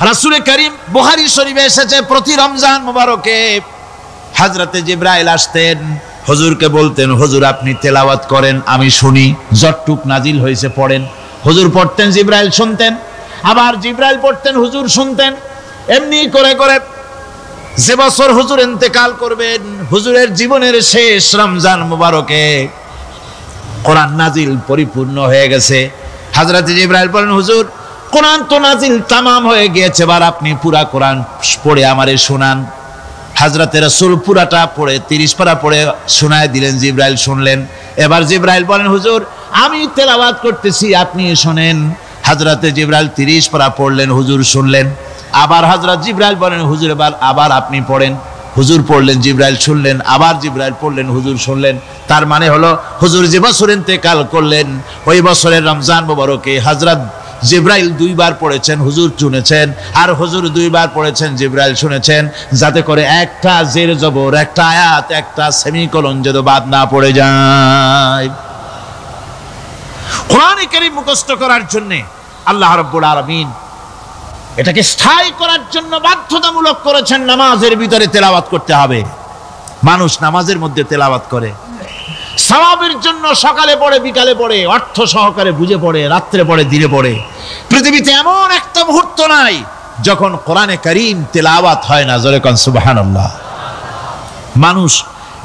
রাসূল করিম বুখারী শরীফে এসেছে প্রতি রমজান মুবারকে হযরতে জিবরাইল আসতেন, হুজুরকে বলতেন হুজুর আপনি তেলাওয়াত করেন আমি শুনি, যতটুক নাজিল হয়েছে পড়েন। হুজুর পড়তেন, জিবরাইল শুনতেন, আবার জিবরাইল পড়তেন, হুজুর শুনতেন। এমনি করে করে যে বছর হুজুর ইন্তেকাল করবেন, হুজুরের জীবনের শেষ রমজান মুবারকে কোরআন নাজিল পরিপূর্ণ হয়ে গেছে। হযরতে জিবরাইল বলেন হুজুর কোরআন তো নাজিল তামাম হয়ে গিয়েছে, এবার আপনি পুরা কোরআন পড়ে আমারে শোনান। হযরতে রাসূল পুরাটা পড়ে 30 পারা পড়ে শোনায় দিলেন, জিবরাইল শুনলেন। এবার জিবরাইল বলেন হুজুর আমি তেলাওয়াত করতেছি আপনি শুনেন। হযরতে জিবরাইল 30 পারা পড়লেন, হুজুর শুনলেন। আবার হযরত জিবরাইল বলেন হুজুর এবার আবার আপনি পড়েন। হুজুর পড়লেন, জিবরাইল শুনলেন, আবার জিবরাইল পড়লেন, হুজুর শুনলেন। তার মানে হলো হুজুর যে বছর ইন্তেকাল করলেন ওই বছরের রমজান মুবারকে হযরত জিবরাইল 2 বার পড়েছেন, হুজুর শুনেছেন, আর হুজুর 2 বার পড়েছেন, জিবরাইল শুনেছেন, যাতে করে একটা জের জবর, একটা আয়াত, একটা সেমিকোলন যেন বাদ না পড়ে যায়। কোরআন কারীম মুখস্থ করার জন্য আল্লাহ রাব্বুল আলামিন এটাকে স্থায়ী করার জন্য বাধ্যতামূলক করেছেন, নামাজের ভিতরে তেলাওয়াত করতে হবে। মানুষ নামাজের মধ্যে তেলাওয়াত করে সওয়াবের জন্য, সকালে পড়ে বিকালে পড়ে, অর্থ সহকারে বুঝে পড়ে, রাত্রে পড়ে দিনে পড়ে। পৃথিবীতে এমন একটা মুহূর্ত নাই যখন কোরআনে কারীম তেলাওয়াত হয় না। জোরে কোন সুবহানাল্লাহ। মানুষ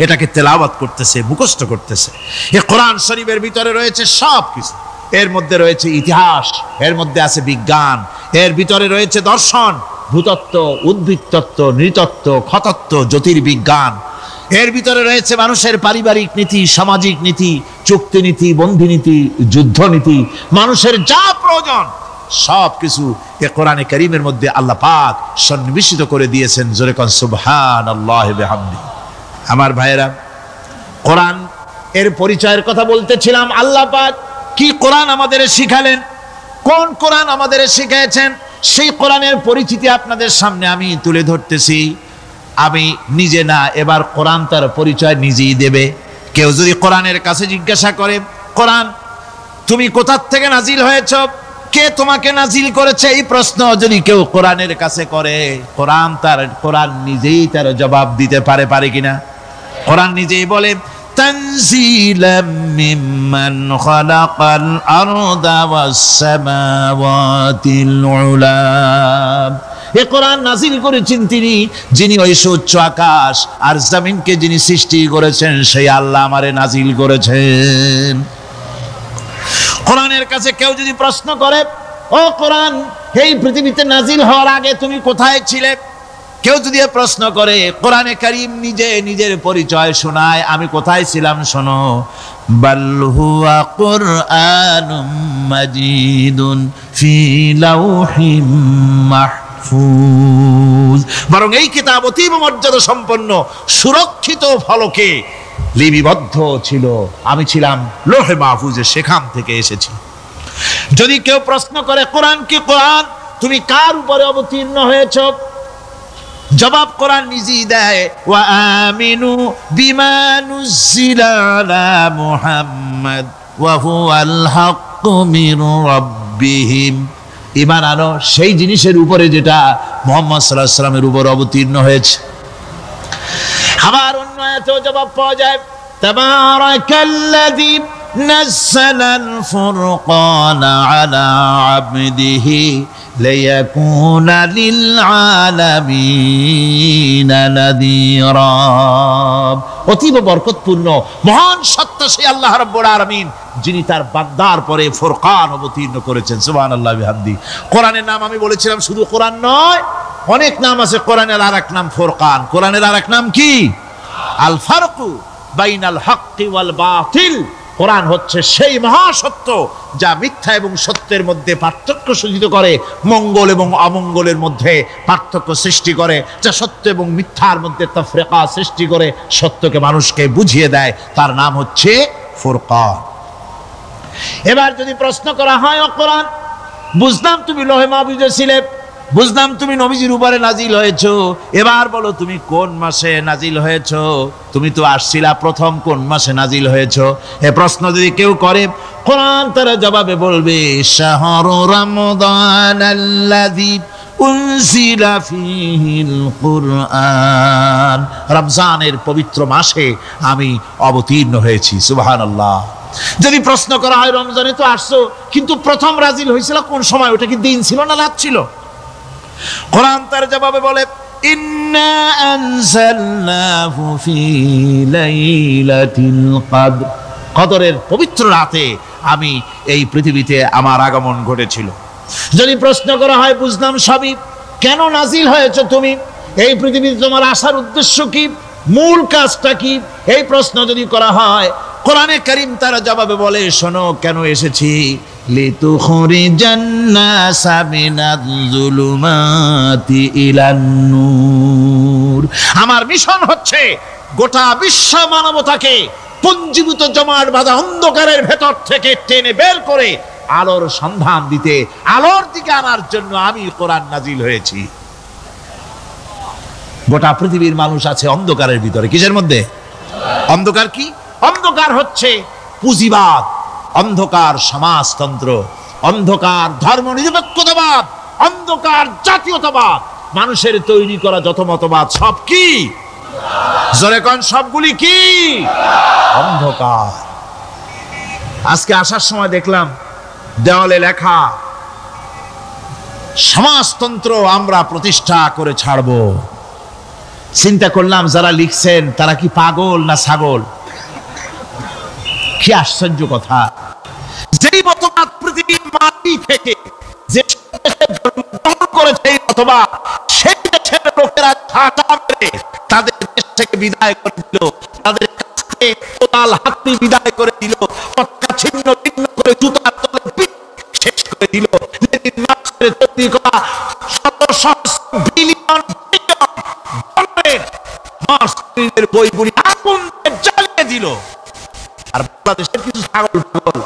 এটাকে তেলাওয়াত করতেছে, মুখস্থ করতেছে। এই কোরআন শরীফের ভিতরে রয়েছে সব কিছু। এর মধ্যে রয়েছে ইতিহাস, এর মধ্যে আছে বিজ্ঞান, এর ভিতরে রয়েছে দর্শন, ভূতত্ত্ব, উদ্ভিদতত্ত্ব, নৃতত্ত্ব, খতত্ত্ব, জ্যোতির্বিজ্ঞান। এর ভিতরে রয়েছে মানুষের পারিবারিক নীতি, সামাজিক নীতি, চুক্তি নীতি, বন্ধি নীতি, যুদ্ধ নীতি, মানুষের যা প্রয়োজন সব কিছু এ কোরআনে কারীমের মধ্যে আল্লাহ পাক সন্নিবেশিত করে দিয়েছেন। জোরে কোন সুবহানাল্লাহি ওয়া বিহামদিহি। আমার ভাইয়েরা, কোরআন এর পরিচয়ের কথা বলতেছিলাম। আল্লাহ পাক কি কোরআন আমাদের শিখালেন, কোন কোরআন আমাদের শিখিয়েছেন, সেই কোরআনের পরিচিতি আপনাদের সামনে আমি তুলে ধরতেছি। আমি নিজে না, এবার কোরআন তার পরিচয় নিজেই দেবে। কেউ যদি কোরআনের কাছে জিজ্ঞাসা করে কোরআন তুমি কোথা থেকে নাজিল হয়েছ, কে তোমাকে নাজিল করেছে, এই প্রশ্ন যদি কেউ কোরআনের কাছে করে, কোরআন নিজেই তার জবাব দিতে পারে কিনা? কোরআন নিজেই বলে তানজিলাম মিম্মান খালাকাল আরদা ওয়াস সামাওয়াতিল উলা। এই কোরআন নাজিল করেছেন তিনি, যিনি ওই সুউচ্চ আকাশ আর জমিনকে যিনি সৃষ্টি করেছেন, সেই আল্লাহ আমারে নাজিল করেছেন। কোরআনের কাছে কেউ যদি প্রশ্ন করে ও কোরআন এই পৃথিবীতে নাজিল হওয়ার আগে তুমি কোথায় ছিলে, কেউ যদি প্রশ্ন করে, কোরআনে কারীম নিজে নিজের পরিচয় শোনায়, আমি কোথায় ছিলাম শোনো। বাল হুয়া কুরআনুম মাজিদুন ফি লাউহিম মাহফুজ। বরং এই কিতাব অতীব মর্যাদা সম্পন্ন সুরক্ষিত ফলকে লিপিবদ্ধ ছিল, আমি ছিলাম লৌহে মাহফুজে, সেখান থেকে এসেছি। যদি কেউ প্রশ্ন করে কোরআন কি, কোরআন তুমি কার উপরে অবতীর্ণ হয়েছ, জবাব কোরআন নিজেই দেয়, ওয়া আমিনু বিমা নুজিলা আলা মুহাম্মাদ ওয়া হুয়াল হাক্কু মির রাব্বিহিম। ঈমান আনো সেই জিনিসের উপরে যেটা মুহাম্মদ সাল্লাল্লাহু আলাইহি ওয়াসাল্লামের উপর অবতীর্ণ হয়েছে। আবার অন্য আয়াতেও জবাব পাওয়া যায়, তাবারাকাল্লাযী নাযালাল ফুরকানা আলা আবদিহি লিয়াকুনা লিল আলামিনা নাযীরা। অতীব বরকতপূর্ণ মহান সত্তা সেই আল্লাহ রাব্বুল আলামিন, যিনি তার বান্দার পরে ফুরকান অবতীর্ণ করেছেন। সুবহানাল্লাহি ওয়া বিহামদিহি। কোরআনের নাম আমি বলেছিলাম শুধু কোরআন নয়, অনেক নাম আছে। কোরআনের আরেক নাম ফুরকান। কোরআনের আরেক নাম কি? আল ফারকু বাইনাল হাক্কি ওয়াল বাতিল। কোরআন হচ্ছে সেই মহাসত্য যা মিথ্যা এবং সত্যের মধ্যে পার্থক্য সূচিত করে, মঙ্গল এবং অমঙ্গলের মধ্যে পার্থক্য সৃষ্টি করে, যা সত্য এবং মিথ্যার মধ্যে তাফরিকা সৃষ্টি করে, সত্যকে মানুষকে বুঝিয়ে দেয়। তার নাম হচ্ছে ফুরকান। এবার যদি প্রশ্ন করা হয়, ও কোরআন বুঝলাম তুমি লৌহে মাহফুজে ছিলে, বুঝলাম তুমি নবীজির উপরে নাজিল হয়েছো, এবার বলো তুমি কোন মাসে নাজিল হয়েছো, তুমি তো আসছিলা প্রথম কোন মাসে নাজিল হয়েছো? এ প্রশ্ন যদি কেউ করে, কোরআন তার জবাবে বলবে, শাহরু রমাদান আল্লাযী উনজিলা ফীহিল কুরআন, রমজানের পবিত্র মাসে আমি অবতীর্ণ হয়েছি। সুবহানাল্লাহ। যদি প্রশ্ন করা হয় রমজানে তো আসছো, কিন্তু প্রথম নাজিল হয়েছিল কোন সময়? ওটা কি দিন ছিল না রাত ছিল? কোরআন তার জবাবে বলে, ইন্না আনজালনাহু ফি লাইলাতিল কদর, কদরের পবিত্র রাতে আমি এই পৃথিবীতে আমার আগমন ঘটেছিল। যদি প্রশ্ন করা হয় বুঝলাম সবই, কেন নাজিল হয়েছে তুমি? এই পৃথিবীতে তোমার আসার উদ্দেশ্য কি? মূল কাজটা কি? এই প্রশ্ন যদি করা হয়, কোরআনে কারীম তার জবাবে বলে, শোনো কেন এসেছি। লিতুখরিজান নাসা মিনাজ যুলুমাতি ইলান নূর, আমার মিশন হচ্ছে গোটা বিশ্ব মানবতাকে পুঞ্জীভূত জমাট বাঁধা অন্ধকারের ভেতর থেকে টেনে বের করে আলোর সন্ধান দিতে, আলোর দিকে আনার জন্য আমি কোরআন নাজিল হয়েছি। গোটা পৃথিবীর মানুষ আছে অন্ধকারের ভিতরে। কিসের মধ্যে? অন্ধকার কি? অন্ধকার হচ্ছে পুঁজিবাদ, অন্ধকার সমাজতন্ত্র, অন্ধকার ধর্ম নিরপেক্ষতাবাদ, অন্ধকার জাতীয়তাবাদ। মানুষের তৈরি করা যত মতবাদ সব কি? জোরে কোন, সবগুলি কি? অন্ধকার। আজকে আসার সময় দেখলাম দেওয়ালে লেখা, সমাজতন্ত্র আমরা প্রতিষ্ঠা করে ছাড়ব। চিন্তা করলাম যারা লিখছেন তারা কি পাগল না ছাগল? কি আশ্চর্য কথা! যেই মতবাদ পৃথিবীর মাটি থেকে যে জন্মগ্রহণ করেছে এই মতবাদ, সেই দেশের লোকেরা ঝাঁটা মেরে তাদের দেশ থেকে বিদায় করে দিল, তাদের কাছ থেকে কোদাল হাতি বিদায় করে দিল, পতাকা ছিন্ন ভিন্ন করে জুতার তলে শেষ করে দিল। লেনিন মার্ক্সের তৈরি করা শত সহস্র বিলিয়ন ডলারের মার্ক্সের বইগুলি আগুন জ্বালিয়ে দিল। আর বাংলাদেশের কিছু ছাগল পাগল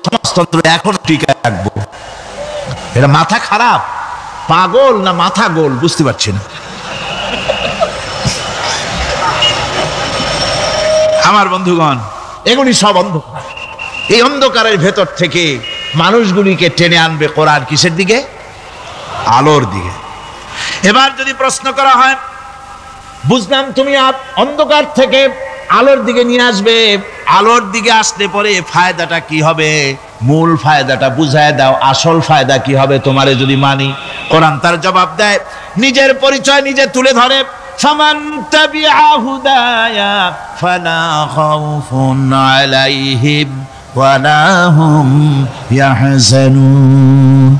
সমাজতন্ত্র এখন টিকায় রাখবো। এটা মাথা খারাপ, পাগল না মাথা গোল বুঝতে পারছি না। আমার বন্ধুগণ, এগুলি সব অন্ধকার। এই অন্ধকারের ভেতর থেকে মানুষগুলিকে টেনে আনবে কোরআন কিসের দিকে? আলোর দিকে। এবার যদি প্রশ্ন করা হয়, বুঝলাম তুমি অন্ধকার থেকে আলোর দিকে নিয়ে আসবে, আলোর দিকে আসলে পরে ফায়দাটা কি হবে? মূল ফায়দাটা বুঝায় দাও, আসল ফায়দা কি হবে তোমারে যদি মানি? কোরআন তার জবাব দেয়, নিজের পরিচয় নিজে তুলে ধরে, ফামান তাবিআ হুদায়া ফালা খাউফুন আলাইহিম ওয়ালা হুম ইয়াহজানুন।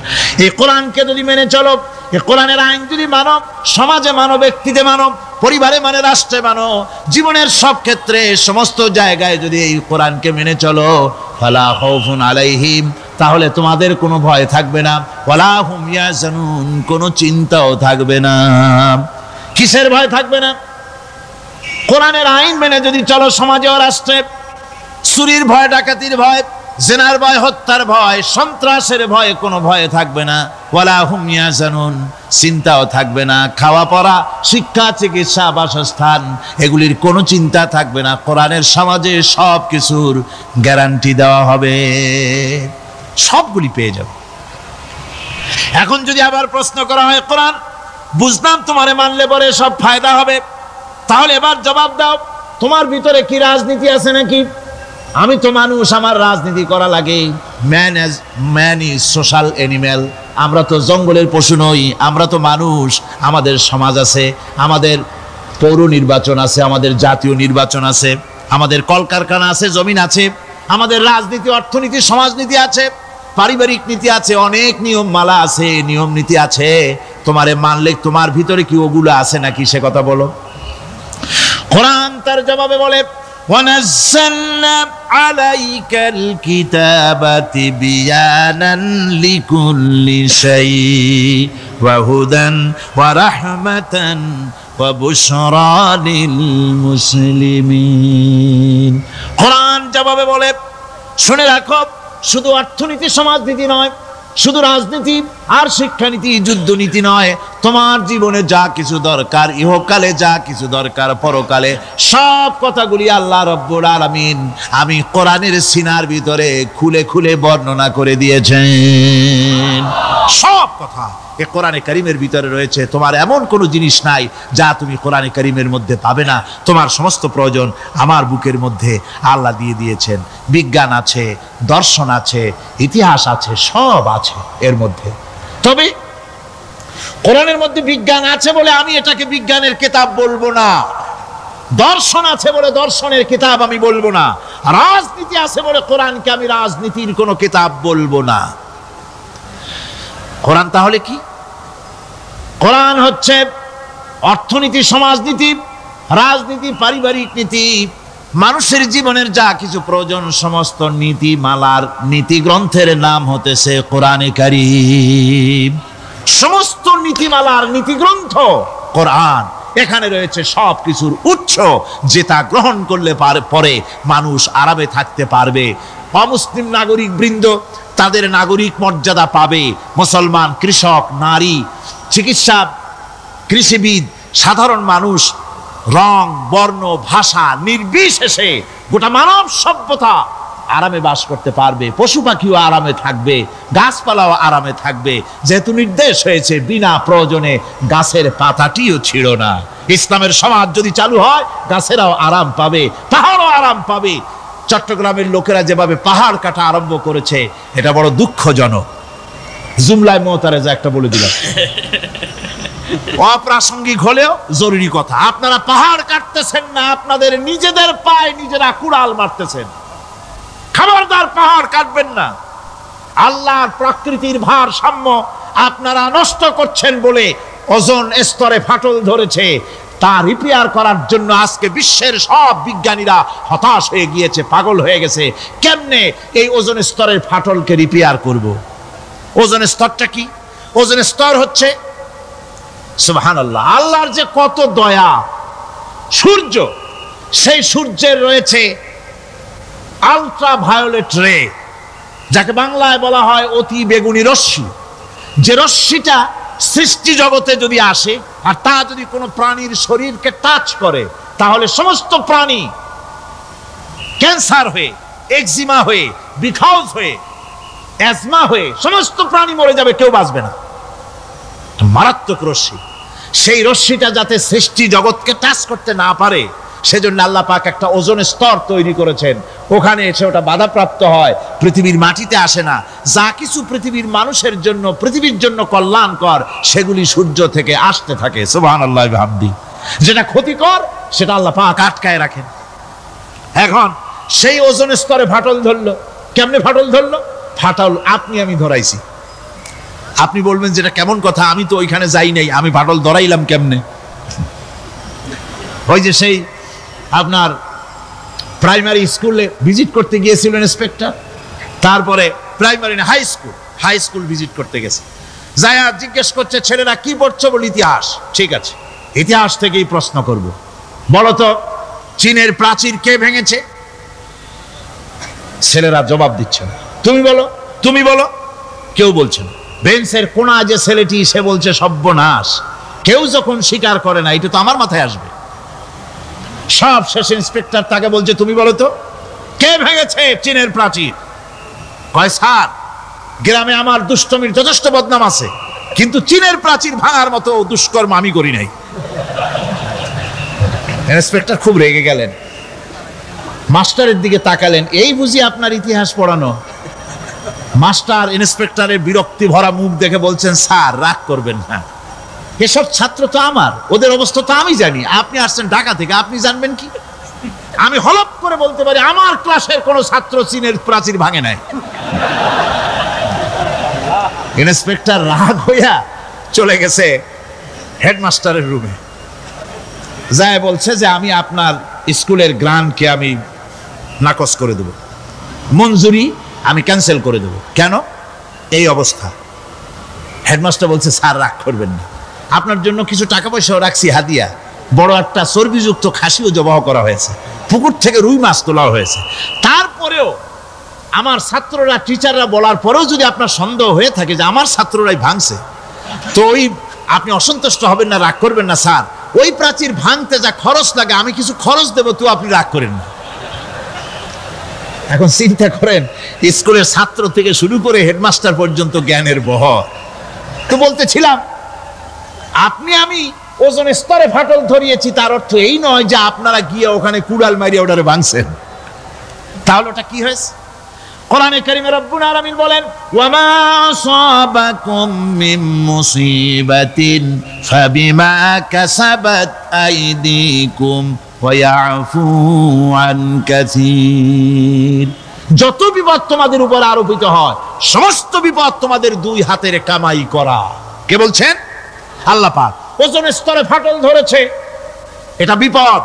এই কোরআনকে যদি মেনে চলো, এই কোরআনের আইন যদি মানো, সমাজে মানো, ব্যক্তিতে মানো, পরিবারে মানে, রাষ্ট্রে মানো, জীবনের সব ক্ষেত্রে সমস্ত জায়গায় যদি এই কোরআনকে মেনে চলো, ফালা খাউফুন আলাইহিম, তাহলে তোমাদের কোনো ভয় থাকবে না, ওয়ালা হুম ইয়াহজানুন, কোনো চিন্তাও থাকবে না। কিসের ভয় থাকবে না? কোরআনের আইন মেনে যদি চলো সমাজে ও রাষ্ট্রে, চুরির ভয়, ডাকাতির ভয়, জেনার ভয়, হত্যার ভয়, সন্ত্রাসের ভয়, কোনো ভয় থাকবে না। ওয়ালা হুম ইয়াহজানুন, চিন্তাও থাকবে না। খাওয়া পড়া, শিক্ষা, চিকিৎসা, বাসস্থান, এগুলির কোনো চিন্তা থাকবে না। কোরআনের সমাজে সব কিছুর গ্যারান্টি দেওয়া হবে, সবগুলি পেয়ে যাবে। এখন যদি আবার প্রশ্ন করা হয়, কোরআন বুঝলাম তোমারে মানলে পরে সব ফায়দা হবে, তাহলে এবার জবাব দাও, তোমার ভিতরে কি রাজনীতি আছে নাকি? আমি তো মানুষ, আমার রাজনীতি করা লাগে। Man is social animal. আমরা তো জঙ্গলের পশু নই, আমরা তো মানুষ। আমাদের সমাজ আছে, আমাদের পৌর নির্বাচন আছে, আমাদের জাতীয় নির্বাচন আছে, আমাদের কলকারখানা আছে, জমিন আছে, আমাদের রাজনীতি, অর্থনীতি, সমাজনীতি আছে, পারিবারিক নীতি আছে, অনেক নিয়ম মালা আছে, নিয়ম নীতি আছে। তোমারে মানলে তোমার ভিতরে কি ওগুলো আছে নাকি সে কথা বলো। কোরআন তার জবাবে বলে, وَنَزَّلْنَا عَلَيْكَ الْكِتَابَ تِبْيَانًا لِكُلِّ شَيْءٍ وَهُدًى وَرَحْمَةً وَبُشْرَى لِلْمُسْلِمِينَ। কোরআন জবাবে বলে, শুনে রাখো, শুধু অর্থনীতি সমাজনীতি নয়, শুধু রাজনীতি আর শিক্ষানীতি, যুদ্ধনীতি নয়, তোমার জীবনে যা কিছু দরকার, ইহকালে যা কিছু দরকার, পরকালে, সব কথাগুলি আল্লাহ রব্বুল আলামিন আমি কোরআনের সিনার ভিতরে খুলে খুলে বর্ণনা করে দিয়েছেন। সব কথা এ কোরআনে কারীমের ভিতরে রয়েছে। তোমার এমন কোনো জিনিস নাই যা তুমি কোরআনে কারীমের মধ্যে পাবে না। তোমার সমস্ত প্রয়োজন আমার বুকের মধ্যে আল্লাহ দিয়ে দিয়েছেন। বিজ্ঞান আছে, দর্শন আছে, ইতিহাস আছে, সব আছে এর মধ্যে। তবে কোরআনের মধ্যে বিজ্ঞান আছে বলে আমি এটাকে বিজ্ঞানের কিতাব বলবো না, দর্শন আছে বলে দর্শনের কিতাব আমি বলবো না, রাজনীতি আছে বলে কোরআনকে আমি রাজনীতির কোনো কিতাব বলবো না। কোরআন তাহলে কি? কোরআন হচ্ছে অর্থনীতি, সমাজনীতি, রাজনীতি, পারিবারিক নীতি, মানুষের জীবনের যা কিছু প্রয়োজন সমস্ত নীতিমালার নীতি গ্রন্থের নাম হতেছে কোরআনে কারীম। সমস্ত নীতিমালার নীতি গ্রন্থ কোরআন। এখানে রয়েছে সব কিছুর উৎস, যেটা গ্রহণ করলে পরে মানুষ আরামে থাকতে পারবে। অমুসলিম নাগরিক বৃন্দ তাদের নাগরিক মর্যাদা পাবে। মুসলমান, কৃষক, নারী, চিকিৎসা, কৃষিবিদ, সাধারণ মানুষ, রং, বর্ণ, ভাষা নির্বিশেষে গোটা মানব সভ্যতা আরামে বাস করতে পারবে। পশু পাখিও আরামে থাকবে, গাছপালাও আরামে থাকবে, যেহেতু নির্দেশ হয়েছে বিনা প্রয়োজনে গাছের পাতাটিও ছিল না। ইসলামের সমাজ যদি চালু হয় গাছেরাও আরাম পাবে, পাহাড়ও আরাম পাবে। চট্টগ্রামের লোকেরা যেভাবে পাহাড় কাটা আরম্ভ করেছে এটা বড় দুঃখজনক। জুমলায় মোতারেজা একটা বলে দিলাম, অপ্রাসঙ্গিক হলেও জরুরি কথা। আপনারা পাহাড় কাটতেছেন না, আপনাদের নিজেদের পায়ে নিজেরা কুড়াল মারতেছেন। খবরদার পাহাড় কাটবেন না। আল্লাহর প্রকৃতির ভারসাম্য আপনারা নষ্ট করছেন বলে ওজোন স্তরে ফাটল ধরেছে। তা রিপেয়ার করার জন্য আজকে বিশ্বের সব বিজ্ঞানীরা হতাশ হয়ে গিয়েছে, পাগল হয়ে গেছে। কেমনে এই ওজোন স্তরের ফাটলকে রিপেয়ার করব? ওজোন স্তরটা কি? ওজোন স্তর হচ্ছে সুবহানাল্লাহ, আল্লাহর যে কত দয়া। সূর্য, সেই সূর্যের রয়েছে আলট্রা ভায়োলেট রে, যাকে বাংলায় বলা হয় অতি বেগুনি রশ্মি। যে রশ্মিটা সৃষ্টি জগতে যদি আসে আর তা যদি কোনো প্রাণীর শরীরকে টাচ করে তাহলে সমস্ত প্রাণী ক্যান্সার হয়ে, এক্সিমা হয়ে, বিখাউজ হয়ে, অ্যাজমা হয়ে সমস্ত প্রাণী মরে যাবে, কেউ বাঁচবে না। মারাত্মক রশ্মি। সেই রশ্মিটা যাতে সৃষ্টি জগৎকে টাচ করতে না পারে সেজন্য আল্লাহ পাক একটা ওজোন স্তর তৈরি করেছেন। ওখানে এসে ওটা বাধাপ্রাপ্ত হয়, পৃথিবীর মাটিতে আসে না। যা কিছু পৃথিবীর মানুষের জন্য, পৃথিবীর জন্য কল্যাণকর সেগুলি সূর্য থেকে আসতে থাকে। সুবহানাল্লাহ ওয়া বিহামদি। যেটা ক্ষতিকর সেটা আল্লাহ পাক আটকায় রাখেন। এখন সেই ওজোন স্তরে ফাটল ধরলো। কেমনে ফাটল ধরলো? ফাটল আমি ধরাইছি। আপনি বলবেন যেটা কেমন কথা, আমি তো ওইখানে যাই নাই, আমি ফাটল ধরাইলাম কেমনে? ওই যে সেই আপনার প্রাইমারি স্কুলে ভিজিট করতে গিয়েছিল ইন্সপেক্টর, তারপরে প্রাইমারি না হাই স্কুল ভিজিট করতে গেছে। যায়া জিজ্ঞেস করছে ছেলেরা কি পড়ছো? বলে ইতিহাস। ঠিক আছে, ইতিহাস থেকেই প্রশ্ন করব। বলতো চীনের প্রাচীর কে ভেঙেছে? ছেলেরা জবাব দিচ্ছে না। তুমি বলো। কেউ বলছে না। বেঞ্চের কোনা যে ছেলেটি সে বলছে সর্বনাশ। কেউ যখন স্বীকার করে না এটা তো আমার মাথায় আসবে। সব শেষ ইন্সপেক্টর তাকে বলছে তুমি বলো তো কে ভেঙেছে চীনের প্রাচীর? কয় স্যার, গ্রামে আমার দুষ্টমির যথেষ্ট বদনাম আছে, কিন্তু চীনের প্রাচীর ভাঙার মতো দুষ্কর্ম আমি করি নাই। ইন্সপেক্টর খুব রেগে গেলেন, মাস্টারের দিকে তাকালেন, এই বুঝি আপনার ইতিহাস পড়ানো? মাস্টার ইন্সপেক্টরের বিরক্তি ভরা মুখ দেখে বলছেন স্যার রাগ করবেন না, এসব ছাত্র তো আমার, ওদের অবস্থা তো আমি জানি। আপনি আসছেন ঢাকা থেকে, আপনি জানবেন কি? আমি হলপ করে বলতে পারি আমার ক্লাসের কোন ছাত্র চীনের প্রাচীর ভাঙে নাই। ইন্সপেক্টর রাগ হইয়া চলে গেছে হেডমাস্টারের রুমে, যায় বলছে যে আমি আপনার স্কুলের গ্রান্টকে আমি নাকচ করে দেব, মঞ্জুরি আমি ক্যান্সেল করে দেব। কেন? এই অবস্থা। হেডমাস্টার বলছে স্যার রাগ করবেন না, আপনার জন্য কিছু টাকা পয়সাও রাখছি হাদিয়া, বড় একটা চর্বিযুক্ত খাসিও জবাহ করা হয়েছে, পুকুর থেকে রুই মাছ তোলা হয়েছে। তারপরেও আমার ছাত্ররা, টিচাররা বলার পরেও যদি আপনার সন্দেহ হয়ে থাকে যে আমার ছাত্ররাই ভাঙছে, তো ওই আপনি অসন্তুষ্ট হবেন না, রাগ করবেন না স্যার, ওই প্রাচীর ভাঙতে যা খরচ লাগে আমি কিছু খরচ দেবো, তো আপনি রাগ করেন না। এখন চিন্তা করেন, স্কুলের ছাত্র থেকে শুরু করে হেডমাস্টার পর্যন্ত জ্ঞানের বহর। তো বলতেছিলাম আপনি আমি ওজন স্তরে ফাটল ধরিয়েছি, তার অর্থ এই নয় যে আপনারা গিয়ে ওখানে কুড়াল মারিয়ে ওটারে ভাঙছেন। তাহলে ওটা কি হয়েছে? কোরআনে কারীমে রব্বুল আলামিন বলেন, ওয়ামা আসাবাকুম মিন মুসিবাতিন ফাবিমা কাসাবাত আইদিকুম ওয়া ইয়াফু আন কাসীর। যত বিপদ তোমাদের উপর আরোপিত হয়, সমস্ত বিপদ তোমাদের দুই হাতের কামাই করা। কে বলছেন? আল্লাহ পাক। ওজন স্তরে ফাটল ধরেছে, এটা বিপদ,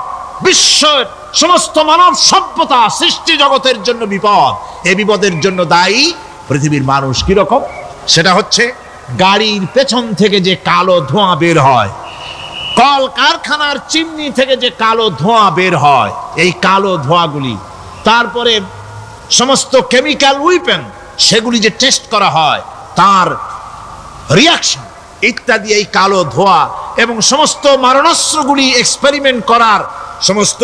বিশ্বের সমস্ত মানব সভ্যতা সৃষ্টি জগতের জন্য বিপদ। এই বিপদের জন্য দায়ী পৃথিবীর মানুষ। কিরকম? সেটা হচ্ছে গাড়ির পেছন থেকে যে কালো ধোঁয়া বের হয়, কল কারখানার চিমনি থেকে যে কালো ধোঁয়া বের হয়, এই কালো ধোঁয়াগুলি, তারপরে সমস্ত কেমিক্যাল উইপেন সেগুলি যে টেস্ট করা হয়, তার রিয়াকশন ইত্যাদি, এই কালো ধোঁয়া এবং সমস্ত মারণাস্ত্রগুলি এক্সপেরিমেন্ট করার সমস্ত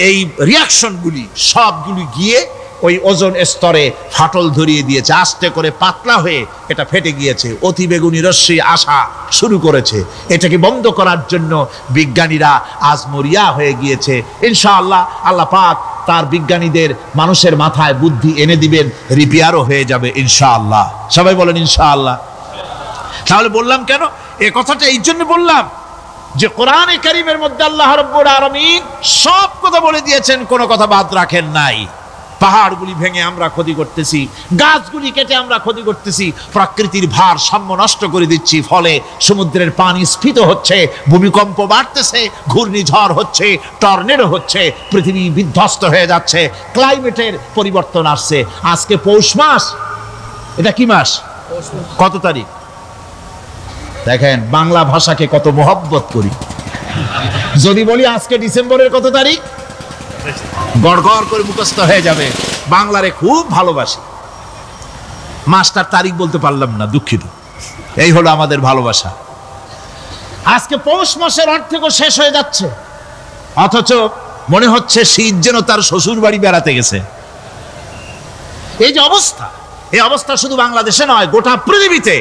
এই রিয়াকশনগুলি সবগুলি গিয়ে ওই ওজন স্তরে ফাটল ধরিয়ে দিয়েছে। আস্তে করে পাতলা হয়ে এটা ফেটে গিয়েছে, অতি বেগুনি রশ্মি আসা শুরু করেছে। এটাকে বন্ধ করার জন্য বিজ্ঞানীরা আজ মরিয়া হয়ে গিয়েছে। ইনশাআল্লাহ আল্লাহ পাক তার বিজ্ঞানীদের মানুষের মাথায় বুদ্ধি এনে দিবেন, রিপেয়ারও হয়ে যাবে ইনশাআল্লাহ। সবাই বলেন ইনশাআল্লাহ। তাহলে বললাম কেন এই কথাটা? এই জন্য বললাম যে কোরআনে কারীমের মধ্যে আল্লাহ রাব্বুল আলামিন সব কথা বলে দিয়েছেন, কোনো কথা বাদ রাখেন নাই। পাহাড়গুলি ভেঙে আমরা ক্ষতি করতেছি, গাছগুলি কেটে আমরা ক্ষতি করতেছি, প্রকৃতির ভারসাম্য নষ্ট করে দিচ্ছি, ফলে সমুদ্রের পানি স্ফীত হচ্ছে, ভূমিকম্প বাড়তেছে, ঘূর্ণিঝড় হচ্ছে, টর্নেডো হচ্ছে, পৃথিবী বিধ্বস্ত হয়ে যাচ্ছে, ক্লাইমেটের পরিবর্তন আসছে। আজকে পৌষ মাস, এটা কি মাস? কত তারিখ? দেখেন বাংলা ভাষাকে কত মহব্বত করি। যদি বলি আজকে ডিসেম্বরের কত তারিখ, গড়গড় করে মুখস্থ হয়ে যাবে। বাংলারে খুব ভালোবাসি, মাসটার তারিখ বলতে পারলাম না, দুঃখিত। এই হলো আমাদের ভালোবাসা। আজকে পৌষ মাসের অর্ধেকও শেষ হয়ে যাচ্ছে, অথচ মনে হচ্ছে শীত যেন তার শ্বশুর বাড়ি বেড়াতে গেছে। এই যে অবস্থা, এই অবস্থা শুধু বাংলাদেশে নয়, গোটা পৃথিবীতে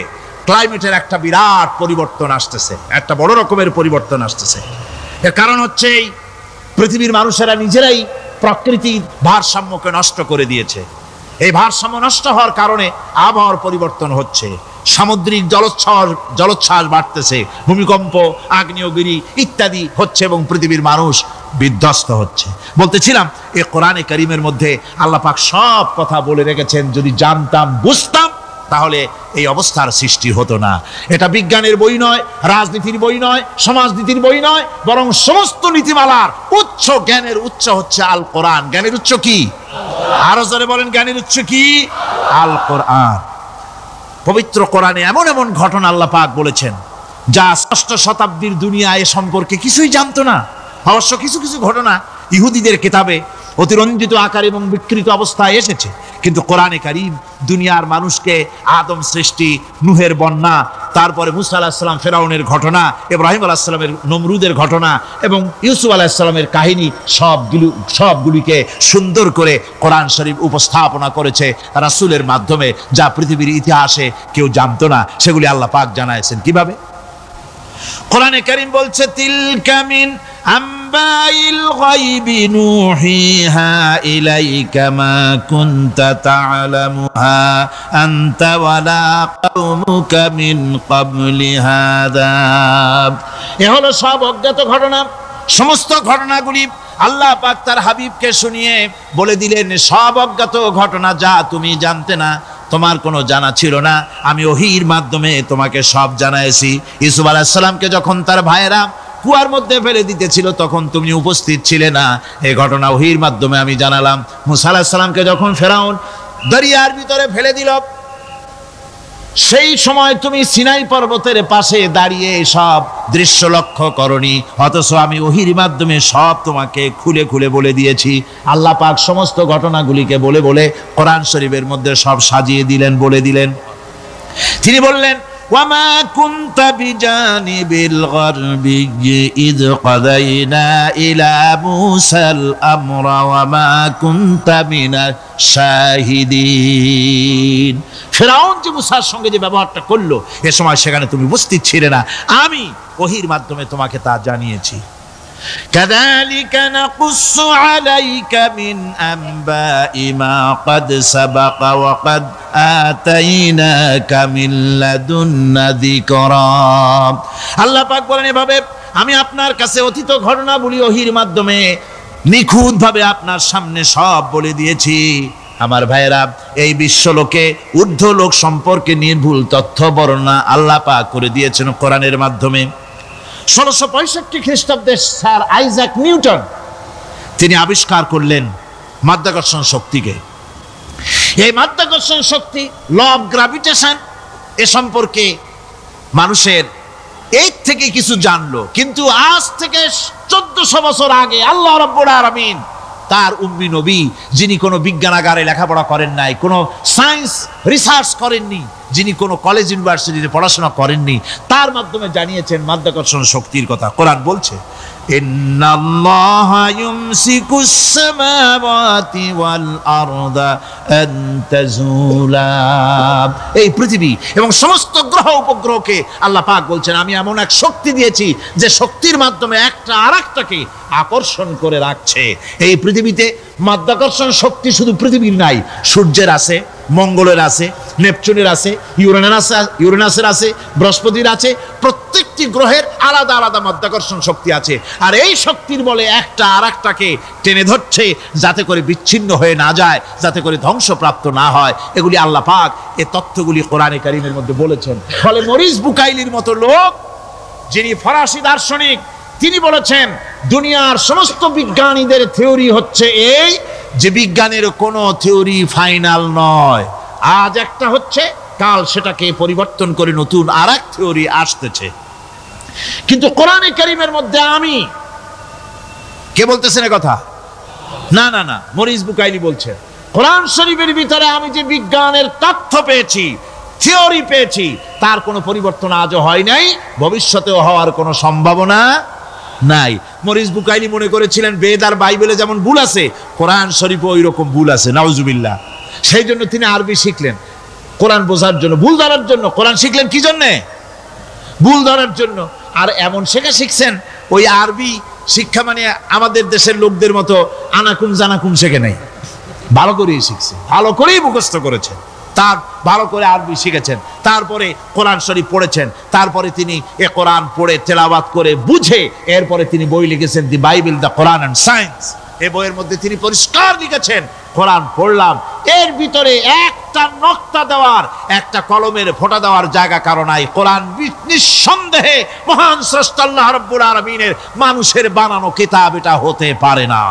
ক্লাইমেটের একটা বিরাট পরিবর্তন আসতেছে, একটা বড় রকমের পরিবর্তন আসতেছে। এর কারণ হচ্ছে এই পৃথিবীর মানুষেরা নিজেরাই প্রকৃতির ভারসাম্যকে নষ্ট করে দিয়েছে। এই ভারসাম্য নষ্ট হওয়ার কারণে আবহাওয়ার পরিবর্তন হচ্ছে, সামুদ্রিক জলোচ্ছ্বাস বাড়তেছে, ভূমিকম্প, আগ্নেয়গিরি ইত্যাদি হচ্ছে এবং পৃথিবীর মানুষ বিধ্বস্ত হচ্ছে। বলতেছিলাম এই কোরআনে কারীমের মধ্যে আল্লাহ পাক সব কথা বলে রেখেছেন। যদি জানতাম, বুঝতাম, তাহলে এই অবস্থার সৃষ্টি হতো না। এটা বিজ্ঞানের বই নয়, রাজনীতির বই নয়, সমাজনীতির বই নয়, বরং সমস্ত নীতিমালার উচ্চ, জ্ঞানের উচ্চ হচ্ছে আল কোরআন। জ্ঞানের উচ্চ কি? আরো জোরে বলেন, জ্ঞানের উচ্চ কি? আল কোরআন। পবিত্র কোরআনে এমন এমন ঘটনা আল্লাহ পাক বলেছেন যা ষষ্ঠ শতাব্দীর দুনিয়া এ সম্পর্কে কিছুই জানতো না। অবশ্য কিছু কিছু ঘটনা ইহুদিদের কিতাবে অতিরঞ্জিত আকার এবং বিকৃত অবস্থায় এসেছে, কিন্তু কোরআনে কারীম দুনিয়ার মানুষকে আদম সৃষ্টি, নূহের বন্যা, তারপরে মুসা আলাইহিস সালাম ফেরাউনের ঘটনা, ইব্রাহিম আলাইহিস সালামের নমরুদের ঘটনা এবং ইউসুফ আলাইহিস সালামের কাহিনী সবগুলিকে সুন্দর করে কোরআন শরীফ উপস্থাপনা করেছে রাসূলের মাধ্যমে, যা পৃথিবীর ইতিহাসে কেউ জানতো না। সেগুলি আল্লাহ পাক জানাইছেন কিভাবে? কোরআনে কারীম বলছে, তিলকা মিন আম্বাইল গায়বি নূহিহা ইলাইকা মা কুনতা তা'লামুহা আনতা ওয়ালা কওমুকা মিন ক্বাবলি হাযা। এ হলো সব অজ্ঞাত ঘটনা। সমস্ত ঘটনাগুলি আল্লাহ পাক তার হাবিবকে শুনিয়ে বলে দিলেন, সব অজ্ঞাত ঘটনা, যা তুমি জানতে না, তোমার কোনো জানা ছিল না, আমি ওহীর মাধ্যমে তোমাকে সব জানাইছি। ইউসুফ আলাইহিস সালামকে যখন তার ভাইয়েরা কুয়ার মধ্যে ফেলে দিতেছিল, তখন তুমি উপস্থিত ছিলে না, এই ঘটনা ওহীর মাধ্যমে আমি জানালাম। মুসা আলাইহিস সালামকে যখন ফেরাউন দরিয়ার ভিতরে ফেলে দিল, সেই সময় তুমি সিনাই পর্বতের পাশে দাঁড়িয়ে সব দৃশ্য লক্ষ্য করনি, অথচ আমি ওহীর মাধ্যমে সব তোমাকে খুলে খুলে বলে দিয়েছি। আল্লাহ পাক সমস্ত ঘটনাগুলিকে বলে বলে কোরআন শরীফের মধ্যে সব সাজিয়ে দিলেন, বলে দিলেন। তিনি বললেন, ওয়ামা কুনতা বিজানিবিল গারবি ইয কাদাইনা ইলা মুসাল আমরা ওয়ামা কুনতা মিনাশ শাহিদিন। ফিরআউন যে মুসার সঙ্গে যে ব্যবহারটা করলো, এ সময় সেখানে তুমি উপস্থিত ছিলে না, আমি ওহীর মাধ্যমে তোমাকে তা জানিয়েছি। কাযালিকা নাকুসসু আলাইকা মিন আনবাই মা ক্বাদ সাবাকা ওয়া ক্বাদ আতাইনাকা মিন লাদুন্না যিকরা। আল্লাহ পাক বলেন, এভাবে আমি আপনার কাছে অতীত ঘটনাবলী ওহীর মাধ্যমে নিখুঁতভাবে আপনার সামনে সব বলে দিয়েছি। আমার ভাইয়েরা, এই বিশ্বলোকে ঊর্ধ্ব লোক সম্পর্কে নির্ভুল তথ্য বর্ণনা আল্লাহ পাক করে দিয়েছেন কোরআনের মাধ্যমে। 1665 খ্রিস্টাব্দে স্যার আইজাক নিউটন তিনি আবিষ্কার করলেন মাধ্যাকর্ষণ শক্তিকে। এই মাধ্যাকর্ষণ শক্তি, ল অফ গ্র্যাভিটেশন, এ সম্পর্কে মানুষের এই থেকে কিছু জানলো, কিন্তু আজ থেকে 1400 বছর আগে আল্লাহ রাব্বুল আলামিন তার উম্মি নবী, যিনি কোনো বিজ্ঞানাগারে লেখাপড়া করেন নাই, কোনো সায়েন্স রিসার্চ করেননি, যিনি কোনো কলেজ ইউনিভার্সিটিতে পড়াশোনা করেননি, তার মাধ্যমে জানিয়েছেন মাধ্যাকর্ষণ শক্তির কথা। কোরআন বলছে, ইন্নাল্লাহা ইউমসিকুস সামাওয়াতি ওয়াল আরদা আন তাজুলা। এই পৃথিবী এবং সমস্ত গ্রহ উপগ্রহকে আল্লাহ পাক বলছেন, আমি এমন এক শক্তি দিয়েছি যে শক্তির মাধ্যমে একটা আরেকটাকে আকর্ষণ করে রাখছে। এই পৃথিবীতে মাধ্যাকর্ষণ শক্তি শুধু পৃথিবীর নাই, সূর্যের আছে, মঙ্গলের আছে, নেপচুনের আছে, ইউরেনাসের আছে, বৃহস্পতির আছে। প্রত্যেকটি গ্রহের আলাদা আলাদা মাধ্যাকর্ষণ শক্তি আছে, আর এই শক্তির বলে একটা আরেকটাকে টেনে ধরছে, যাতে করে বিচ্ছিন্ন হয়ে না যায়, যাতে করে ধ্বংসপ্রাপ্ত না হয়। এগুলি আল্লাহ পাক এই তথ্যগুলি কোরআনে কারীমের মধ্যে বলেছেন। ফলে মরিস বুকাইলির মতো লোক, যিনি ফরাসি দার্শনিক, তিনি বলেছেন দুনিয়ার সমস্ত বিজ্ঞানীদের থিওরি হচ্ছে এই, যে বিজ্ঞানের কোনো থিওরি ফাইনাল নয়। আজ একটা হচ্ছে, কাল সেটাকে পরিবর্তন করে নতুন আর এক থিওরি আসতেছে। কিন্তু কোরআনে কারীমের মধ্যে আমি, কে বলতেছেন এ কথা? না না না, মরিস বুকাইলি বলছেন, কোরআন শরীফের ভিতরে আমি যে বিজ্ঞানের তথ্য পেয়েছি, থিওরি পেয়েছি, তার কোনো পরিবর্তন আজও হয় নাই, ভবিষ্যতেও হওয়ার কোনো সম্ভাবনা নাই। মরিস বুকাইলি মনে করেছিলেন বেদ আর বাইবেলে যেমন ভুল আছে, কোরআন শরীফে ওই রকম ভুল আছে, নাউজুবিল্লাহ। সেই জন্য তিনি আরবি শিখলেন কোরআন বোঝার জন্য, ভুল ধরার জন্য। কোরআন শিখলেন কি জন্যে? ভুল ধরার জন্য। আর এমন শেখা শিখছেন, ওই আরবি শিক্ষা মানে আমাদের দেশের লোকদের মতো আনাকুম জানাকুম শেখে নাই, ভালো করেই শিখছে, ভালো করেই মুখস্থ করেছেন, তার ভালো করে আরবি শিখেছেন, তারপরে কোরআন শরীফ পড়েছেন, তারপরে তিনি এ কোরআন পড়ে তেলাওয়াত করে বুঝে এরপরে তিনি বই লিখেছেন দি Bible, the Quran and science. এই বইয়ের মধ্যে তিনি পরিষ্কার লিখেছেন, কোরআন পড়লাম, এর ভিতরে একটা নকতা দেওয়ার, একটা কলমের ফোঁটা দেওয়ার জায়গা কারো নাই। কোরআন নিঃসন্দেহে মহান স্রষ্টা আল্লাহ রাব্বুল আলামিনের মানুষের বানানো কিতাব, এটা হতে পারে না।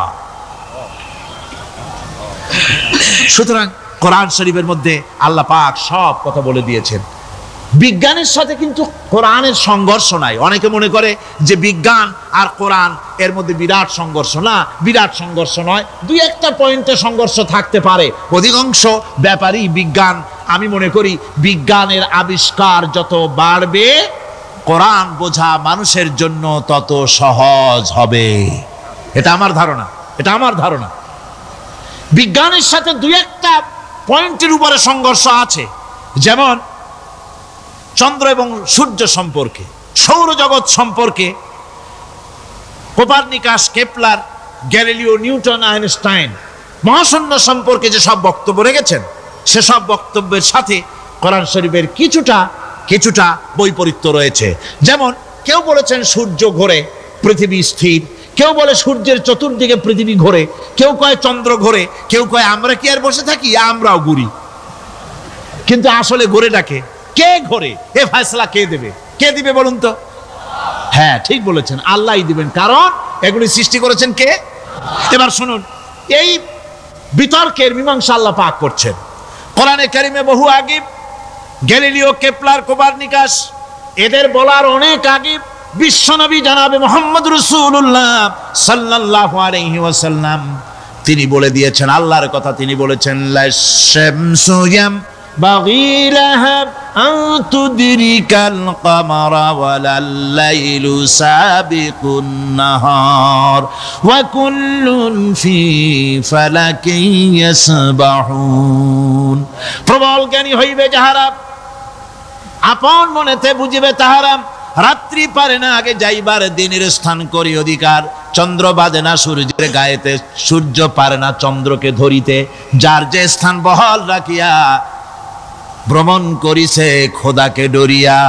সুতরাং কোরআন শরীফের মধ্যে আল্লাহ পাক সব কথা বলে দিয়েছেন। বিজ্ঞানের সাথে কিন্তু কোরআনের সংঘর্ষ নাই। অনেকে মনে করে যে বিজ্ঞান আর কোরআন এর মধ্যে বিরাট সংঘর্ষ। না, বিরাট সংঘর্ষ নয়, দুই একটা পয়েন্টে সংঘর্ষ থাকতে পারে। অধিকাংশ ব্যাপারই বিজ্ঞান, আমি মনে করি বিজ্ঞানের আবিষ্কার যত বাড়বে, কোরআন বোঝা মানুষের জন্য তত সহজ হবে। এটা আমার ধারণা, এটা আমার ধারণা। বিজ্ঞানের সাথে দুই একটা পয়েন্টের উপরে সংঘর্ষ আছে, যেমন চন্দ্র এবং সূর্য সম্পর্কে, সৌরজগৎ সম্পর্কে Copernicus, Kepler, Galileo, Newton, Einstein মহাশূন্য সম্পর্কে যে সব বক্তব্য রেখেছেন, সেসব বক্তব্যের সাথে কোরআন শরীফের কিছুটা বৈপরীত্য রয়েছে। যেমন কেউ বলেছেন সূর্য ঘোরে, পৃথিবী স্থির, কেউ বলে সূর্যের চতুর্দিকে পৃথিবী ঘোরে, কেউ কয় চন্দ্র ঘোরে, কেউ কয় আমরা কি আর বসে থাকি, আমরাও ঘুরি। কিন্তু আসলে ঘোরেটাকে কে ঘোরে, এ ফয়সালা কে দেবে? কে দিবে বলুন তো? হ্যাঁ, ঠিক বলেছেন, আল্লাহই দিবেন, কারণ এগুলি সৃষ্টি করেছেন কে? এবার শুনুন, এই বিতর্কের মীমাংসা আল্লাহ পাক করছেন কোরআনে কারিমে বহু আগে। গ্যালিলিও, কেপলার, কোপারনিকাস, এদের বলার অনেক আগে বিশ্বনবী জনাবে মুহাম্মদ রাসূলুল্লাহ সাল্লাল্লাহু আলাইহি ওয়াসাল্লাম তিনি বলে দিয়েছেন, আল্লাহর কথা তিনি বলেছেন, লা শামসু ينبغي لها أن تدرك القمر ولا الليل سابق النهار وكل في فلك يسبحون প্রবল জ্ঞানী হইবে যাহারা আপন মনেতে বুঝিবে তাহারা রাত্রি পারে না আগে যাইবার দিনের স্থান করি অধিকার চন্দ্র বাজে না সূর্যের গায়েতে সূর্য পারে না চন্দ্রকে ধরিতে যার যে স্থান বহাল রাখিয়া ভ্রমণ করিছে খোদাকে ডরিয়া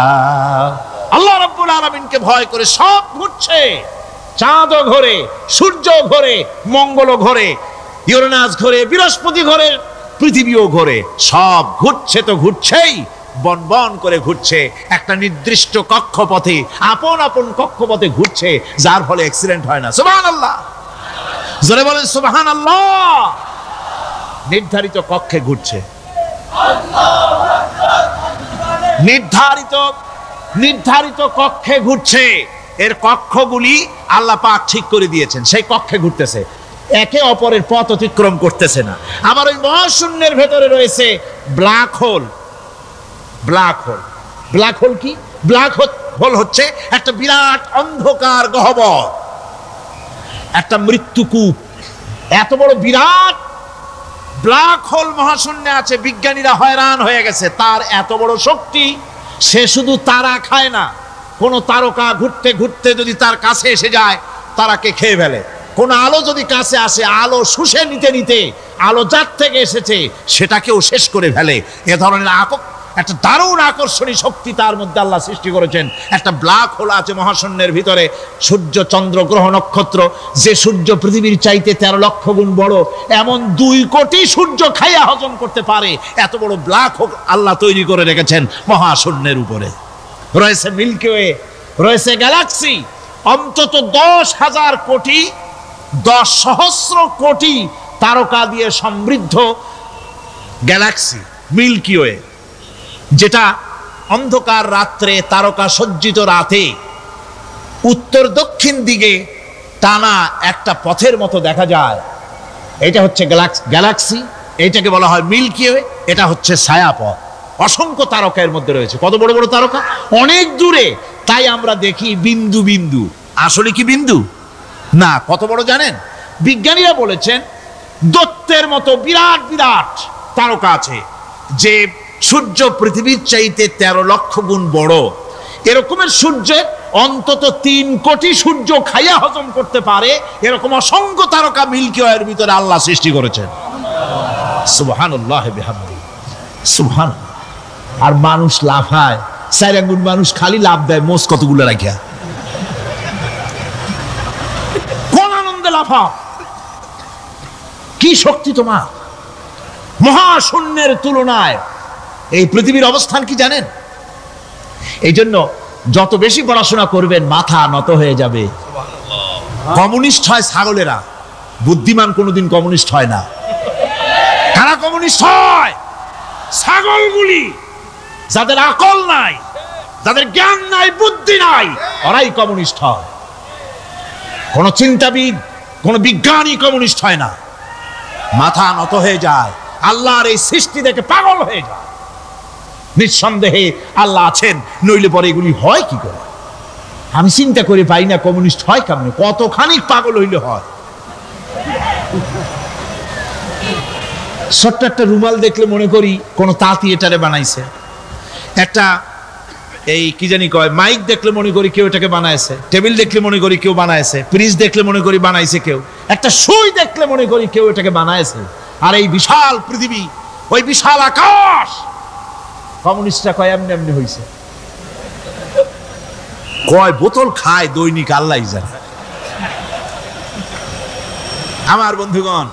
আল্লাহ রাব্বুল আলামিনকে ভয় করে সব ঘুরছে চাঁদও ঘোরে সূর্য ঘোরে মঙ্গল ঘোরে ইউরেনাস ঘোরে বৃহস্পতি ঘোরে পৃথিবীও ঘোরে সব ঘুরছে তো ঘুরছেই বন বন করে ঘুরছে একটা নির্দিষ্ট কক্ষপথে আপন আপন কক্ষপথে ঘুরছে যার ফলে অ্যাক্সিডেন্ট হয় না সুবহানাল্লাহ জোরে বলেন সুবহানাল্লাহ নির্ধারিত কক্ষে ঘুরছে নির্ধারিত কক্ষে ঘুরছে এর কক্ষগুলি আল্লাহ পাক ঠিক করে দিয়েছেন সেই কক্ষে ঘুরতেছে একে অপরের পথ অতিক্রম করতেছে না আবার ওই মহাশূন্যের ভেতরে রয়েছে ব্ল্যাক হোল কি ব্ল্যাক হোল হচ্ছে একটা বিরাট অন্ধকার গহ্বর একটা মৃত্যুকূপ এত বড় বিরাট ব্ল্যাক হোল মহাশূন্যে আছে বিজ্ঞানীরা হয়রান হয়ে গেছে তার এত বড় শক্তি সে শুধু তারা খায় না কোন তারকা ঘুরতে ঘুরতে যদি তার কাছে এসে যায় তারাকে খেয়ে ফেলে কোন আলো যদি কাছে আসে আলো শুষে নিতে নিতে আলো যার থেকে এসেছে সেটাকেও শেষ করে ফেলে এ ধরনের একটা দারুণ আকর্ষণী শক্তি তার মধ্যে আল্লাহ সৃষ্টি করেছেন একটা ব্ল্যাক হোল আছে মহাশূন্যের ভিতরে সূর্য চন্দ্র গ্রহ নক্ষত্র যে সূর্য পৃথিবীর চাইতে 13 লক্ষ গুণ বড় এমন 2 কোটি সূর্য খাইয়া হজম করতে পারে এত বড় ব্ল্যাক হোল আল্লাহ তৈরি করে রেখেছেন মহাশূন্যের উপরে রয়েছে মিল্কি ওয়ে রয়েছে গ্যালাক্সি অন্তত 10,000 কোটি 10 সহস্র কোটি তারকা দিয়ে সমৃদ্ধ গ্যালাক্সি মিল্কি ওয়ে যেটা অন্ধকার রাত্রে তারকা সজ্জিত রাতে উত্তর দক্ষিণ দিকে টানা একটা পথের মতো দেখা যায় এটা হচ্ছে গ্যালাক্সি এইটাকে বলা হয় মিল্কি ওয়ে এটা হচ্ছে ছায়াপথ অসংখ্য তারকা এর মধ্যে রয়েছে কত বড় বড় তারকা অনেক দূরে তাই আমরা দেখি বিন্দু বিন্দু আসলে কি বিন্দু না কত বড় জানেন বিজ্ঞানীরা বলেছেন দৈত্যের মতো বিরাট বিরাট তারকা আছে যে সূর্য পৃথিবীর চাইতে 13 লক্ষ গুণ বড় এরকমের সূর্যের অন্তত 3 কোটি সূর্য খাইয়া হজম করতে পারে এরকম অসংখ্য তারকা মিল্কি ওয়ের ভিতরে আল্লাহ সৃষ্টি করেছেন সুবহানাল্লাহ বিহামদিহি সুবহানাল্লাহ আর মানুষ লাফায় 4 আঙ্গুল মানুষ খালি লাফ দেয় মোষ কতগুলো রাখিয়া কোন আনন্দে লাফাও কি শক্তি তোমার মহাশূন্যের তুলনায় এই পৃথিবীর অবস্থান কি জানেন এই জন্য যত বেশি পড়াশোনা করবেন মাথা নত হয়ে যাবে কমিউনিস্ট হয় ছাগলেরা বুদ্ধিমান কোনোদিন কমিউনিস্ট হয় না কারা কমিউনিস্ট হয় ছাগলগুলি যাদের আকল নাই যাদের জ্ঞান নাই বুদ্ধি নাই ওরাই কমিউনিস্ট হয় কোন চিন্তাবিদ কোন বিজ্ঞানী কমিউনিস্ট হয় না মাথা নত হয়ে যায় আল্লাহর এই সৃষ্টি দেখে পাগল হয়ে যায় নিঃসন্দেহে আল্লাহ আছেন নইলে পরে এগুলি হয় কি করে আমি চিন্তা করে পাই না কমিউনিস্ট হয় কেমনে কতখানি পাগল হইলে হয় ছোট্ট একটা রুমাল দেখলে মনে করি কোন তাঁতি এটারে বানাইছে একটা এই কি জানি কয় মাইক দেখলে মনে করি কেউ এটাকে বানাইছে টেবিল দেখলে মনে করি কেউ বানাইছে ফ্রিজ দেখলে মনে করি বানাইছে কেউ একটা সুই দেখলে মনে করি কেউ এটাকে বানাইছে আর এই বিশাল পৃথিবী ওই বিশাল আকাশ কমিউনিস্টরা কয় এমনি এমনি হইছে কয় বোতল খায় দৈনিক আল্লাহই জানে আমার বন্ধুগণ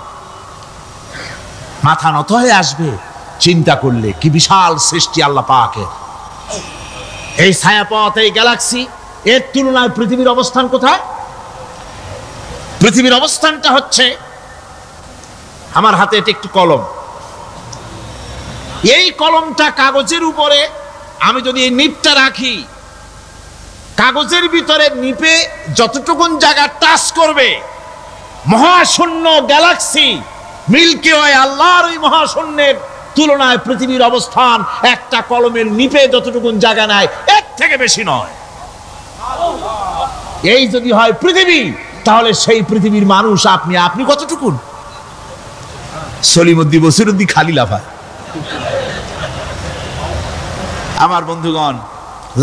মাথা নত হয়ে আসবে চিন্তা করলে কি বিশাল সৃষ্টি আল্লাহ পাকের এই ছায়াপথ এই গ্যালাক্সি এর তুলনায় পৃথিবীর অবস্থান কোথায় পৃথিবীর অবস্থানটা হচ্ছে আমার হাতে এটা একটু কলম এই কলমটা কাগজের উপরে আমি যদি এই নিপটা রাখি কাগজের ভিতরে নিপে যতটুকুন জায়গা টাচ করবে মহাশূন্য গ্যালাক্সি মিল্কি ওয়ে আল্লাহর ওই মহাশূন্যের তুলনায় পৃথিবীর অবস্থান একটা কলমের নিপে যতটুকু জায়গা নেয় এর থেকে বেশি নয়। এই যদি হয় পৃথিবী, তাহলে সেই পৃথিবীর মানুষ আপনি কতটুকুন? সলিমুদ্দি বসিরুদ্দি খালি লাফায়। আমার বন্ধুগণ,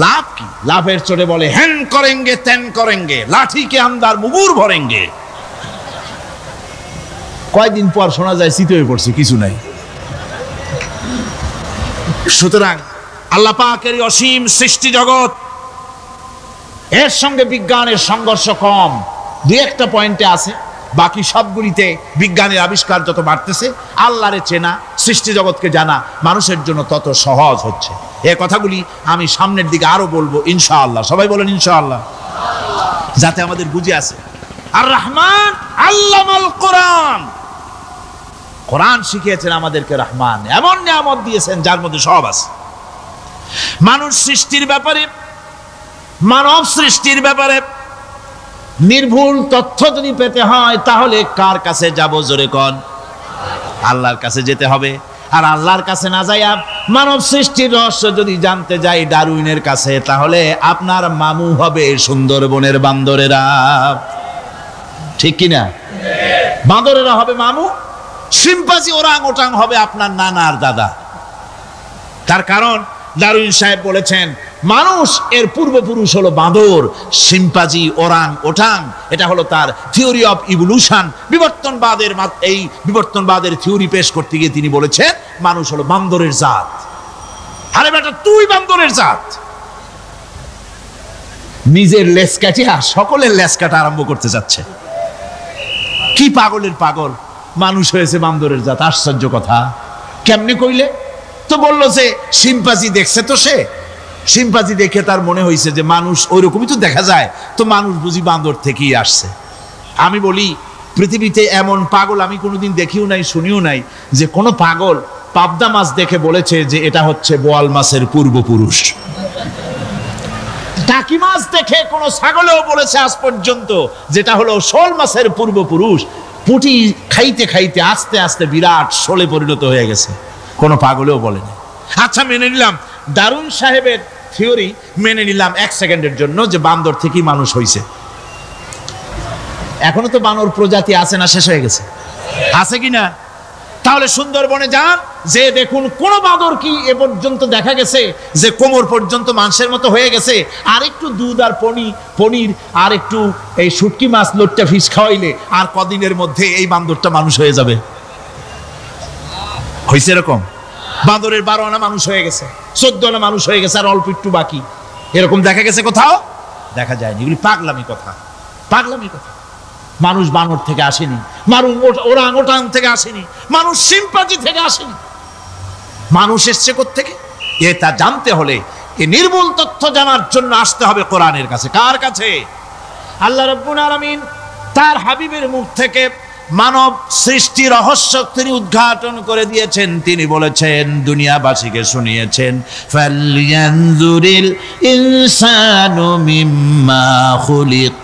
লাভ কি? লাভের চোটে বলে হ্যান করেঙ্গে ত্যান করেঙ্গে, লাঠি কে আন্দার মুগুর ভরেঙ্গে। কয়দিন পর শোনা যায় শীত হয়ে পড়ছে, কিছু নাই। সুতরাং আল্লাহ পাকের অসীম সৃষ্টি জগৎ, এর সঙ্গে বিজ্ঞানের সংঘর্ষ কম, দুই একটা পয়েন্টে আছে। বাকি সবগুলিতে বিজ্ঞানের আবিষ্কার যত বাড়তেছে, আল্লাহরে চেনা, সৃষ্টি জগৎকে জানা মানুষের জন্য তত সহজ হচ্ছে। এই কথাগুলি আমি সামনের দিকে আরো বলবো ইনশাআল্লাহ। সবাই বলেন ইনশাআল্লাহ, যাতে আমাদের বুঝে আসে। আর রহমান আল্লামাল কোরআন, কোরআন শিখিয়েছেন আমাদেরকে রহমান, এমন নিয়ামত দিয়েছেন যার মধ্যে সব আছে। মানুষ সৃষ্টির ব্যাপারে, মানব সৃষ্টির ব্যাপারে নির্ভুল তথ্য যদি পেতে হয়, তাহলে কার কাছে যাব? জোরে কোন? আল্লাহর কাছে যেতে হবে। আর আল্লাহর কাছে না যাইয়া মানব সৃষ্টির রহস্য যদি জানতে যাই ডারউইনের কাছে, তাহলে আপনার মামু হবে সুন্দরবনের বান্দরেরা। ঠিক কিনা? বান্দরেরা হবে মামু, শিম্পাঞ্জি ওরাং ওটাং হবে আপনার নানার দাদা। তার কারণ ডারউইন সাহেব বলেছেন মানুষ এর পূর্বপুরুষ হলো বাঁদর, শিম্পাঞ্জি, ওরাং ওটাং। এটা হলো তার থিওরি অফ ইভলিউশন। এই বিবর্তনবাদের থিওরি পেশ করতে গিয়ে তিনি বলেছেন মানুষ হলো বান্দরের জাত। আরে বেটা, তুই বান্দরের জাত। নিজের লেজ কাটিয়া সকলের লেজ কাটা আরম্ভ করতে যাচ্ছে। কি পাগলের পাগল, মানুষ হয়েছে বান্দরের জাত। আশ্চর্য কথা। কেমনে কইলে? তো বললো যে শিম্পাঞ্জি দেখছে, তো সে শিম্পাঞ্জি দেখে তার মনে হয়েছে যে মানুষ ওইরকমই তো দেখা যায়, তো মানুষ বুঝি বান্দর থেকেই আসছে। আমি বলি পৃথিবীতে এমন পাগল আমি কোনোদিন দেখিও নাই, শুনিও নাই যে কোনো পাগল পাবদা মাছ দেখে বলেছে যে এটা হচ্ছে বোয়াল মাছের পূর্বপুরুষ। টাকি মাছ দেখে কোনো ছাগলেও বলেছে আজ পর্যন্ত যেটা হলো শোল মাছের পূর্বপুরুষ। পুঁটি খাইতে খাইতে আস্তে আস্তে বিরাট শোলে পরিণত হয়ে গেছে, কোনো পাগলেও বলেনি। আচ্ছা, মেনে নিলাম ডারউইন সাহেবের থিওরি, মেনে নিলাম এক সেকেন্ডের জন্য যে বান্দর থেকেই মানুষ হয়েছে। এখনো তো বানর প্রজাতি আছে না? শেষ হয়ে গেছে? আছে কিনা? তাহলে সুন্দরবনে যান, যে দেখুন কোন বাঁদর কি এ পর্যন্ত দেখা গেছে যে কোমর পর্যন্ত মানুষের মতো হয়ে গেছে? আর একটু দুধ আর পনির আর একটু এই শুটকি মাছ লোটটা ফিশ খাওয়াইলে আর কদিনের মধ্যে এই বান্দরটা মানুষ হয়ে যাবে। হয়েছে এরকম? বাঁদরের 12 আনা মানুষ হয়ে গেছে, 14 আনা মানুষ হয়ে গেছে, আর অল্প একটু বাকি। এরকম দেখা গেছে কোথাও? দেখা যায়নি। এগুলি পাগলামি কথা, পাগলামি কথা। মানুষ বানর থেকে আসেনি, মানুষ ওরাং ওটাং থেকে আসেনি, মানুষ শিম্পাঞ্জি থেকে আসেনি। মানুষ এসছে কোত্থেকে? এটা জানতে হলে, এই নির্মূল তথ্য জানার জন্য আসতে হবে কোরআনের কাছে। কার কাছে? আল্লাহ রাব্বুল আলামিন তার হাবিবের মুখ থেকে মানব সৃষ্টি রহস্য তিনি উদ্ঘাটন করে দিয়েছেন। তিনি বলেছেন, দুনিয়াবাসীকে শুনিয়েছেন, ফালয়ানজুরিল ইনসানু মিম্মা খুলিক,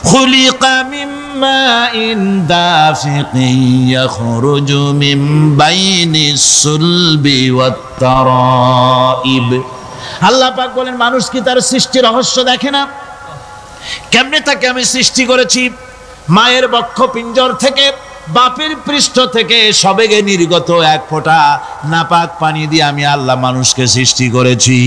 খুলিকা মিম্মা ইন দাফিকিন ইয়াখরুজু মিন বাইনিস সুলবি ওয়াত তারাইব। আল্লাহ পাক বলেন, মানুষ কি তার সৃষ্টি রহস্য দেখে না? কেমনে তাকে আমি সৃষ্টি করেছি? মায়ের বক্ষ পিঞ্জর থেকে, বাপের পৃষ্ঠ থেকে সবেগে নির্গত এক ফোঁটা নাপাক পানি দিয়ে আমি আল্লাহ মানুষকে সৃষ্টি করেছি।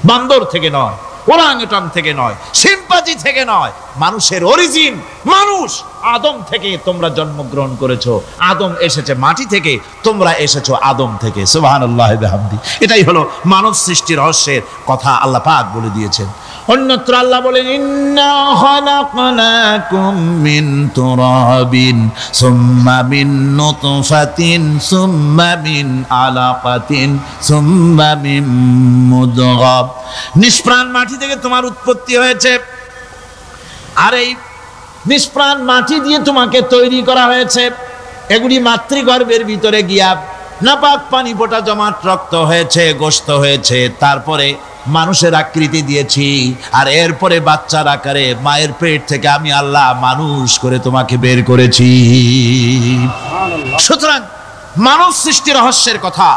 বান্দর থেকে নয়, ওরাংওটাং থেকে নয়, শিম্পাঞ্জি থেকে নয়। মানুষের অরিজিন মানুষ। আদম থেকে তোমরা জন্মগ্রহণ করেছো, আদম এসেছে মাটি থেকে, তোমরা এসেছো আদম থেকে। সুবহানাল্লাহি ওয়া বিহামদি। এটাই হলো মানব সৃষ্টি রহস্যের কথা আল্লাহ পাক বলে দিয়েছেন। অন্যত্র আল্লাহ বলেন, ইন্না খালাকনাকুম মিন তুরাবিন সুম্মা মিন নুতফাতিন সুম্মা মিন আলাকাতিন সুম্মা মিন মুদগাহ। নিষ্প্রাণ মাটি থেকে তোমার উৎপত্তি হয়েছে, আর এই নিষ্প্রাণ মাটি দিয়ে তোমাকে তৈরি করা হয়েছে। এগুলি মাতৃগর্ভের ভিতরে গিয়া নাপাক পানি ফোঁটা জমাট রক্ত হয়েছে, গোশত হয়েছে, তারপরে মানুষের আকৃতি দিয়েছি, আর এরপরে বাচ্চার আকারে মায়ের পেট থেকে আমি আল্লাহ মানুষ করে তোমাকে বের করেছি। সুতরাং মানব সৃষ্টি রহস্যের কথা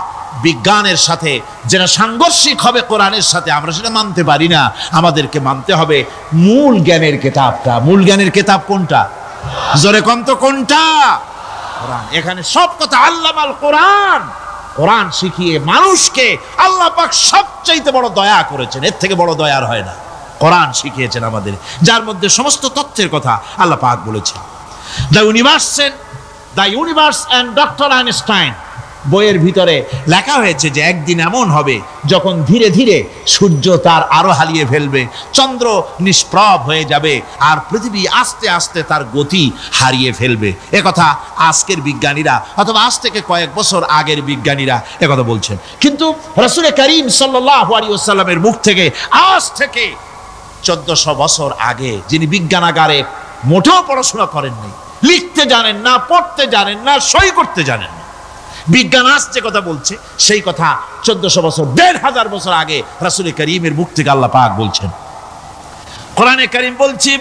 বিজ্ঞানের সাথে যেটা সাংঘর্ষিক হবে কোরআনের সাথে, আমরা সেটা মানতে পারি না। আমাদেরকে মানতে হবে মূল জ্ঞানের কিতাবটা। মূল জ্ঞানের কিতাব কোনটা? জোরে কম তো কোনটা? কোরআন। এখানে সব কথা আল্লামাল কোরআন। কোরআন শিখিয়ে মানুষকে আল্লাহ পাক সবচাইতে বড় দয়া করেছেন, এর থেকে বড় দয়ার হয় না। কোরআন শিখিয়েছেন আমাদের, যার মধ্যে সমস্ত তথ্যের কথা আল্লাহ পাক বলেছেন। The universe and doctor Einstein বইয়ের ভিতরে লেখা হয়েছে যে একদিন এমন হবে যখন ধীরে ধীরে সূর্য তার আলো হারিয়ে ফেলবে, চন্দ্র নিষ্প্রভ হয়ে যাবে, আর পৃথিবী আস্তে আস্তে তার গতি হারিয়ে ফেলবে। একথা আজকের বিজ্ঞানীরা অথবা আজ থেকে কয়েক বছর আগের বিজ্ঞানীরা একথা বলছেন। কিন্তু রাসূল করিম সাল্লাল্লাহু আলাইহি ওয়াসাল্লামের মুখ থেকে আজ থেকে 1400 বছর আগে, যিনি বিজ্ঞানাগারে মোটেও পড়াশোনা করেননি, লিখতে জানেন না, পড়তে জানেন না, সই করতে জানেন না, বিজ্ঞান আজ যে কথা বলছে সেই কথা 1400 বছর, 1500 বছর আগে রাসূল করিমের মুখ থেকে আল্লাহ পাক বলছেন। কোরআনে কারীম বলছে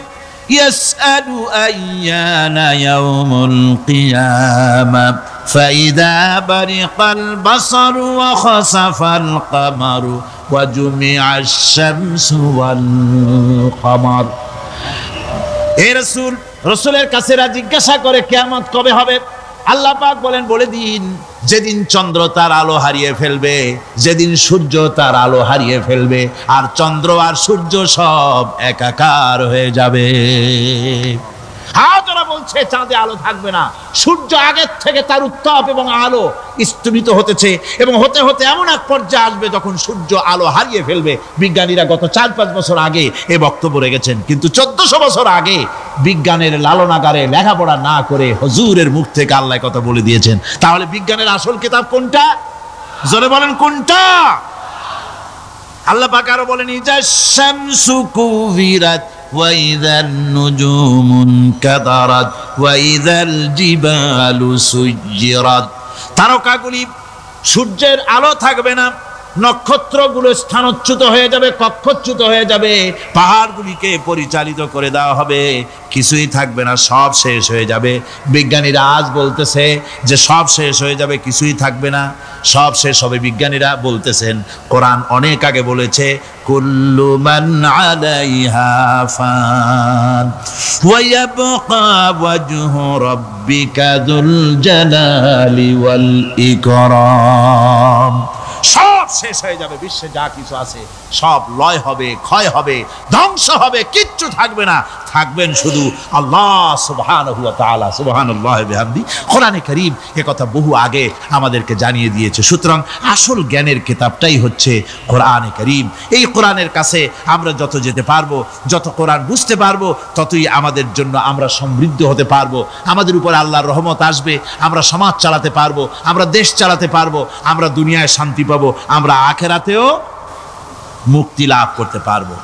ইয়াসআলু আইয়ানা ইয়াউমুল কিয়ামা ফাইদা বারিকাল বাসারু ওয়া খাসাফাল কামারু ওয়া জুমিআশ শামসু ওয়াল কামার। হে রাসূল, রাসূলের কাছে জিজ্ঞাসা করে কিয়ামত কবে হবে? আল্লাহ পাক বলেন, বলে দিন যেদিন চন্দ্র তার আলো হারিয়ে ফেলবে, যেদিন সূর্য তার আলো হারিয়ে ফেলবে, আর চন্দ্র আর সূর্য সব একাকার হয়ে যাবে। হাজারা বলছে চাঁদে আলো থাকবে না, সূর্য আগের থেকে তার উত্তাপ এবং আলো স্তমিত হতেছে এবং হতে হতে এমন এক পর্যায়ে আসবে যখন সূর্য আলো হারিয়ে ফেলবে। বিজ্ঞানীরা গত 4-5 বছর আগে এ বক্তব্য রেখেছেন, কিন্তু 1400 বছর আগে বিজ্ঞানের লালনাগারে লেখাপড়া না করে হুজুরের মুখ থেকে আল্লাহ কথা বলে দিয়েছেন। তাহলে বিজ্ঞানের আসল কিতাব কোনটা? জোরে বলেন কোনটা? আল্লাহ পাক আরো বলেন ইজা শামসু কুবিরাত وَإِذَا النُّجُومُ انكَدَرَتْ وَإِذَا الْجِبَالُ سُيِّرَتْ। তারকাগুলি, সূর্যের আলো থাকবে না, নক্ষত্রগুলো স্থানচ্যুত হয়ে যাবে, কক্ষচ্যুত হয়ে যাবে, পাহাড়গুলিকে পরিচালিত করে দেওয়া হবে, কিছুই থাকবে না, সব শেষ হয়ে যাবে। বিজ্ঞানীরা আজ বলতেছে যে সব শেষ হয়ে যাবে, কিছুই থাকবে না, সব শেষ হবে। বিজ্ঞানীরা বলতেছেন, কোরআন অনেক আগে বলেছে কুল্লু মান আলাইহা ফান ওয়া ইয়াবকা ওয়াজহু রাব্বিকা যুল জালালি ওয়াল ইকরাম। সব শেষ হয়ে যাবে, বিশ্বে যা কিছু আছে সব লয় হবে, ক্ষয় হবে, ধ্বংস হবে, কিচ্ছু থাকবে না, থাকবেন শুধু আল্লাহ সুবহানাহু ওয়া তাআলা। সুবহানাল্লাহি ওয়া বিহামদি। কোরআনে কারীম এ কথা বহু আগে আমাদেরকে জানিয়ে দিয়েছে। সুতরাং আসল জ্ঞানের কিতাবটাই হচ্ছে কোরআনে কারীম। এই কোরআনের কাছে আমরা যত যেতে পারবো, যত কোরআন বুঝতে পারবো, ততই আমাদের জন্য আমরা সমৃদ্ধ হতে পারবো, আমাদের উপর আল্লাহর রহমত আসবে, আমরা সমাজ চালাতে পারবো, আমরা দেশ চালাতে পারবো, আমরা দুনিয়ায় শান্তি পাবো, আমরা আখিরাতেও মুক্তি লাভ করতে পারবো।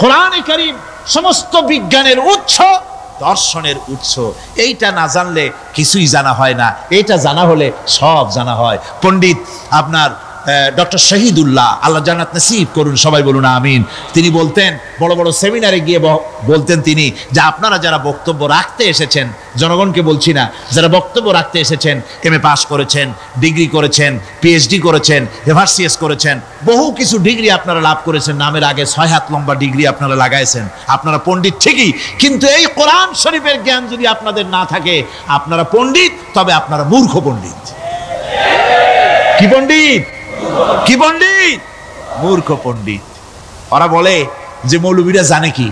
কোরআনে কারীম সমস্ত বিজ্ঞানের উৎস, দর্শনের উৎস। এইটা না জানলে কিছুই জানা হয় না, এইটা জানা হলে সব জানা হয়। পণ্ডিত আপনার ডক্টর শহীদুল্লাহ, আল্লাহ জান্নাত নসিব করুন, সবাই বলুন আমিন। তিনি বলতেন, বড় বড় সেমিনারে গিয়ে বলতেন তিনি, যে আপনারা যারা বক্তব্য রাখতে এসেছেন, জনগণকে বলছি না, যারা বক্তব্য রাখতে এসেছেন, MA পাস করেছেন, ডিগ্রি করেছেন, PhD করেছেন, এভারসিএস করেছেন, বহু কিছু ডিগ্রি আপনারা লাভ করেছেন, নামের আগে 6 হাত লম্বা ডিগ্রি আপনারা লাগাইছেন, আপনারা পণ্ডিত ঠিকই, কিন্তু এই কোরআন শরীফের জ্ঞান যদি আপনাদের না থাকে, আপনারা পণ্ডিত, তবে আপনারা মূর্খ পণ্ডিত। কি পণ্ডিত? কি পণ্ডিত? মূর্খ পণ্ডিত। ওরা বলে যে মৌলবীরা জানে কি,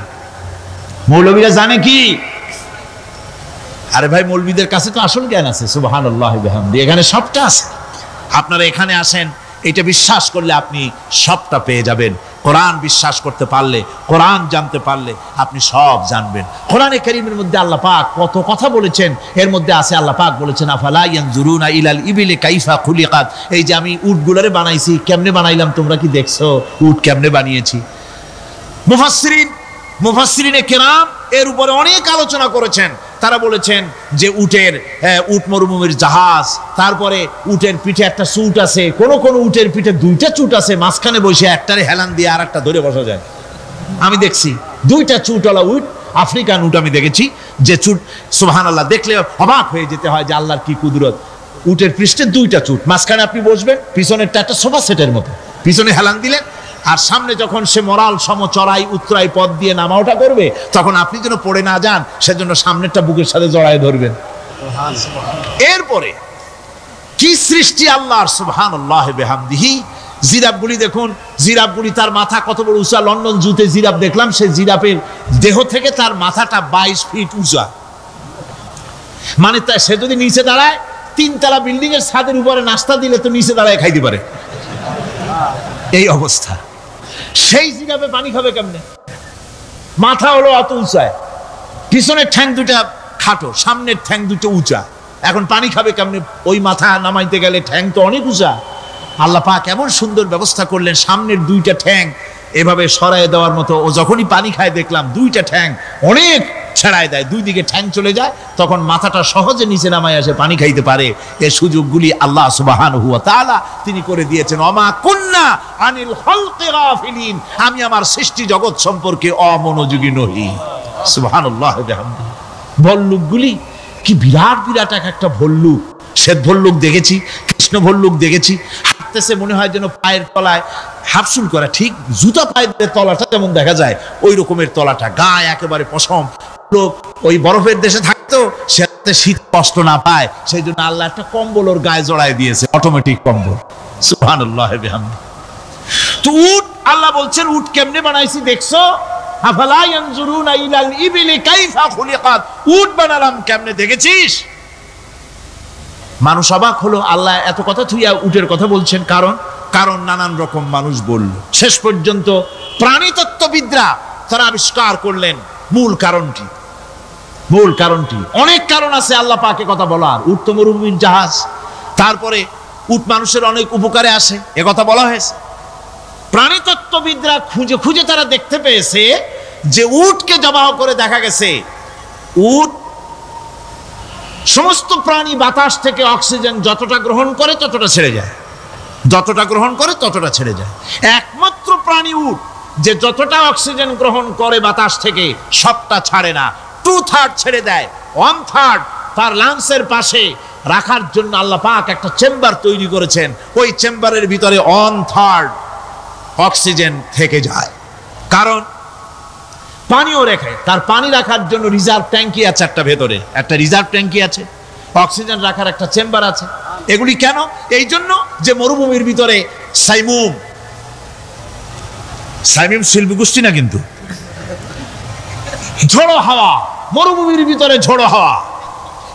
মৌলবীরা জানে কি? আরে ভাই, মৌলবীদের কাছে তো আসল জ্ঞান আছে। সুবহানাল্লাহি ওয়া বিহামদি। এখানে সবটা আছে। আপনারা এখানে আসেন, এটা বিশ্বাস করলে আপনি সবটা পেয়ে যাবেন। কোরআন বিশ্বাস করতে পারলে, কোরআন জানতে পারলে আপনি সব জানবেন। কোরআনে কারীমের মধ্যে আল্লাহ পাক কত কথা বলেছেন। এর মধ্যে আছে আল্লাহ পাক বলেছেন আফালা ইয়ানজুরুনা ইলাল ইবিলি কাইফা খুলিকাত। এই যে আমি উটগুলারে বানাইছি, কেমনে বানাইলাম তোমরা কি দেখছো? উট কেমনে বানিয়েছি? মুফাসসিরিনে কেরাম এর উপরে অনেক আলোচনা করেছেন। তারা বলেছেন যে উট মরুভূমির জাহাজ, তারপরে উটের পিঠে একটা চুট আছে, কোন কোন উটের পিঠে 2টা চুট আছে, মাঝখানে বসে একটারে হেলান দিয়ে আর একটা ধরে বসা যায়। আমি দেখছি 2টা চুটওয়ালা উট, আফ্রিকান উট আমি দেখেছি, যে চুট সুবহানাল্লাহ দেখলে অবাক হয়ে যেতে হয় যে আল্লাহর কি কুদরত। উটের পৃষ্ঠে দুইটা চুট, মাঝখানে আপনি বসবেন, পিছনেরটা একটা সোফা সেটের মতো, পিছনে হেলান দিলেন, আর সামনে যখন সে মরাল সম চড়াই উত্তরাই পথ দিয়ে নামা ওঠা করবে, তখন আপনি যেন পড়ে না যান সেজন্য সামনেরটা বুকের সাথে জড়ায় ধরবেন। এরপরে কি সৃষ্টি আল্লাহর, সুবহানাল্লাহি বিহামদিহি। জিরাফগুলি দেখুন, জিরাফগুলি তার মাথা কত বড় উঁচা। লন্ডন জুতে জিরাফ দেখলাম, সেই জিরাফের দেহ থেকে তার মাথাটা 22 ফিট উঁচা। মানে সে যদি নিচে দাঁড়ায়, 3 তলা বিল্ডিং এর ছাদের উপরে নাস্তা দিলে তো নিচে দাঁড়ায় খাইতে পারে, এই অবস্থা। সেই জিরাফে পানি খাবে কেমনে? মাথা হলো অত উঁচায়, পিছনের ঠ্যাং দুটা খাটো, সামনের ঠ্যাং দুটো উঁচা, এখন পানি খাবে কেমনে? ওই মাথা নামাইতে গেলে ঠ্যাং তো অনেক উঁচা। আল্লাহ পাক এমন সুন্দর ব্যবস্থা করলেন, সামনের 2টা ঠ্যাং এভাবে সরায় দেওয়ার মতো। ও যখনই পানি খায় দেখলাম 2টা ঠ্যাং অনেক ছেড়ায় দেয়, 2 দিকে ঠ্যাং চলে যায়, তখন মাথাটা সহজে নিচে নামায় আসে, পানি খাইতে পারে। এই সুযোগগুলি আল্লাহ সুবহানাহু ওয়া তাআলা তিনি করে দিয়েছেন। ওমা কুন্না আনিল খালকি গাফিলিন, আমি আমার সৃষ্টি জগৎ সম্পর্কে অমনোযোগী নহি। সুবহানাল্লাহি বিহামদিহি। ভল্লুকগুলি কি বিরাট বিরাট এক একটা ভল্লুক। শ্বেত ভল্লুক দেখেছি, কৃষ্ণ ভল্লুক দেখেছি, হাঁটতেছে মনে হয় যেন পায়ের তলায় হাফসুল করা, ঠিক জুতা পায়ের তলাটা যেমন দেখা যায় ওই রকমের তলাটা, গায়ে একেবারে পশম। লোক ওই বরফের দেশে থাকতো, সে শীত কষ্ট না পায় সেই জন্য আল্লাহ একটা কম্বল ওর গায়ে জড়ায় দিয়েছে, অটোমেটিক কম্বল। সুবহানাল্লাহি বিহামদিহি। তো উট, আল্লাহ বলছেন উট কেমনে বানাইছি দেখছো? আফালা ইয়ানজুরুনা ইলাল ইবিলি কাইফা খুলিকাত, উট বানালাম কেমনে দেখেছিস? মানুষ অবাক হলো, আল্লাহ এত কথা থুইয়া উটের কথা বলছেন। কারণ নানান রকম মানুষ বলল। শেষ পর্যন্ত প্রাণীতত্ত্ববিদরা তারা আবিষ্কার করলেন মূল কারণটি। অনেক কারণ আছে আল্লাহ পাকে কথা বলার। উট তো মরুভূমির জাহাজ, তারপরে উট মানুষের অনেক উপকারে আসে, এ কথা বলা হয়েছে। প্রাণীতত্ত্ববিদরা খুঁজে খুঁজে তারা দেখতে পেয়েছে যে উটকে জবাহ করে দেখা গেছে উট সমস্ত প্রাণী বাতাস থেকে অক্সিজেন যতটা গ্রহণ করে ততটা ছেড়ে যায়, একমাত্র প্রাণী উট যে যতটা অক্সিজেন গ্রহণ করে বাতাস থেকে সবটা ছাড়ে না, 2/3 ছেড়ে দেয়, 1/3 তার লাংসের পাশে রাখার জন্য আল্লাহ পাক একটা চেম্বার তৈরি করেছেন। ওই চেম্বারের ভিতরে 1/3 অক্সিজেন থেকে যায়। কারণ পানিও রেখে, তার পানি রাখার জন্য রিজার্ভ ট্যাঙ্কি আছে, একটা রিজার্ভ ট্যাঙ্কি আছে, অক্সিজেন রাখার একটা চেম্বার আছে। এগুলি কেন? এই জন্য যে মরুভূমির ভিতরে সাইমুম শিল্পী গোষ্ঠী না, কিন্তু ঝোড়ো হাওয়া, মরুভূমির ভিতরে ঝোড়ো হাওয়া,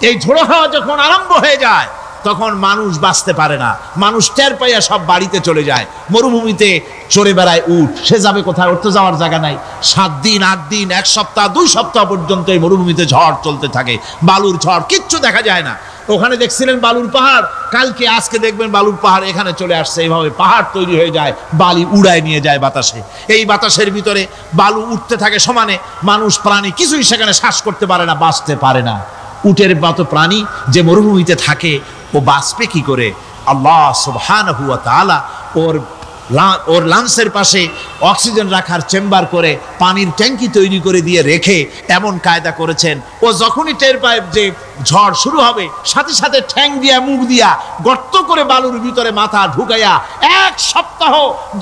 এই ঝোড়ো হাওয়া যখন আরম্ভ হয়ে যায় তখন মানুষ বাঁচতে পারে না, মানুষ টের পাইয়া সব বাড়িতে চলে যায়। মরুভূমিতে চড়ে বেড়ায় উট, সে যাবে কোথায়? ওর তো যাওয়ার জায়গা নাই। 7 দিন 8 দিন 1 সপ্তাহ 2 সপ্তাহ পর্যন্ত এই মরুভূমিতে ঝড় চলতে থাকে, বালুর ঝড়, কিচ্ছু দেখা যায় না। ওখানে দেখছিলেন বালুর পাহাড়, কালকে আজকে দেখবেন বালুর পাহাড় এখানে চলে আসছে। এইভাবে পাহাড় তৈরি হয়ে যায়, বালি উড়ায় নিয়ে যায় বাতাসে। এই বাতাসের ভিতরে বালু উঠতে থাকে সমানে, মানুষ প্রাণী কিছুই সেখানে শ্বাস করতে পারে না, বাঁচতে পারে না। উটের মতো প্রাণী যে মরুভূমিতে থাকে ও বাঁচবে কি করে? আল্লাহ সুবহানাহু ওয়া তাআলা ওর লাংসের পাশে অক্সিজেন রাখার চেম্বার করে পানির ট্যাঙ্কি তৈরি করে দিয়ে রেখে এমন কায়দা করেছেন, ও যখনই টের পায় যে ঝড় শুরু হবে, সাথে সাথে ঠ্যাং দিয়া মুখ দিয়া গর্ত করে বালুর ভিতরে মাথা ঢুকাইয়া 1 সপ্তাহ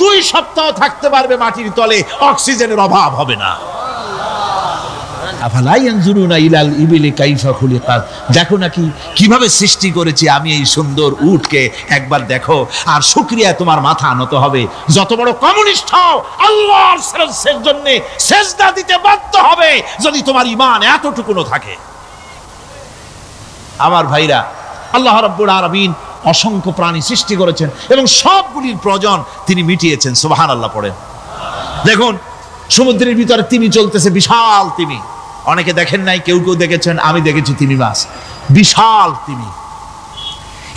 2 সপ্তাহ থাকতে পারবে মাটির তলে, অক্সিজেনের অভাব হবে না। আফালা ইয়ানজুরুনা ইলাল ইবিলি কাইফা খুলিকাত, দেখো নাকি কিভাবে সৃষ্টি করেছি আমি এই সুন্দর উটকে, একবার দেখো। আর শুকরিয়া তোমার মাথা নত হবে। যত বড় কমিউনিস্ট হও, আল্লাহর জন্য সেজদা দিতে বাধ্য হবে যদি তোমার ঈমান এতটুকুনো থাকে। আমার ভাইরা, আল্লাহ রাব্বুল আলামিন অসংখ্য প্রাণী সৃষ্টি করেছেন এবং সবগুলির প্রয়োজন তিনি মিটিয়েছেন। সুবহানাল্লাহ পড়েন। দেখুন সমুদ্রের ভিতরে তিমি চলতেছে, বিশাল তিমি। অনেকে দেখেন নাই, কেউ কেউ দেখেছেন, আমি দেখেছি তিমি মাছ, বিশাল তিমি।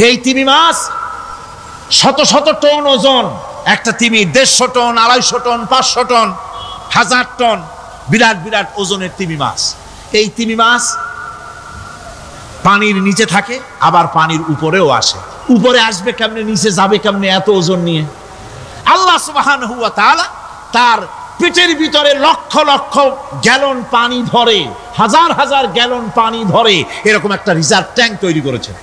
এই তিমি মাছ শত শত টন ওজন, একটা তিমি 150 টন, 250 টন, 500 টন, 1000 টন, বিরাট বিরাট ওজনের তিমি মাছ। এই তিমি মাছ পানির নিচে থাকে, আবার পানির উপরেও আসে। উপরে আসবে কেমনে, নিচে যাবে কেমনে এত ওজন নিয়ে? আল্লাহ সুবহানাহু ওয়া তাআলা তার পেটের ভিতরে লক্ষ লক্ষ গ্যালন পানি ধরে, হাজার হাজার গ্যালন পানি ধরে এরকম একটা রিজার্ভ ট্যাঙ্ক তৈরি করেছেন।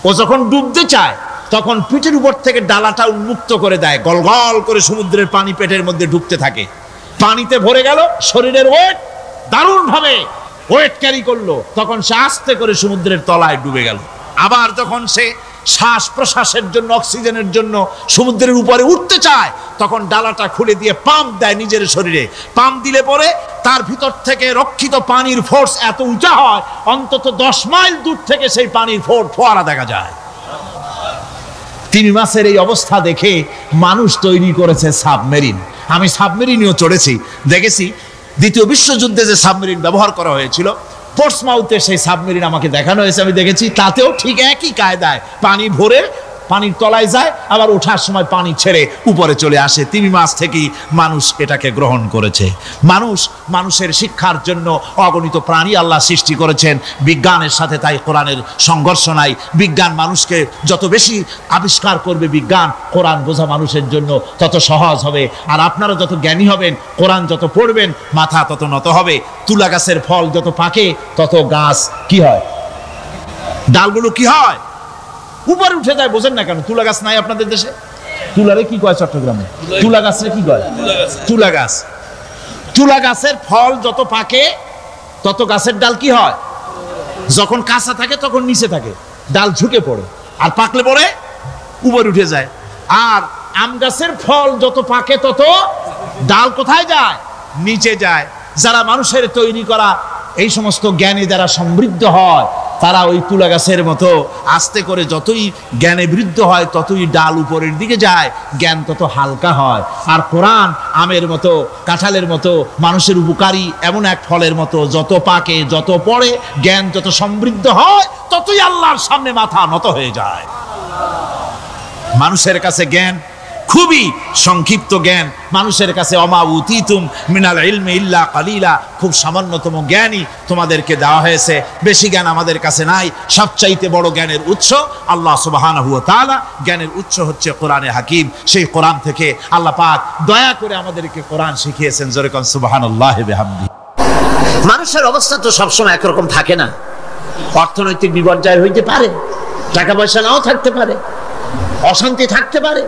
ও যখন ডুবতে চায় তখন পিঠের উপর থেকে ডালাটা উন্মুক্ত করে দেয়, গলগল করে সমুদ্রের পানি পেটের মধ্যে ঢুকতে থাকে। পানিতে ভরে গেল, শরীরের ওয়েট দারুণ ভাবে ওয়েট ক্যারি করলো, তখন সে আস্তে করে সমুদ্রের তলায় ডুবে গেল। আবার যখন সে শ্বাস প্রশ্বাসের জন্য, অক্সিজেনের জন্য সমুদ্রের উপরে উঠতে চায়, তখন ডালাটা খুলে দিয়ে পাম্প দেয় নিজের শরীরে। পাম্প দিলে পরে তার ভিতর থেকে রক্ষিত পানির ফোর্স এত উঁচা হয়, অন্তত 10 মাইল দূর থেকে সেই পানির ফোয়ারা দেখা যায়। 3 মাসের এই অবস্থা দেখে মানুষ তৈরি করেছে সাবমেরিন। আমি সাবমেরিনেও চড়েছি, দেখেছি দ্বিতীয় বিশ্বযুদ্ধে যে সাবমেরিন ব্যবহার করা হয়েছিল, পোর্টসমাউথে সেই সাবমেরিন আমাকে দেখানো হয়েছে, আমি দেখেছি। তাতেও ঠিক একই কায়দায় পানি ভরে পানির তলায় যায়, আবার ওঠার সময় পানি ছেড়ে উপরে চলে আসে। 3 মাস থেকেই মানুষ এটাকে গ্রহণ করেছে। মানুষের শিক্ষার জন্য অগণিত প্রাণী আল্লাহ সৃষ্টি করেছেন বিজ্ঞানের সাথে, তাই কোরআনের সংঘর্ষ নাই। বিজ্ঞান মানুষকে যত বেশি আবিষ্কার করবে, বিজ্ঞান কোরআন বোঝা মানুষের জন্য তত সহজ হবে। আর আপনারা যত জ্ঞানী হবেন, কোরআন যত পড়বেন, মাথা তত নত হবে। তুলা গাছের ফল যত পাকে তত গাছ কি হয়, ডালগুলো কি হয়, উপরে উঠে যায়। বোঝেন না কেন? তুলা গাছ নাই আপনাদের দেশে? তুলারে কি কয় চট্টগ্রামে? তুলা গাছরে কি কয়? তুলা গাছ। তুলা গাছের ফল যত পাকে তত গাছের ডাল কি হয়, যখন কাঁচা থাকে তখন নিচে থাকে, ডাল ঝুঁকে পড়ে, আর পাকলে পরে উপরে উঠে যায়। আর আম গাছের ফল যত পাকে তত ডাল কোথায় যায়? নিচে যায়। যারা মানুষের তৈরি করা এই সমস্ত জ্ঞানে যারা সমৃদ্ধ হয়, তারা ওই তুলা গাছের মতো আস্তে করে যতই জ্ঞানে বৃদ্ধ হয় ততই ডাল উপরের দিকে যায়, জ্ঞান তত হালকা হয়। আর কোরআন আমের মতো, কাঁঠালের মতো, মানুষের উপকারী এমন এক ফলের মতো, যত পাকে যত পড়ে, জ্ঞান যত সমৃদ্ধ হয় ততই আল্লাহর সামনে মাথা নত হয়ে যায়। মানুষের কাছে জ্ঞান খুবই সংক্ষিপ্ত জ্ঞান, মানুষের কাছে অমা উতিতুম মিনাল ইলমি ইল্লা কালিলা, খুব সামান্যতম জ্ঞানই তোমাদেরকে দেওয়া হয়েছে, বেশি জ্ঞান আমাদের কাছে নাই। সবচাইতে বড় জ্ঞানের উৎস আল্লাহ সুবহানাহু ওয়া তাআলা, জ্ঞানের উৎস হচ্ছে কোরআনে হাকিম। সেই কোরআন থেকে আল্লাহ পাক দয়া করে আমাদেরকে কোরআন শিখিয়েছেন। জোরে কোন সুবহানাল্লাহি বিহামদিহি। মানুষের অবস্থা তো সবসময় একরকম থাকে না, অর্থনৈতিক বিপর্যয় হইতে পারে, টাকা পয়সা নাও থাকতে পারে, অশান্তি থাকতে পারে।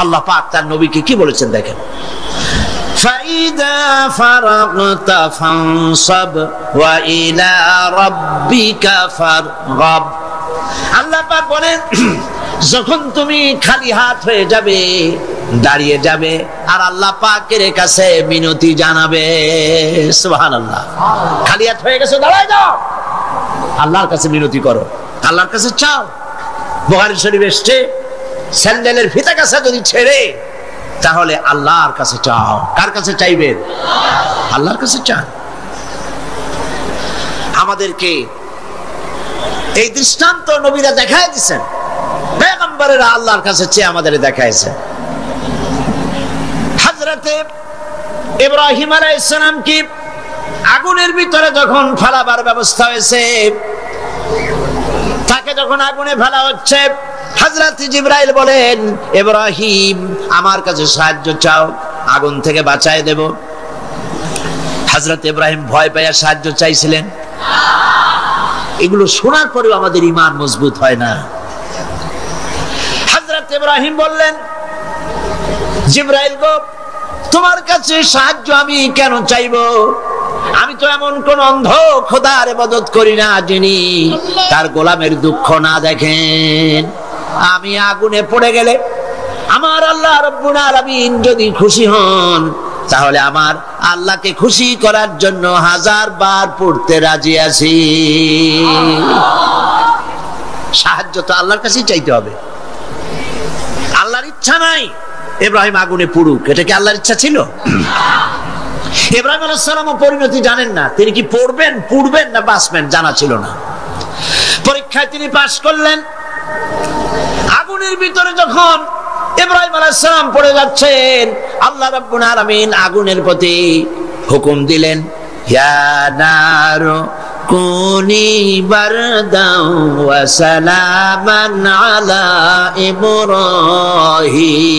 আল্লাহ পাক তার নবীকে কি বলেছেন দেখেন, ফাইদা ফারাগতা ফানসাব ওয়া ইলা রাব্বিকা ফারগাব। আল্লাহ পাক বলেন, যখন তুমি খালি হাত হয়ে যাবে, দাঁড়িয়ে যাবে, আর আল্লাহ পাকের কাছে মিনতি জানাবে। সুবহানাল্লাহ। খালি হাত হয়ে গেছে, দাঁড়ায় যাও, আল্লাহর কাছে মিনতি করো, আল্লাহর কাছে চাও। বুখারী শরীফে এসেছে, স্যান্ডেলের ফিতা কাছে যদি ছেড়ে, তাহলে আল্লাহর কাছে চাও। কার কাছে চাইবেন? আল্লাহর কাছে চান। আমাদেরকে এই দৃষ্টান্ত নবীরা দেখায় দিয়েছেন, পয়গম্বরেরা আল্লাহর কাছে চেয়ে আমাদের দেখাইছেন। হযরতে ইব্রাহিম আলাইহিস সালাম কি আগুনের ভিতরে যখন ফেলাবার ব্যবস্থা হয়েছে, তাকে যখন আগুনে ফেলা হচ্ছে, হযরত জিবরাইল বলেন, ইব্রাহিম আমার কাছে সাহায্য চাও, আগুন থেকে বাঁচায় দেব। হযরত ইব্রাহিম ভয় পেয়ে সাহায্য চাইছিলেন। এগুলো শোনার পরেও আমাদের ঈমান মজবুত হয় না। হযরত ইব্রাহিম বললেন, জিবরাইল গো, তোমার কাছে সাহায্য আমি কেন চাইবো? আমি তো এমন কোন অন্ধ খোদার ইবাদত করি না যিনি তার গোলামের দুঃখ না দেখেন। আমি আগুনে পড়ে গেলে আমার আল্লাহ রাব্বুল আলামিন যদি খুশি হন, তাহলে আমার আল্লাহকে খুশি করার জন্য 1000 বার পড়তে রাজি আছি। সাহায্য তো আল্লাহর কাছেই চাইতে হবে। আল্লাহর ইচ্ছা নাই ইব্রাহিম আগুনে পড়ুক, এটা কি আল্লাহর ইচ্ছা ছিল? ইব্রাহিম আলাইহিস সালামও পরিণতি জানেন না, তিনি কি পড়বেন, পুড়বেন না বাঁচবেন জানা ছিল না। পরীক্ষায় তিনি পাশ করলেন। আগুনের ভিতরে যখন ইব্রাহিম আলাইহিস সালাম পড়ে যাচ্ছেন, আল্লাহ রাব্বুল আলামিন আগুনের প্রতি হুকুম দিলেন, ইয়া নারু কুনি বারদাও ওয়া সালামান আলা ইব্রাহিম।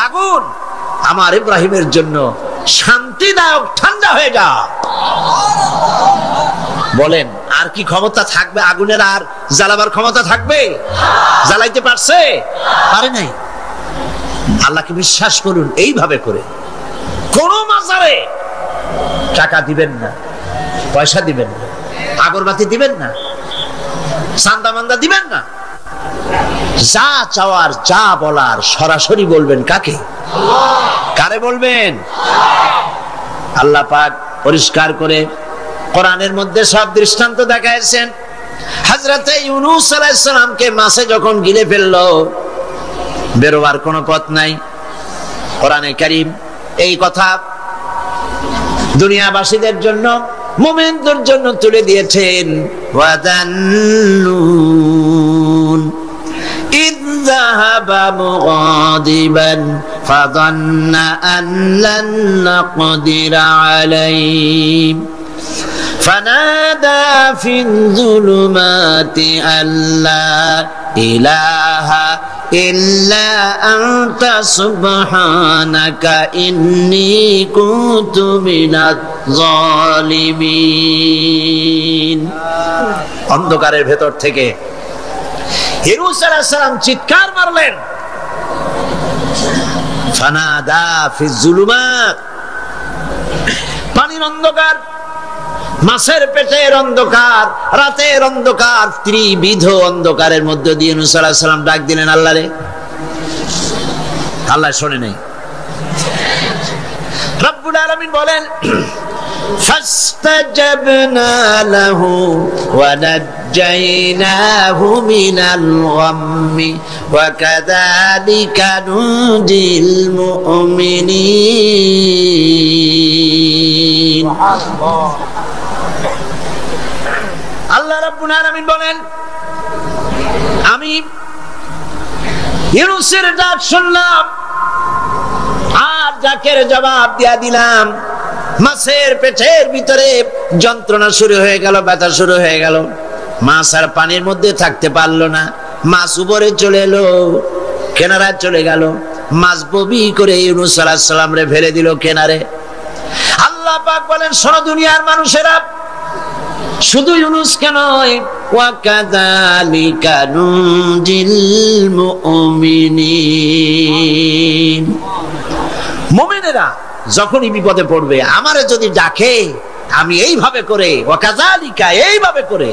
আগুন আমার ইব্রাহিমের জন্য শান্তিদায়ক ঠান্ডা হয়ে যা। বলেন আর কি ক্ষমতা থাকবে? আগুনের আর জ্বালাবার ক্ষমতা থাকবে? জ্বালাইতে পারছে? পারে নাই। আল্লাহকে বিশ্বাস করুন এইভাবে করে। কোন মাজারে টাকা দিবেন না, পয়সা দিবেন না, আগরবাতি দিবেন না, চান্দা মান্দা দিবেন না। যা চাওয়ার, যা বলার সরাসরি বলবেন। কাকে? কারে বলবেন? আল্লাহ পাক পরিষ্কার করে কোরআনের মধ্যে সব দৃষ্টান্ত দেখাইছেন। হযরতে ইউনূস আলাইহিস সালামকে মাছে যখন গিলে ফেললো, বেরোবার কোনো পথ নাই, কোরআনে কারীম এই কথা দুনিয়াবাসীদের জন্য, মুমিনদের জন্য তুলে দিয়েছেন। ওয়াদান্নুন ইয যাহাবা মুগাদিবান ফাযান্না আন লান নাকদিরা আলাইহি ফানাদা ফিল যুলুমাতি আল্লা ইলাহা ইল্লা আনতা সুবহানাকা ইন্নী কুনতু মিনাজ জালিমিন। অন্ধকারের ভেতর থেকে ইউনূস আলাইহিস সালাম চিৎকার মারলেন, ফানাদা ফিজ যুলুমাত, পানির অন্ধকার, মাছের পেটের অন্ধকার, রাতের অন্ধকার, ত্রিবিধ অন্ধকারের মধ্য দিয়ে ইউনূস আলাইহিস সালাম ডাক দিলেন আল্লাহরে। আল্লাহ শুনে নাই। রব্বুল আলামিন বলেন, ফাস্তাজাবনা লাহু ওয়া নাজ্জায়নাহু মিনাল গাম্মি ওয়া কাযালিকা নুজিল মুমিনিন। আল্লাহ রাব্বুল আলামিন বলেন, আমি ইউনূসের ডাক শুনলাম আর ডাকের জবাব দিয়া দিলাম। মাছের পেটের ভিতরে যন্ত্রণা শুরু হয়ে গেল, ব্যথা শুরু হয়ে গেল। মাছ আর পানির মধ্যে থাকতে পারলো না। মাছ উপরে চলে এলো, কিনারায় চলে গেল। মাছ ববি করে ইউনূস আলাইহিস সালাম রে ফেলে দিল কিনারে। আল্লাহ পাক বলেন, শোনো দুনিয়ার মানুষেরা, শুধু ইউনূস কেন, ওয়া কাযালিকা নুজিল মুমিনিন। মুমিনেরা যখনই বিপদে পড়বে, আমারে যদি ডাকে, আমি এইভাবে করে, ওয়া কাযালিকা, এইভাবে করে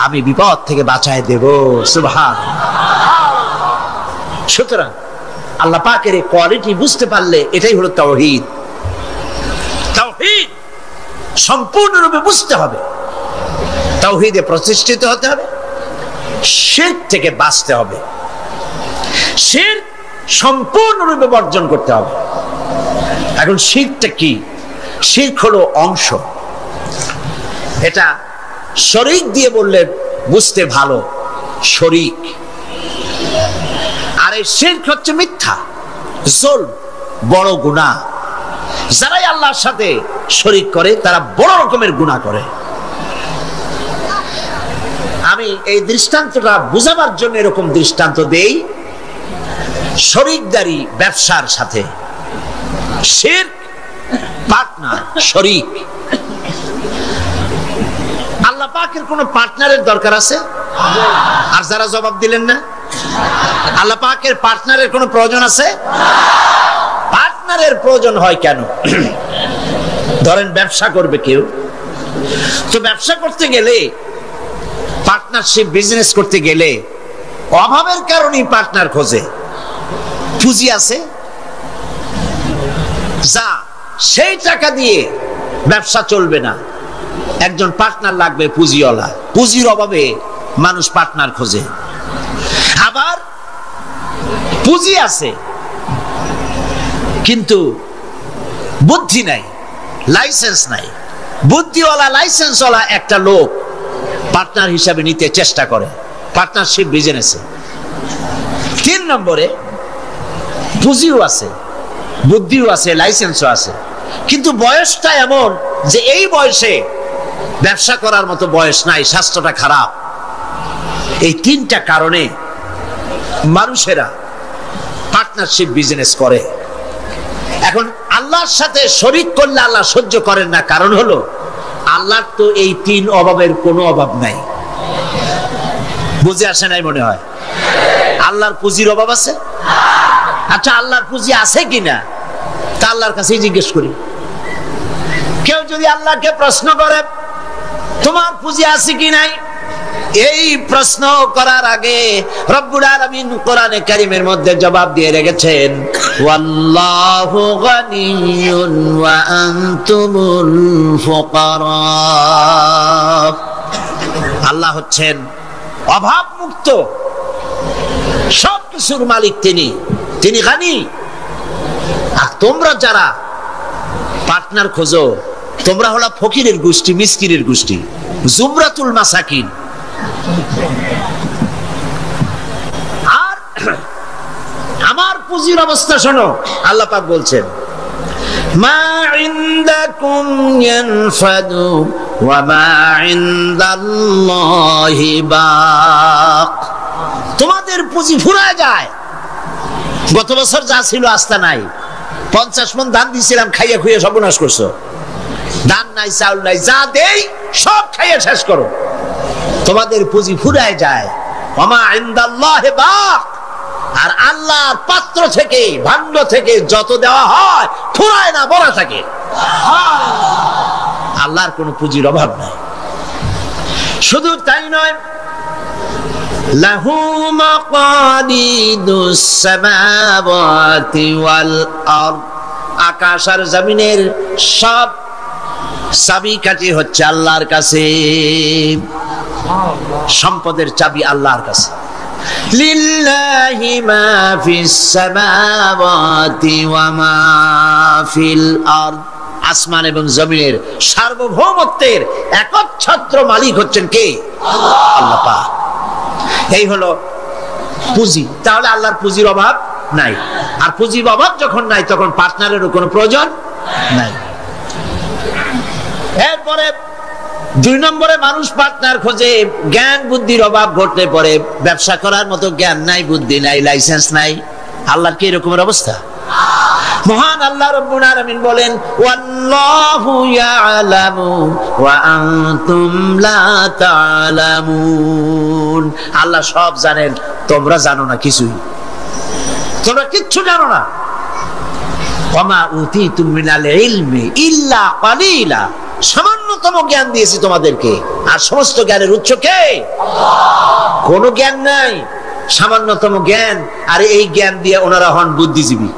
আমি বিপদ থেকে বাঁচায় দেব। সুবহানাল্লাহ। সুতরাং আল্লাহ পাকের এই কোয়ালিটি বুঝতে পারলে এটাই হলো তাওহীদ। তাওহীদ সম্পূর্ণরূপে বুঝতে হবে, তাওহীদে প্রতিষ্ঠিত হতে হবে, শিরক থেকে বাঁচতে হবে, শিরক সম্পূর্ণরূপে বর্জন করতে হবে। এখন শিরকটা কি? শিরক হলো অংশ। এটা শরীক দিয়ে বললে বুঝতে ভালো, শরীক। আর এই শিরক হচ্ছে মিথ্যা, জুলম, বড় গুনাহ। যারাই আল্লাহর সাথে শরীক করে তারা বড় রকমের গুনাহ করে। আমি এই দৃষ্টান্তটা বুঝাবার জন্য এরকম দৃষ্টান্ত দেই। শরীকদারি ব্যবসার সাথে, শিরক পার্টনার, শরীক। আল্লাহ পাকের কোন পার্টনারের দরকার আছে? আর যারা জবাব দিলেন না, আল্লাহ পাকের পার্টনারের কোন প্রয়োজন আছে? পার্টনারের প্রয়োজন হয় কেন? ধরেন ব্যবসা করবে কেউ, তো ব্যবসা করতে গেলে, পার্টনারশিপ বিজনেস করতে গেলে অভাবের কারণেই পার্টনার খোঁজে। পুঁজি আছে, যা সেই টাকা দিয়ে ব্যবসা চলবে না, একজন পার্টনার লাগবে পুঁজিওয়ালা। পুঁজির অভাবে মানুষ পার্টনার খোঁজে। আবার পুঁজি আছে কিন্তু বুদ্ধি নাই, লাইসেন্স নাই। বুদ্ধিওয়ালা, লাইসেন্সওয়ালা একটা লোক পার্টনার হিসাবে নিতে চেষ্টা করে পার্টনারশিপ বিজনেসে। 3 নম্বরে পুঁজিও আছে, বুদ্ধিও আছে, লাইসেন্সও আছে, কিন্তু বয়সটা এমন যে এই বয়সে ব্যবসা করার মতো বয়স নাই, স্বাস্থ্যটা খারাপ। এই 3টা কারণে মানুষেরা পার্টনারশিপ বিজনেস করে। এখন আল্লাহর সাথে শরীক করলে আল্লাহ সহ্য করেন না, কারণ হলো আল্লাহর তো এই তিন অভাবের কোনো অভাব নাই। বুঝে আসে নাই মনে হয়? আল্লাহর পুঁজির অভাব আছে? আচ্ছা, আল্লাহর পুঁজি আছে কিনা তা আল্লাহর কাছেই জিজ্ঞেস করি। কেউ যদি আল্লাহকে প্রশ্ন করে তোমার পুঁজি আছে কি নাই, এই প্রশ্ন করার আগে রব্বুল আলামিন কোরআনে কারীমের মধ্যে জবাব দিয়ে রেখেছেন, ওয়াল্লাহু গানিয়্যুন ওয়া আনতুমুল ফুকারা। আল্লাহ হচ্ছেন অভাব মুক্ত, সব কিছুর মালিক তিনি গানি। আর তোমরা যারা পার্টনার খোঁজো, তোমরা হলো ফকিরের গোষ্ঠী, মিসকিনের গোষ্ঠী, জুমরাতুল মাসাকিন। আর আমার পুঁজির অবস্থা শোনো, আল্লাহ পাক বলছেন, মা ইনদাকুম ইয়ানফাদু ওয়া মা ইনদাল্লাহি বাক। তোমাদের পুঁজি ফুরায় যায়। গত বছর যা ছিল আস্তা নাই, 50 মণ ধান দিয়েছিলাম, খাইয়া খুইয়া সর্বনাশ করছো। ধান নাই, চাউল নাই, যা দেই সব খাইয়া শেষ করো। তোমাদের পুঁজি ফুরায় যায়। ওমা ইনদাল্লাহি বাক। আর আল্লাহর পাত্র থেকে, ভাণ্ড থেকে যত দেওয়া হয় ফুরায় না, বড় থাকে। আল্লাহর কোনো পুঁজির অভাব নাই। শুধু তাই নয়, লাহু মাকালিদুস সামাওয়াতি ওয়াল আরদ। আকাশ আর জমিনের সব চাবিকাঠি হচ্ছে আল্লাহর কাছে। সম্পদের চাবি আল্লাহর কাছে। লিল্লাহি মা ফিস সামাওয়াতি ওয়া মা ফিল আরদ। আসমান এবং জমিনের সার্বভৌমত্বের একচ্ছত্র মালিক হচ্ছেন কে? আল্লাহ পাক। এই হলো পুঁজি। তাহলে আল্লাহর পুঁজির অভাব নাই। আর পুঁজির অভাব যখন নাই, তখন পার্টনারেরও কোনো প্রয়োজন নাই। এরপরে 2 নম্বরে মানুষ পার্টনার খোঁজে, জ্ঞান বুদ্ধির অভাব ঘটলে পরে। ব্যবসা করার মতো জ্ঞান নাই, বুদ্ধি নাই, লাইসেন্স নাই। আল্লাহর কি এরকমের অবস্থা? মহান আল্লাহ রাব্বুল আলামিন বলেন, ওয়াল্লাহু ইয়ালামু ওয়া আনতুম লা তা'লামুন। আল্লাহ সব জানেন, তোমরা জানো না কিছুই। তোমরা কিচ্ছু জানো না। ওয়ামা উতীতুম মিনাল ইলমি ইল্লা কালিলা। সামান্যতম জ্ঞান দিয়েছি তোমাদেরকে, আর সমস্ত জ্ঞানের উৎস কে? আল্লাহ। কোনো জ্ঞান নাই, সামান্যতম জ্ঞান। আর এই জ্ঞান দিয়ে ওনারা হন বুদ্ধিজীবী।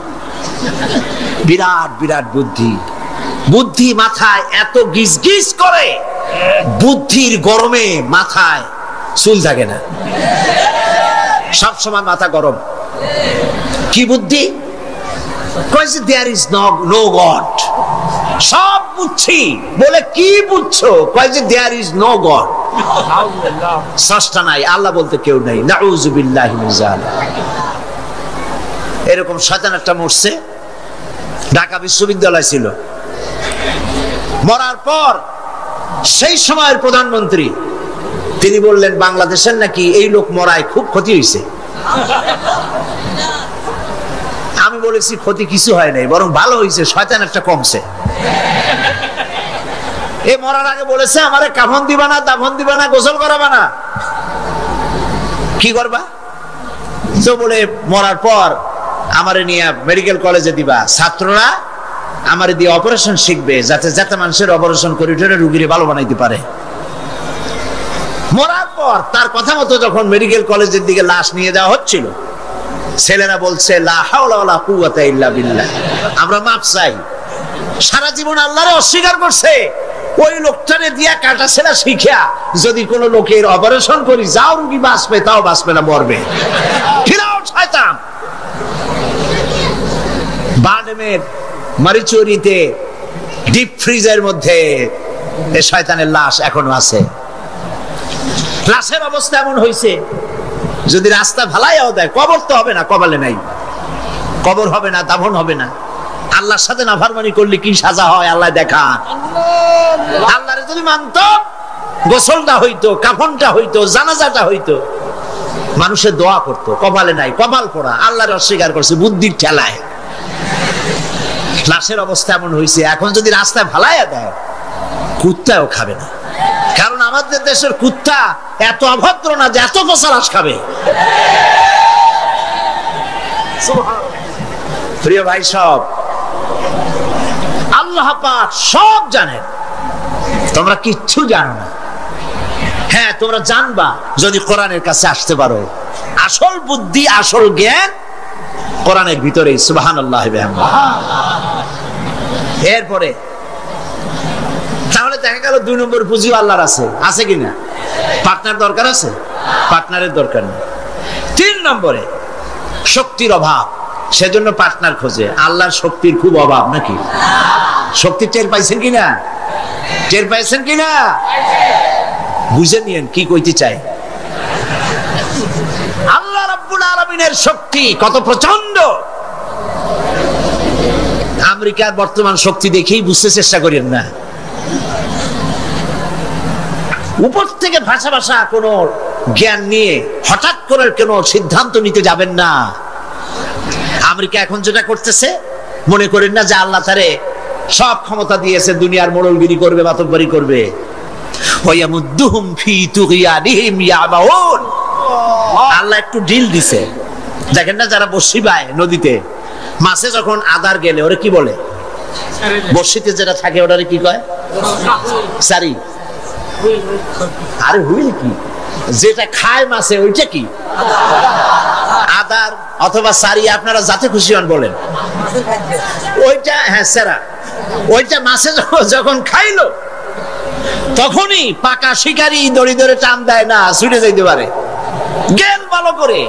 বিরাট বিরাট বুদ্ধি। বুদ্ধি মাথায় এত গিজ গিজ করে, বুদ্ধির গরমে মাথায় চুল থাকে না, সব সময় মাথা গরম। কি বুদ্ধি? কইছে দেয়ার ইজ নো গড। সব বুঝছি বলে কি বুঝছো? কইছে দেয়ার ইজ নো গড। স্রষ্টা নাই, আল্লাহ বলতে কেউ নাই। নাউযু বিল্লাহি মিন যালিক। এরকম শয়তান একটা মরছে, ঢাকা বিশ্ববিদ্যালয় ছিল। মরার পর সেই সময়ের প্রধানমন্ত্রী তিনি বললেন, বাংলাদেশের নাকি এই লোক মরায় খুব ক্ষতি হয়েছে। আমি বলেছি, ক্ষতি কিছু হয় নাই, বরং ভালো হয়েছে, শয়তান একটা কমছে। এ মরার আগে বলেছে, আমারে কাফন দিবা না, দাফন দিবা না, গোসল করাবা না। কি করবা? তো বলে মরার পর আমারে নিয়ে মেডিকেল কলেজে দিবা, ছাত্ররা আমারে দিয়ে অপারেশন শিখবে, যাতে যাতে মানুষের অপারেশন করে রুগীরে ভালো বানাইতে পারে। মরার পর তার কথা মতো যখন মেডিকেল কলেজের দিকে লাশ নিয়ে যাওয়া হচ্ছিল, ছেলেরা বলছে, লা হাওলা ওয়ালা কুওয়াতা ইল্লা বিল্লাহ। আমরা মাপ চাই। সারা জীবন আল্লাহরে অস্বীকার করছে। ওই লোকটারে দিয়া কাটা ছেলা শিখিয়া যদি কোন লোকের অপারেশন করি, যাও রুগী বাঁচবে, তাও বাঁচবে না, মরবে। ফিরাও শয়তান। বাডমের মারিচুরিতে ডিপ ফ্রিজের মধ্যে এই শয়তানের লাশ এখনো আছে। লাশের অবস্থা এমন হয়েছে, যদি রাস্তা ভালাইয়াও দেয়, কবর তো হবে না, কপালে নাই। কবর হবে না, দাফন হবে না। আল্লাহর সাথে নাফরমানি করলে কি সাজা হয় আল্লাহ দেখা। আল্লাহরে যদি মানত, গোসলটা হইতো, কাফনটা হইতো, জানাজাটা হইতো, মানুষের দোয়া করতো। কপালে নাই, কপাল পোড়া। আল্লাহর অস্বীকার করছে বুদ্ধির ঠেলায়। লাশের অবস্থা এমন হয়েছে, এখন যদি রাস্তায় ভালাইয়া দেয়, কুত্তাও খাবে না, কারণ আমাদের দেশের কুত্তা এত অভদ্র না যে এত গোসালাস খাবে। প্রিয় ভাই, সব আল্লাহ পাক সব জানেন, তোমরা কিচ্ছু জানো না। হ্যাঁ, তোমরা জানবা যদি কোরআনের কাছে আসতে পারো। আসল বুদ্ধি, আসল জ্ঞান কোরআনের ভিতরে। সুবহানাল্লাহ। এরপরে তাহলে দেখা গেল 2 নম্বর পুঁজি আল্লাহর আছে কিনা? পার্টনার দরকার আছে? পার্টনারের দরকার নেই। 3 নম্বরে শক্তির অভাব, সেজন্য পার্টনার খোঁজে। আল্লাহর শক্তির খুব অভাব নাকি? শক্তি টের পাইছেন কিনা? টের পাইছেন কিনা? বুঝে নিয়েন কি কইতে চাই। আল্লাহ রাব্বুল আলামিনের শক্তি কত প্রচন্ড। আমেরিকার বর্তমান শক্তি দেখেই বুঝতে চেষ্টা করেন না। উপর থেকে ভাষা ভাষা কোনো জ্ঞান নিয়ে হঠাৎ করে কোনো সিদ্ধান্ত নিতে যাবেন না। আমেরিকা এখন যেটা করতেছে, মনে করেন না যে আল্লাহ তারে সব ক্ষমতা দিয়েছে, দুনিয়ার মোড়লগিরি করবে, মাতব্বরি করবে। আল্লাহ একটু ডিল দিছে। দেখেন না, যারা বর্ষি পায় নদীতে, মাছে যখন আদার গেলে ওরে কি বলে? বর্ষিতে যেটা থাকে ওটারে কি কয়? সারি। আরে হুইল কি? যেটা খায় মাছে ওইটা কি? আদার অথবা সারি, আপনারা যাতে খুশি হন বলেন। ওইটা, হ্যাঁ সেরা। ওইটা মাছে যখন খাইলো তখনই পাকা শিকারি দড়ি ধরে টান দেয় না, ছুটে যাইতে পারে গেল ভালো করে।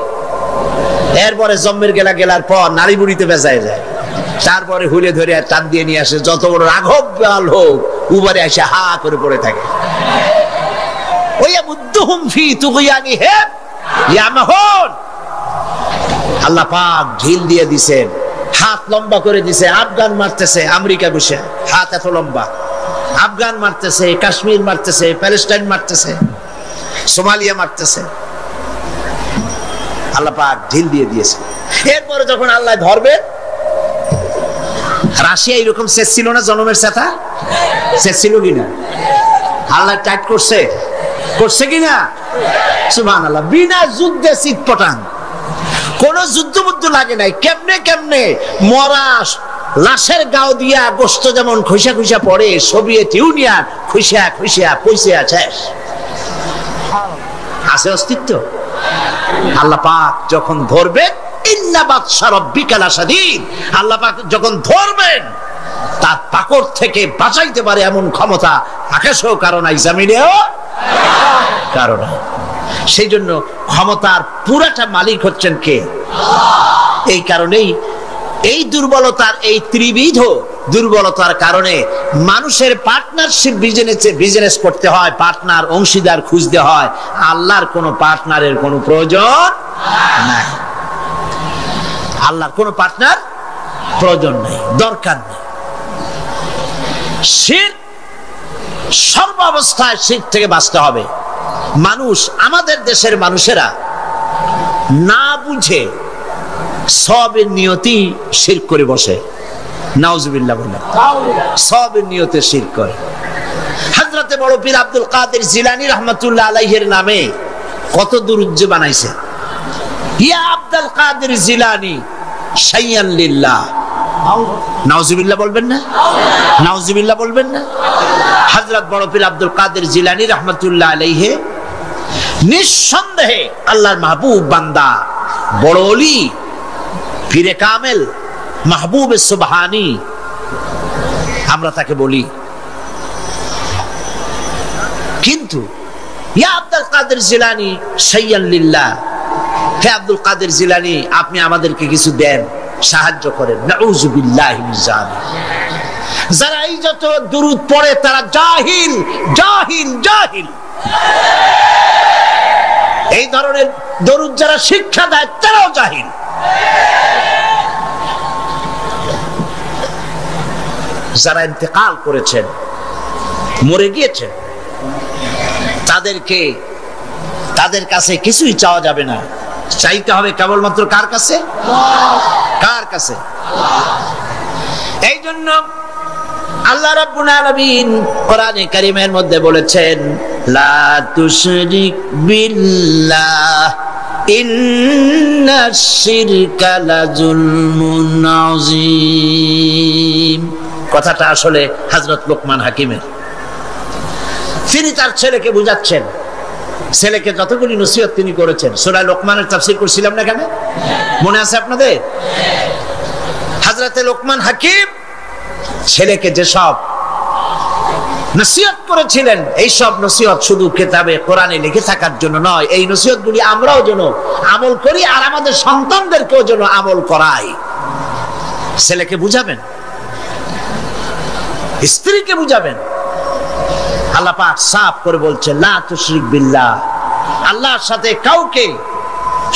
এরপরে জম্মের গেলার পর নারী বুড়িতে বেজায় যায়। তারপরে হুলে ধরে টান দিয়ে নিয়ে আসে। যত বড় রাঘব বাল হোক, উপরে এসে হা করে পড়ে থাকে। আল্লাহ পাক ঢিল দিয়ে দিছেন, হাত লম্বা করে দিছে। আফগান মারতেছে আমেরিকা বসে, হাত এত লম্বা। আফগান মারতেছে, কাশ্মীর মারতেছে, প্যালেস্টাইন মারতেছে, সোমালিয়া মারতেছে। আল্লাহ পাক ঢিল দিয়ে দিয়েছে। এরপরে যখন আল্লাহ ধরবে, রাশিয়া এরকম শেষ ছিল না, জনমের সাথে শেষ ছিল কিনা? আল্লাহ টাইট করছে কিনা? সুবহানাল্লাহ। বিনা যুদ্ধে চিৎপটাং, কোন যুদ্ধ বুদ্ধ লাগে নাই। কেমনে মরা লাশের গাও দিয়া গোস্ত যেমন খুশা খুশা পড়ে, সোভিয়েত ইউনিয়ন খুশা পয়সা শেষ। আছে অস্তিত্ব? আল্লাহ পাক যখন ধরবেন, ইন্না বাতশা রাব্বিকা লাশাদীদ, আল্লাহ পাক যখন ধরবেন তার পাকড় থেকে বাঁচাইতে পারে এমন ক্ষমতা আকাশেও কারণ নাই, জমিনেও কারণ নাই। সেই জন্য ক্ষমতার পুরাটা মালিক হচ্ছেন কে? এই কারণেই এই দুর্বলতার, এই ত্রিবিধ দুর্বলতার কারণে মানুষের পার্টনারশিপ বিজনেস করতে হয়, পার্টনার অংশীদার খুঁজতে হয়। আল্লাহর কোনো পার্টনারের কোনো প্রয়োজন নাই। আল্লাহর কোনো পার্টনার প্রয়োজন নেই, দরকার নেই। শিরক, সর্বাবস্থায় শিরক থেকে বাঁচতে হবে। মানুষ, আমাদের দেশের মানুষেরা না বুঝে সবের নিয়তি শিরক করে বসে। নাউজুবিল্লাহ বলে সবের নিয়তে শিরক করে। হযরতে বড় পীর আব্দুল কাদের জিলানী রাহমাতুল্লাহ আলাইহির নামে কত দুরূদ বানাইছে। ইয়া আব্দুল কাদের জিলানী শাইয়ান লিল্লাহ। নাউজুবিল্লাহ বলবেন না? নাউজুবিল্লাহ বলবেন না? হযরত বড় পীর আব্দুল কাদের জিলানী রাহমাতুল্লাহ আলাইহি নিঃসন্দেহে আল্লাহর মাহবুব বান্দা, বড় ওলি, পীরে কামেল, মাহবুবে সুবহানী আমরা তাকে বলি। কিন্তু ইয়া আব্দুল কাদের জিলানী শাইয়ান লিল্লাহ, হে আব্দুল কাদের জিলানী আপনি আমাদেরকে কিছু দেন, সাহায্য করেন। নাউযুবিল্লাহি মিন যালিক। যারা এই যত দুরূদ পড়ে তারা জাহিল জাহিল জাহিল। এই ধরনের দরুদ যারা শিক্ষা দেয় তারাও জাহিল। যারা ইন্তেকাল করেছেন, মরে গিয়েছেন, তাদের কাছে কিছুই চাওয়া যাবে না। চাইতে হবে কেবলমাত্র কার কাছে? কার কাছে? এই জন্য আল্লাহ রাব্বুল আলামিন কোরআনে কারীমের মধ্যে বলেছেন, লা তুশরিক বিল্লাহ ইন্নাশ শিরকা লাযুলমুন আযীম। কথাটা আসলে হযরত লোকমান হাকিমের। তিনি তার ছেলেকে বুঝাচ্ছেন, ছেলেকে যতগুলি নসিহত তিনি করেছেন। সূরা লোকমানের তাফসীর করছিলাম না কেন, মনে আছে আপনাদের? হযরতে লোকমান হাকিম ছেলেকে যেসব নসিহত করেছিলেন, এই সব নসিহত শুধু কিতাবে কোরআনে লিখে থাকার জন্য নয়, এই নসিহতগুলি আমরাও যেন আমল করি আর আমাদের সন্তানদেরকেও যেন আমল করাই। ছেলেকে বুঝাবেন, স্ত্রীকে বুঝাবেন। আল্লাহ পাক সাফ করে বলছেন, লা তুশরিক বিল্লাহ, আল্লাহর সাথে কাউকে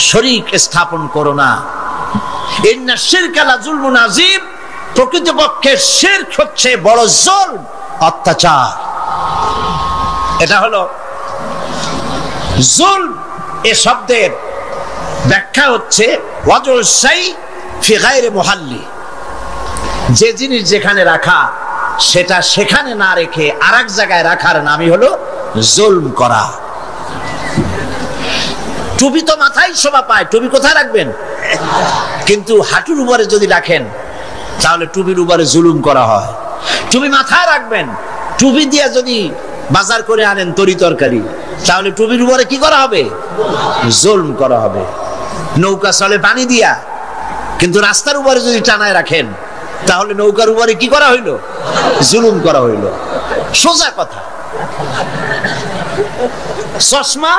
শরীক স্থাপন করো না। ইন্নাশ শিরকা লাযুলমুন আযীম, প্রকৃতপক্ষে শিরক হচ্ছে বড় জুলম, অত্যাচার। এটা হলো জুলম। এই শব্দের ব্যাখ্যা হচ্ছে ওয়াজুল শাই ফি গায়রি মুহাল্লি, যে জিনিস যেখানে রাখা সেটা সেখানে না রেখে আরেক জায়গায় রাখার নামই হলো জুলম করা। টুপি তো মাথায় শোভা পায়, টুপি কোথায় রাখবেন? কিন্তু হাঁটুর উপরে যদি রাখেন তাহলে টুপির উপরে জুলুম করা হয়। টুপি মাথায় রাখবেন, টুপি দিয়ে যদি বাজার করে আনেন তরি তরকারি, তাহলে টুপির উপরে কি করা হবে? জুলম করা হবে। নৌকা চলে পানি দিয়া, কিন্তু রাস্তার উপরে যদি টানায় রাখেন তাহলে নৌকার উপরে কি করা হইলো? জুলুম করা হইলো। সোজা কথা। চশমা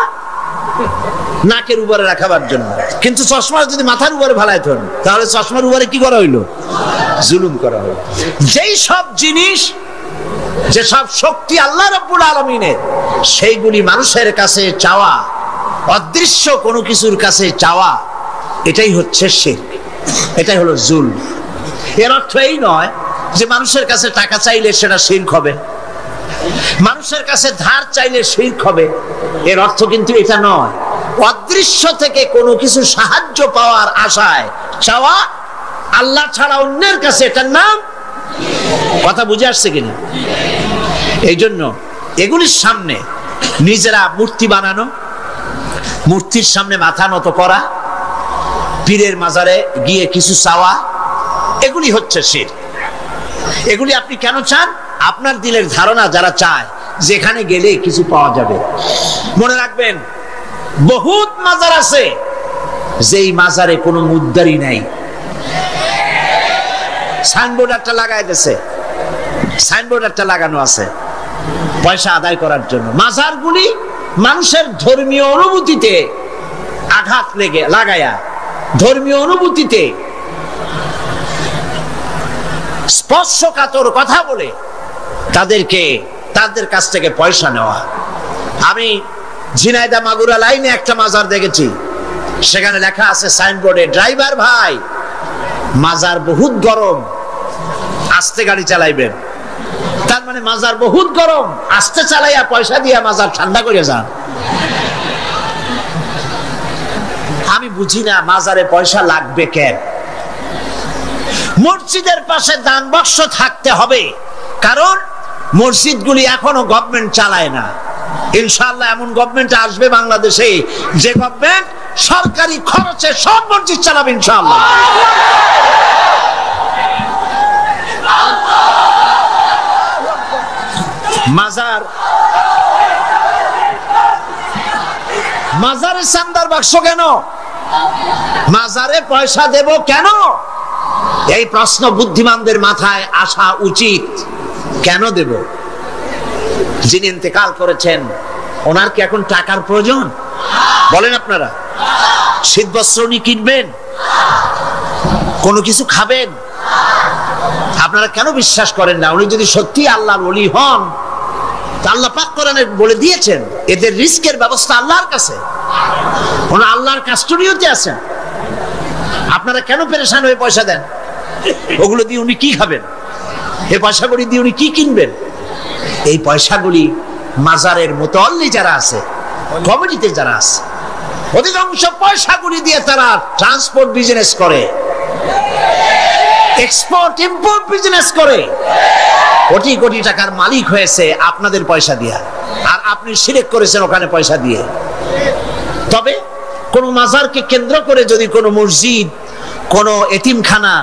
নাকের উপরে রাখাবার জন্য, কিন্তু চশমা যদি মাথার উপরে ফালাইতেন তাহলে চশমার উপরে কি করা হইলো? জুলুম করা হইলো। যেই সব জিনিস, যে সব শক্তি আল্লাহ রাব্বুল আলামিনের, সেইগুলি মানুষের কাছে চাওয়া, অদৃশ্য কোনো কিছুর কাছে চাওয়া, এটাই হচ্ছে শিরক, এটাই হলো জুলম। এর অর্থ এই নয় যে মানুষের কাছে টাকা চাইলে সেটা শিরক হবে, মানুষের কাছে ধার চাইলে শিরক হবে, এর অর্থ কিন্তু এটা নয়। অদৃশ্য থেকে কোনো কিছু সাহায্য পাওয়ার আশায় চাওয়া আল্লাহ ছাড়া অন্যের কাছে, এটার নাম, কথা বুঝে আসছে কিনা? এই জন্য এগুলির সামনে নিজেরা মূর্তি বানানো, মূর্তির সামনে মাথা নত করা, পীরের মাজারে গিয়ে কিছু চাওয়া, এগুলি হচ্ছে শিরক। এগুলি আপনি কেন চান? আপনার দিলের ধারণা যারা চায় যেখানে গেলে কিছু পাওয়া যাবে। মনে রাখবেন, বহুত মাজার আছে যেই মাজারে কোনো মুদ্দারি নাই। সাইনবোর্ড একটা লাগাই দিয়েছে, সাইনবোর্ড একটা লাগানো আছে পয়সা আদায় করার জন্য। মাজারগুলি মানুষের ধর্মীয় অনুভূতিতে আঘাত লাগায়া, ধর্মীয় অনুভূতিতে স্পর্শকাতর কথা বলে তাদের কাছ থেকে পয়সা নেওয়া। আমি ঝিনাইদহ মাগুরা লাইনে একটা মাজার দেখেছি, সেখানে লেখা আছে সাইনবোর্ডে, ড্রাইভার ভাই মাজার বহুত গরম, আস্তে গাড়ি চালাইবেন। তার মানে মাজার বহুত গরম, আস্তে চালাইয়া পয়সা দিয়া মাজার ঠান্ডা করে যান। আমি বুঝি না মাজারে পয়সা লাগবে কেন? মসজিদের পাশে দান বাক্স থাকতে হবে, কারণ মসজিদগুলি এখনো গভর্নমেন্ট চালায় না। ইনশাআল্লাহ এমন গভর্নমেন্ট আসবে বাংলাদেশে যে গভর্নমেন্ট সরকারি খরচে সব মসজিদ চালাবে ইনশাআল্লাহ। মাজারে চান্দার বাক্স কেন? মাজারে পয়সা দেব কেন? এই প্রশ্ন বুদ্ধিমানদের মাথায় আসা উচিত। কেন দেব? যিনি ইন্তেকাল করেছেন ওনার কি এখন টাকার প্রয়োজন? বলেন আপনারা। শীত বস্ত্র উনি কিনবেন, কোনো কিছু খাবেন, আপনারা কেন বিশ্বাস করেন না? উনি যদি সত্যি আল্লাহর ওলি হন, আল্লাহ পাক কোরআনে বলে দিয়েছেন এদের রিস্কের ব্যবস্থা আল্লাহর কাছে, ওনা আল্লাহর কাস্টোডিওতে আছেন। আপনারা কেন পেরেশান হয়ে পয়সা দেন? ওগুলো দিয়ে উনি কি খাবেন? এই পয়সাগুলি দিয়ে উনি কি কিনবেন? এই পয়সাগুলি মাজারের মুতাল্লি যারা আছে, কমিটিতে যারা আছে, অধিকাংশ পয়সাগুলি দিয়ে তারা ট্রান্সপোর্ট বিজনেস করে, এক্সপোর্ট ইম্পোর্ট বিজনেস করে। কোটি কোটি টাকার মালিক হয়েছে আপনাদের পয়সা দিয়ে, আর আপনি শিরক করেছেন ওখানে পয়সা দিয়ে। তবে কোন মাজারকে কেন্দ্র করে যদি কোনো মসজিদ, কোনো এতিমখানা,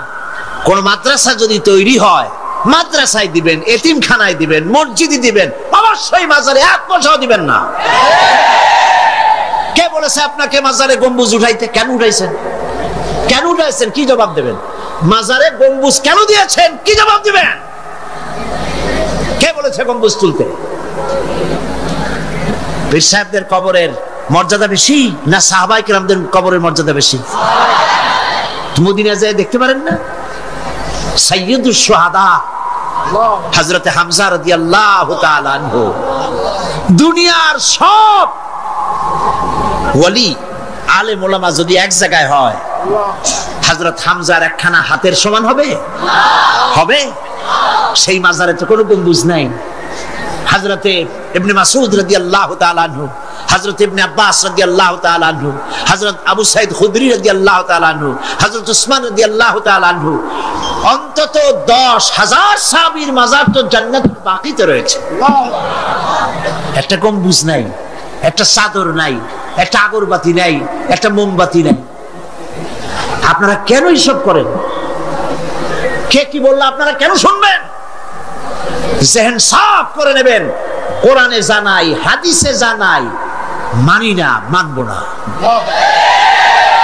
কোন মাদ্রাসা যদি তৈরি হয়, মাদ্রাসায় দিবেন, এতিমখানায় দিবেন, মসজিদে দিবেন, অবশ্যই মাজারে এক পয়সাও দিবেন না। কে বলেছে আপনাকে মাজারে গম্বুজ উঠাইতে? কেন উঠাইছেন? কেন উঠাইছেন? কি জবাব দেবেন? মাজারে গম্বুজ কেন দিয়েছেন? কি জবাব দিবেন? কে বলেছে গম্বুজ তুলতে? পীর সাহেবদের কবরের মর্যাদা বেশি না সাহাবায়ে কেরামদের কবরের মর্যাদা বেশি? মদিনা যায় দেখতে পারেন না? সাইয়্যিদুশ শুহাদা হযরত হামজা রাদিয়াল্লাহু তাআলা আনহু, দুনিয়ার সব ওয়ালি আলেম ওলামা যদি এক জায়গায় হয়, হযরত হামজার একখানা হাতের সমান হবে? হবে? সেই মাজারে তো কোনো গম্বুজ নাই। হযরতে ইবনে মাসউদ রাদিয়াল্লাহু তাআলা আনহু, হযরত ইবনে আব্বাস রাদিয়াল্লাহু তাআলা আনহু, হযরত আবু সাঈদ খুদরি রাদিয়াল্লাহু তাআলা আনহু, হযরত উসমান রাদিয়াল্লাহু তাআলা আনহু, অন্তত 10,000 সাহাবীর মাজার তো জান্নাতুল বাকিতে রয়েছে। একটা গম্বুজ নাই, একটা চাদর নাই, একটা আগরবাতি নাই, একটা মোমবাতি নাই। আপনারা কেন এইসব করেন? কে কি বললো আপনারা কেন শুনবেন? জেহেন সাফ করে নেবেন। কোরআনে জানাই, হাদিসে জানাই, মানি না, মানবো না।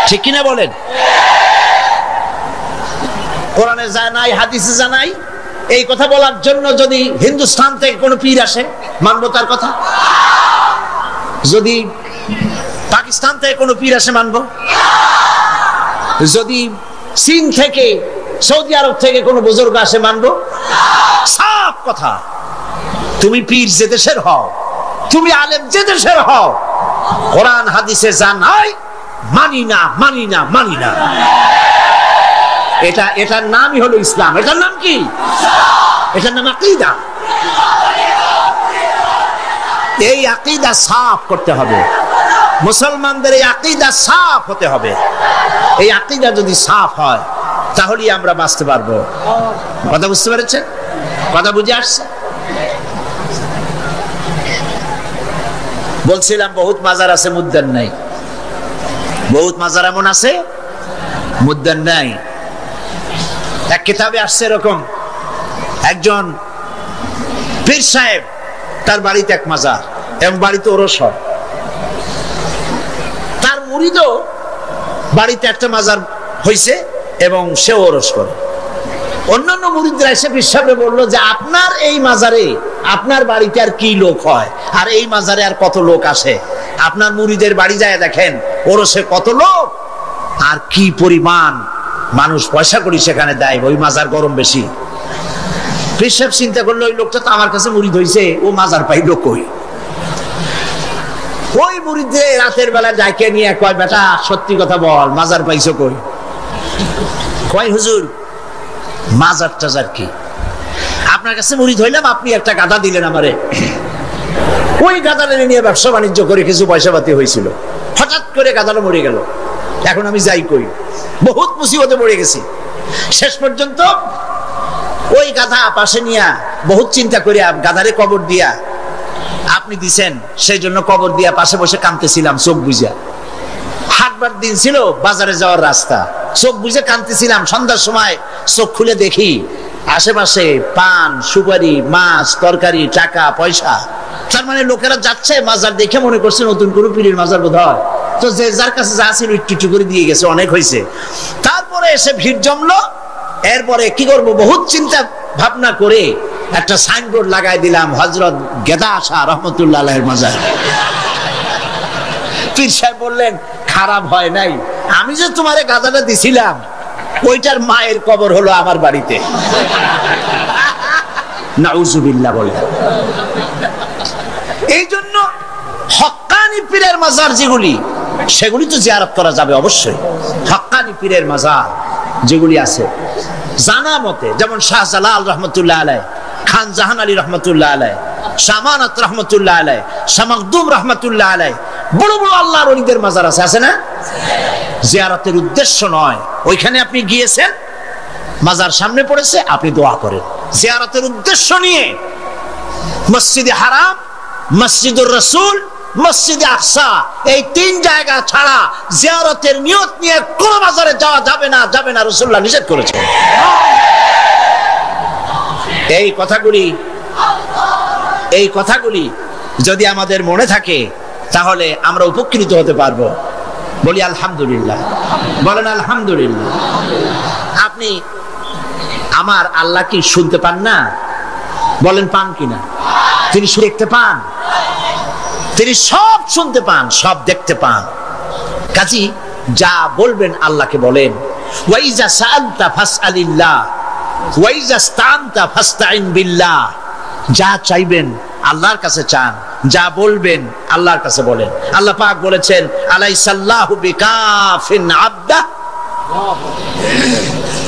ঠিক কিনা বলেন? কোরআনে জানাই, হাদিসে জানাই, এই কথা বলার জন্য যদি হিন্দুস্তান থেকে কোনো পীর আসে, মানবো তার কথা? যদি পাকিস্তান থেকে কোনো পীর আসে, মানবো? যদি চীন থেকে, সৌদি আরব থেকে কোনো বুজুর্গ আসে, মানবো? সাফ কথা। তুমি পীর যে দেশের হও, তুমি আলেম যে দেশের হও, কোরআন হাদিসে জানাই, মানি না, মানি না, মানি না। এটার নামই হলো ইসলাম। এটার নাম কি? এটার নাম আকীদা। এই আকীদা সাফ করতে হবে। মুসলমানদের এই আকীদা সাফ হতে হবে। এই আকীদা যদি সাফ হয়, তাহলেই আমরা বাঁচতে পারবো। কথা বুঝতে পেরেছেন? কথা বুঝে আসছে? বলছিলাম বহুত মাজার আছে, মুদ্দান নাই। বহুত মাজার এমন আছে, মুদ্দান নাই। এক কিতাবে আসছে এরকম, একজন পীর সাহেব, তার বাড়িতে এক মাজার এবং বাড়িতে ওরস হয়। তার মুরিদও বাড়িতে একটা মাজার হইছে এবং সে ওরস করে। অন্যান্য মুরিদরা এসে পীর সাহেবকে বললো যে আপনার এই মাজারে, আপনার বাড়িতে আর কি লোক হয়, আর এই মাজারে আর কত লোক আসে? আপনার মুরিদের বাড়ি যায় দেখেন, ওরসে কত লোক আর কি পরিমাণ মানুষ পয়সা করি সেখানে দেয়, ওই মাজার গরম বেশি। পীর সাহেব চিন্তা করলো, ওই লোকটা তো আমার কাছে মুরিদ হইছে, ও মাজার পাইল কই? ওই মুরিদে রাতের বেলা ডাকে নিয়ে কয়, বেটা সত্যি কথা বল, মাজার পাইছো কই? কয়, হুজুর মাজার টাজার কি, আপনার কাছে মুরিদ হইলাম, আপনি একটা গাধা দিলেন আমারে, ওই গাধা নিয়ে ব্যবসা বাণিজ্য করে কিছু পয়সা পাতি হয়েছিল, হঠাৎ করে গাধাটা মরে গেল, এখন আমি যাই কই? বহুত মুসিবতে পড়ে গেছি। শেষ পর্যন্ত ওই গাধা পাশে নিয়া বহুত চিন্তা করিয়া গাধারে কবর দিয়া, আপনি দিছেন সেই জন্য কবর দিয়া পাশে বসে কাঁদতেছিলাম চোখ বুঝা। হাটবার দিন ছিল, বাজারে যাওয়ার রাস্তা, চোখ বুঝে কাঁদতেছিলাম। সন্ধ্যার সময় চোখ খুলে দেখি আশেপাশে পান, সুপারি, মাছ, তরকারি, টাকা, পয়সা। তার মানে লোকেরা যাচ্ছে, মাজার দেখে মনে করছে নতুন কোনো পীরের মাজার বোধ হয়, তো যে যার কাছে যা ছিল একটু একটু করে দিয়ে গেছে, অনেক হয়েছে। তারপরে এসে ভিড় জমলো। এরপরে কি করব, বহুত চিন্তা ভাবনা করে একটা সাইনবোর্ড লাগাই দিলাম, হযরত গেদা শাহ রহমতুল্লাহ আলাইহির মাজার। পীর সাহেব বললেন, খারাপ হয় নাই, আমি যে তোমারে গাধাটা দিছিলাম, ওইটার মায়ের কবর হলো আমার বাড়িতে। নাউজুবিল্লাহ বলে। এই জন্য হক্কানি পীরের মাজার যেগুলি, সেগুলি তো জিয়ারত করা যাবে অবশ্যই। হক্কানি পীরের মাজার যেগুলি আছে জানা মতে, যেমন শাহজালাল রহমতুল্লাহ আলাইহ, খান জাহান আলী রহমতুল্লাহ আলাইহ, শামানাত রহমতুল্লাহ আলাইহ, শাহ মখদুম রহমতুল্লাহ আলাইহ, বড় বড় আল্লাহর ওলিদের মাজার আছে, আছে না? জিয়ারতের উদ্দেশ্য নয়, ওইখানে আপনি গিয়েছেন, মাজার সামনে পড়েছে, আপনি দোয়া করেন। জিয়ারতের উদ্দেশ্য নিয়ে মসজিদে হারাম, মসজিদুর রাসূল, মসজিদে আকসা, এই 3 জায়গা ছাড়া জিয়ারতের নিয়ত নিয়ে কোন বাজারে যাওয়া যাবে না, রাসূলুল্লাহ নিষেধ করেছেন। এই কথাগুলি যদি আমাদের মনে থাকে তাহলে আমরা উপকৃত হতে পারবো। বলি আলহামদুলিল্লাহ, বলেন আলহামদুলিল্লাহ। আপনি আমার আল্লাহ কি শুনতে পান না? বলেন পান কিনা? তিনি দেখতে পান, তিনি সব শুনতে পান, সব দেখতে পান। কাজী যা বলবেন আল্লাহকে বলেন। ওয়াইজা সাআলতা ফাসআলিল্লাহ ওয়াইজা ইসতাআনতা ফাসতাইন বিল্লাহ। যা চাইবেন আল্লাহর কাছে চান, যা বলবেন আল্লাহর কাছে বলেন। আল্লাহ পাক বলেছেন আলাইসাল্লাহু বিকাফিন আবদা,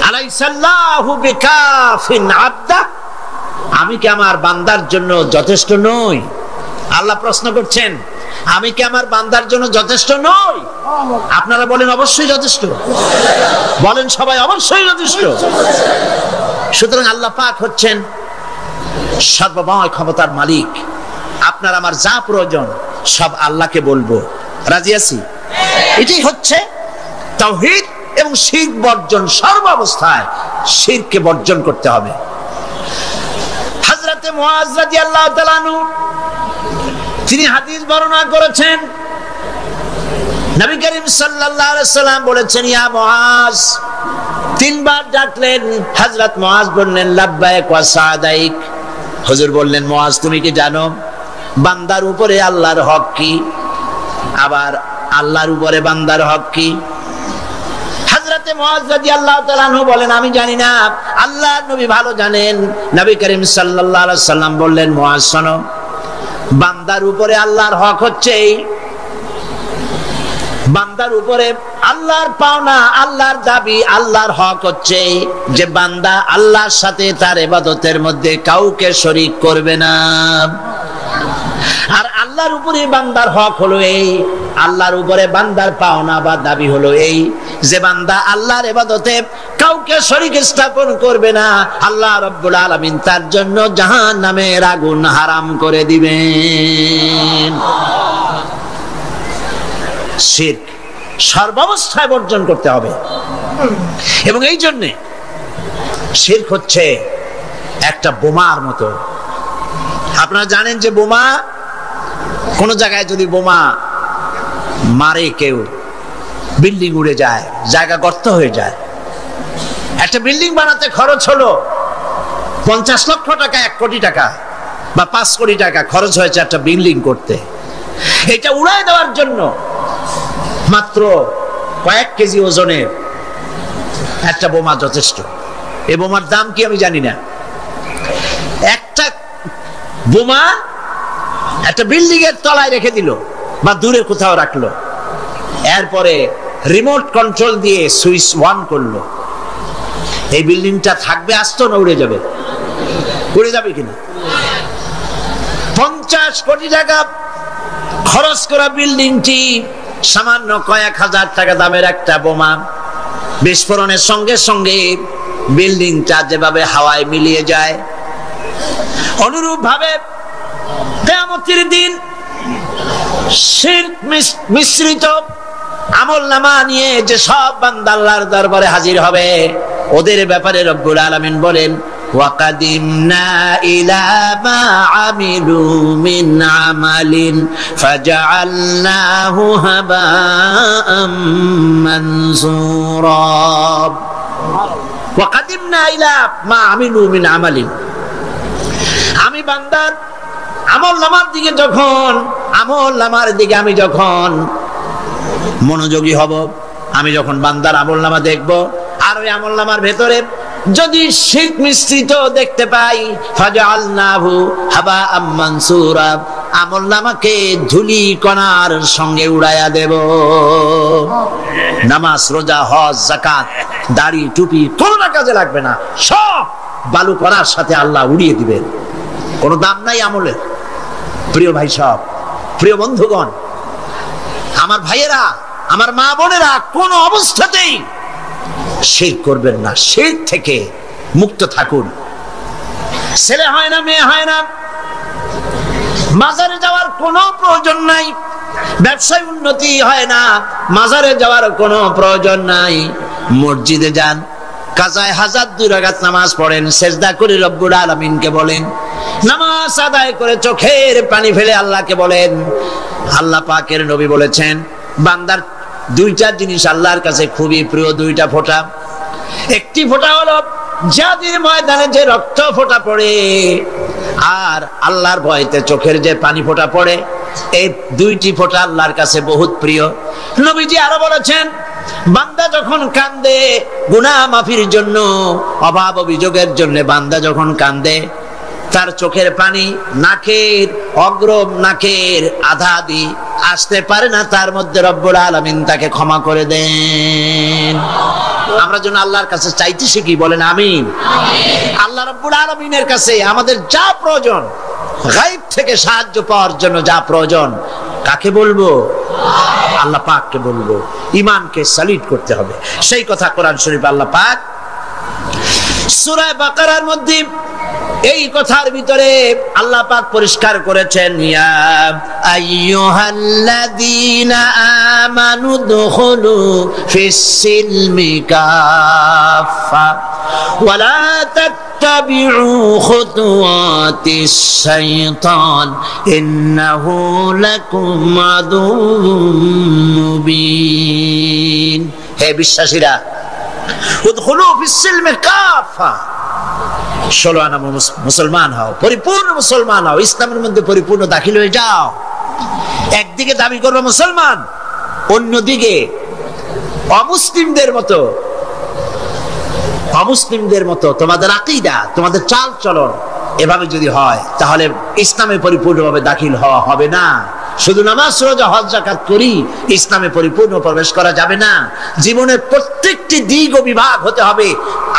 আলাইসাল্লাহু বিকাফিন আবদা। আমি কি আমার বান্দার জন্য যথেষ্ট নই? আল্লাহ প্রশ্ন করছেন, আমি কি আমার বান্দার জন্য যথেষ্ট নই? আপনারা বলেন অবশ্যই যথেষ্ট, বলেন সবাই অবশ্যই যথেষ্ট। সুতরাং আল্লাহ পাক হচ্ছেন সর্বময় ক্ষমতার মালিক। আপনার আমার যা প্রয়োজন সব আল্লাহকে বলবো, রাজি আছি? এটাই হচ্ছে তাওহীদ এবং শিরক বর্জন। সর্বাবস্থায় শিরককে বর্জন করতে হবে। হযরতে মুআজ রাদিয়াল্লাহু তাআলা আনহু তিনি হাদিস বর্ণনা করেছেন, নবী করিম সাল্লাল্লাহু আলাইহি সাল্লাম বলেছেন ইয়া মুআজ, 3 বার ডাকলেন। হযরত মুআজ বললেন লাব্বাইক ওয়া সাদাইক। হুজুর বললেন মুআজ তুমি কি জানো বান্দার উপরে আল্লাহর হক কি, আবার আল্লাহর উপরে বান্দার হক কি? হযরতে মুআজ রাদিয়াল্লাহু তাআলা আনহু বলেন আমি জানি না, আল্লাহর নবী ভালো জানেন। নবী করিম সাল্লাল্লাহু আলাইহি সাল্লাম বললেন মুআজ শোনো, বান্দার উপরে আল্লাহর হক হচ্ছে বান্দার উপরে আল্লাহর পাওনা, আল্লাহর দাবি, আল্লাহর হক হচ্ছে যে বান্দা আল্লাহর সাথে তার ইবাদতের মধ্যে কাউকে শরীক করবে না। আর আল্লাহর উপরে বান্দার হক হলো এই, আল্লাহর উপরে বান্দার পাওনা বা দাবি হলো এই যে বান্দা আল্লাহর ইবাদতে কাউকে শরীক স্থাপন করবে না। আল্লাহ রাব্বুল আলামিন তার জন্য জাহান্নামের আগুন হারাম করে দিবেন। শিরক সর্বাবস্থায় বর্জন করতে হবে। এবং এই জন্য শিরক হচ্ছে একটা বোমার মতো। আপনারা জানেন যে বোমা, কোন জায়গায় যদি বোমা মারে কেউ, বিল্ডিং উড়ে যায়, জায়গা গর্ত হয়ে যায়। একটা বিল্ডিং বানাতে খরচ হলো 50 লক্ষ টাকা, 1 কোটি টাকা বা 5 কোটি টাকা খরচ হয়েছে একটা বিল্ডিং করতে। এটা উড়ায় দেওয়ার জন্য মাত্র কয়েক কেজি ওজনের একটা বোমা যথেষ্ট। এই বোমার দাম কি আমি জানি না। একটা বোমা একটা বিল্ডিং এর তলায় রেখে দিল বা দূরে কোথাও রাখলো, এরপরে রিমোট কন্ট্রোল দিয়ে সুইচ অন করলো, এই বিল্ডিংটা থাকবে আস্ত না উড়ে যাবে? উড়ে যাবে কিনা? 50 কোটি টাকা খরচ করা বিল্ডিংটি সামান্য কয়েক হাজার টাকা দামের একটা বোমা বিস্ফোরণের সঙ্গে সঙ্গে বিল্ডিংটা যেভাবে হাওয়ায় মিলিয়ে যায়, অনুরূপ ভাবে কিয়ামতের দিন শিরক মিশ্রিত আমলনামা নিয়ে যে সব বান্দা আল্লাহর দরবারে হাজির হবে, ওদের ব্যাপারে রব্বুল আলামিন বলেন وَقَدِمْنَا إِلَى مَا عَمِلُوا مِنْ عَمَلٍ فَجَعَلْنَاهُ هَبَاءً مَنْثُورًا وَقَدِمْنَا إِلَى مَا عَمِلُوا مِنْ عَمَلٍ। আমি বান্দার আমলনামার দিকে আমি যখন মনোযোগী হব, আমি যখন বান্দার আমলনামা দেখব, আর ওই আমলনামার ভেতরে যদি শিরক মিশ্রিত দেখতে পাই, ফাজআলনাহু হাবাআম মানসুরা, আমলনামাকে ধুলি কণার সঙ্গে উড়াইয়া দেব। নামাজ, রোজা, হজ, যাকাত, দাড়ি, টুপি কোন কাজে লাগবে না, সব বালু কণার সাথে আল্লাহ উড়িয়ে দিবেন। কোনো দাম নাই আমলের। প্রিয় ভাই সব, প্রিয় বন্ধুগণ, আমার ভাইয়েরা, আমার মা বোনেরা, কোন অবস্থাতেই শিরক করবেন না, শিরক থেকে মুক্ত থাকুন। ছেলে হয় না, মেয়ে হয় না, মাজারে যাওয়ার কোনো প্রয়োজন নাই, ব্যবসায় উন্নতি হয় না, মাজারে যাওয়ার কোনো প্রয়োজন নাই। মসজিদে যান, কাজায় হাজার 2 রাকাত নামাজ পড়েন, সেজদা করে রব্বুল আলামিনকে বলেন, নামাজ আদায় করে চোখের পানি ফেলে আল্লাহকে বলেন। আল্লাহ পাকের নবী বলেছেন, বান্দার 2টা জিনিস আল্লাহর কাছে খুবই প্রিয়, 2টা ফোঁটা। একটি ফোঁটা হলো জিহাদের ময়দানে যে রক্ত ফোঁটা পড়ে, আর আল্লাহর ভয়তে চোখের যে পানি ফোঁটা পড়ে, এই 2টি ফোঁটা আল্লাহর কাছে বহুত প্রিয়। নবীজি আরো বলেছেন, বান্দা যখন কান্দে গুনাহ মাফির জন্য, অভাব অভিযোগের জন্য বান্দা যখন কান্দে, তার চোখের পানি নাকের অগ্রম নাকের আধা দি আসতে পারে না, তার মধ্যে রব্বুল আলামিন তাকে ক্ষমা করে দেন। আমরা যেন আল্লাহর কাছে চাইতে শিখি, বলেন আমিন। আল্লাহ রব্বুল আলামিনের কাছে আমাদের যা প্রয়োজন, গায়ব থেকে সাহায্য পাওয়ার জন্য যা প্রয়োজন, কাকে বলবো? আল্লাহ পাককে বলবো। ঈমানকে সালিট করতে হবে। সেই কথা কোরআন শরীফ আল্লাহ পাক সূরা বাকারার মধ্যে এই কথার ভিতরে আল্লাহ পাক পরিষ্কার করেছেন, ইয়া আইয়ুহাল্লাযীনা আমানু দুখুলু ফিস-সিলমি কাফা ওয়া লা তাত্তাবিউ খুতুওয়াতিস শাইতান ইন্নাহু লাকুম আদুউম মুবিন। হে বিশ্বাসীরা, উদখুলু ফিস-সিলমি কাফা, 16 আনা মুসলমান হও, পরিপূর্ণ মুসলমান হও, ইসলামের মধ্যে পরিপূর্ণ দাখিল হয়ে যাও। একদিকে দাবি করবে মুসলমান, অন্যদিকে অমুসলিমদের মতো তোমাদের আকীদা, তোমাদের চাল চলন এভাবে যদি হয়, তাহলে ইসলামে পরিপূর্ণভাবে দাখিল হওয়া হবে না। শুধু নামাজ রোজা হজ যাকাত করি ইসলামে পরিপূর্ণ প্রবেশ করা যাবে না। জীবনের প্রত্যেকটি দিক ও বিভাগ হতে হবে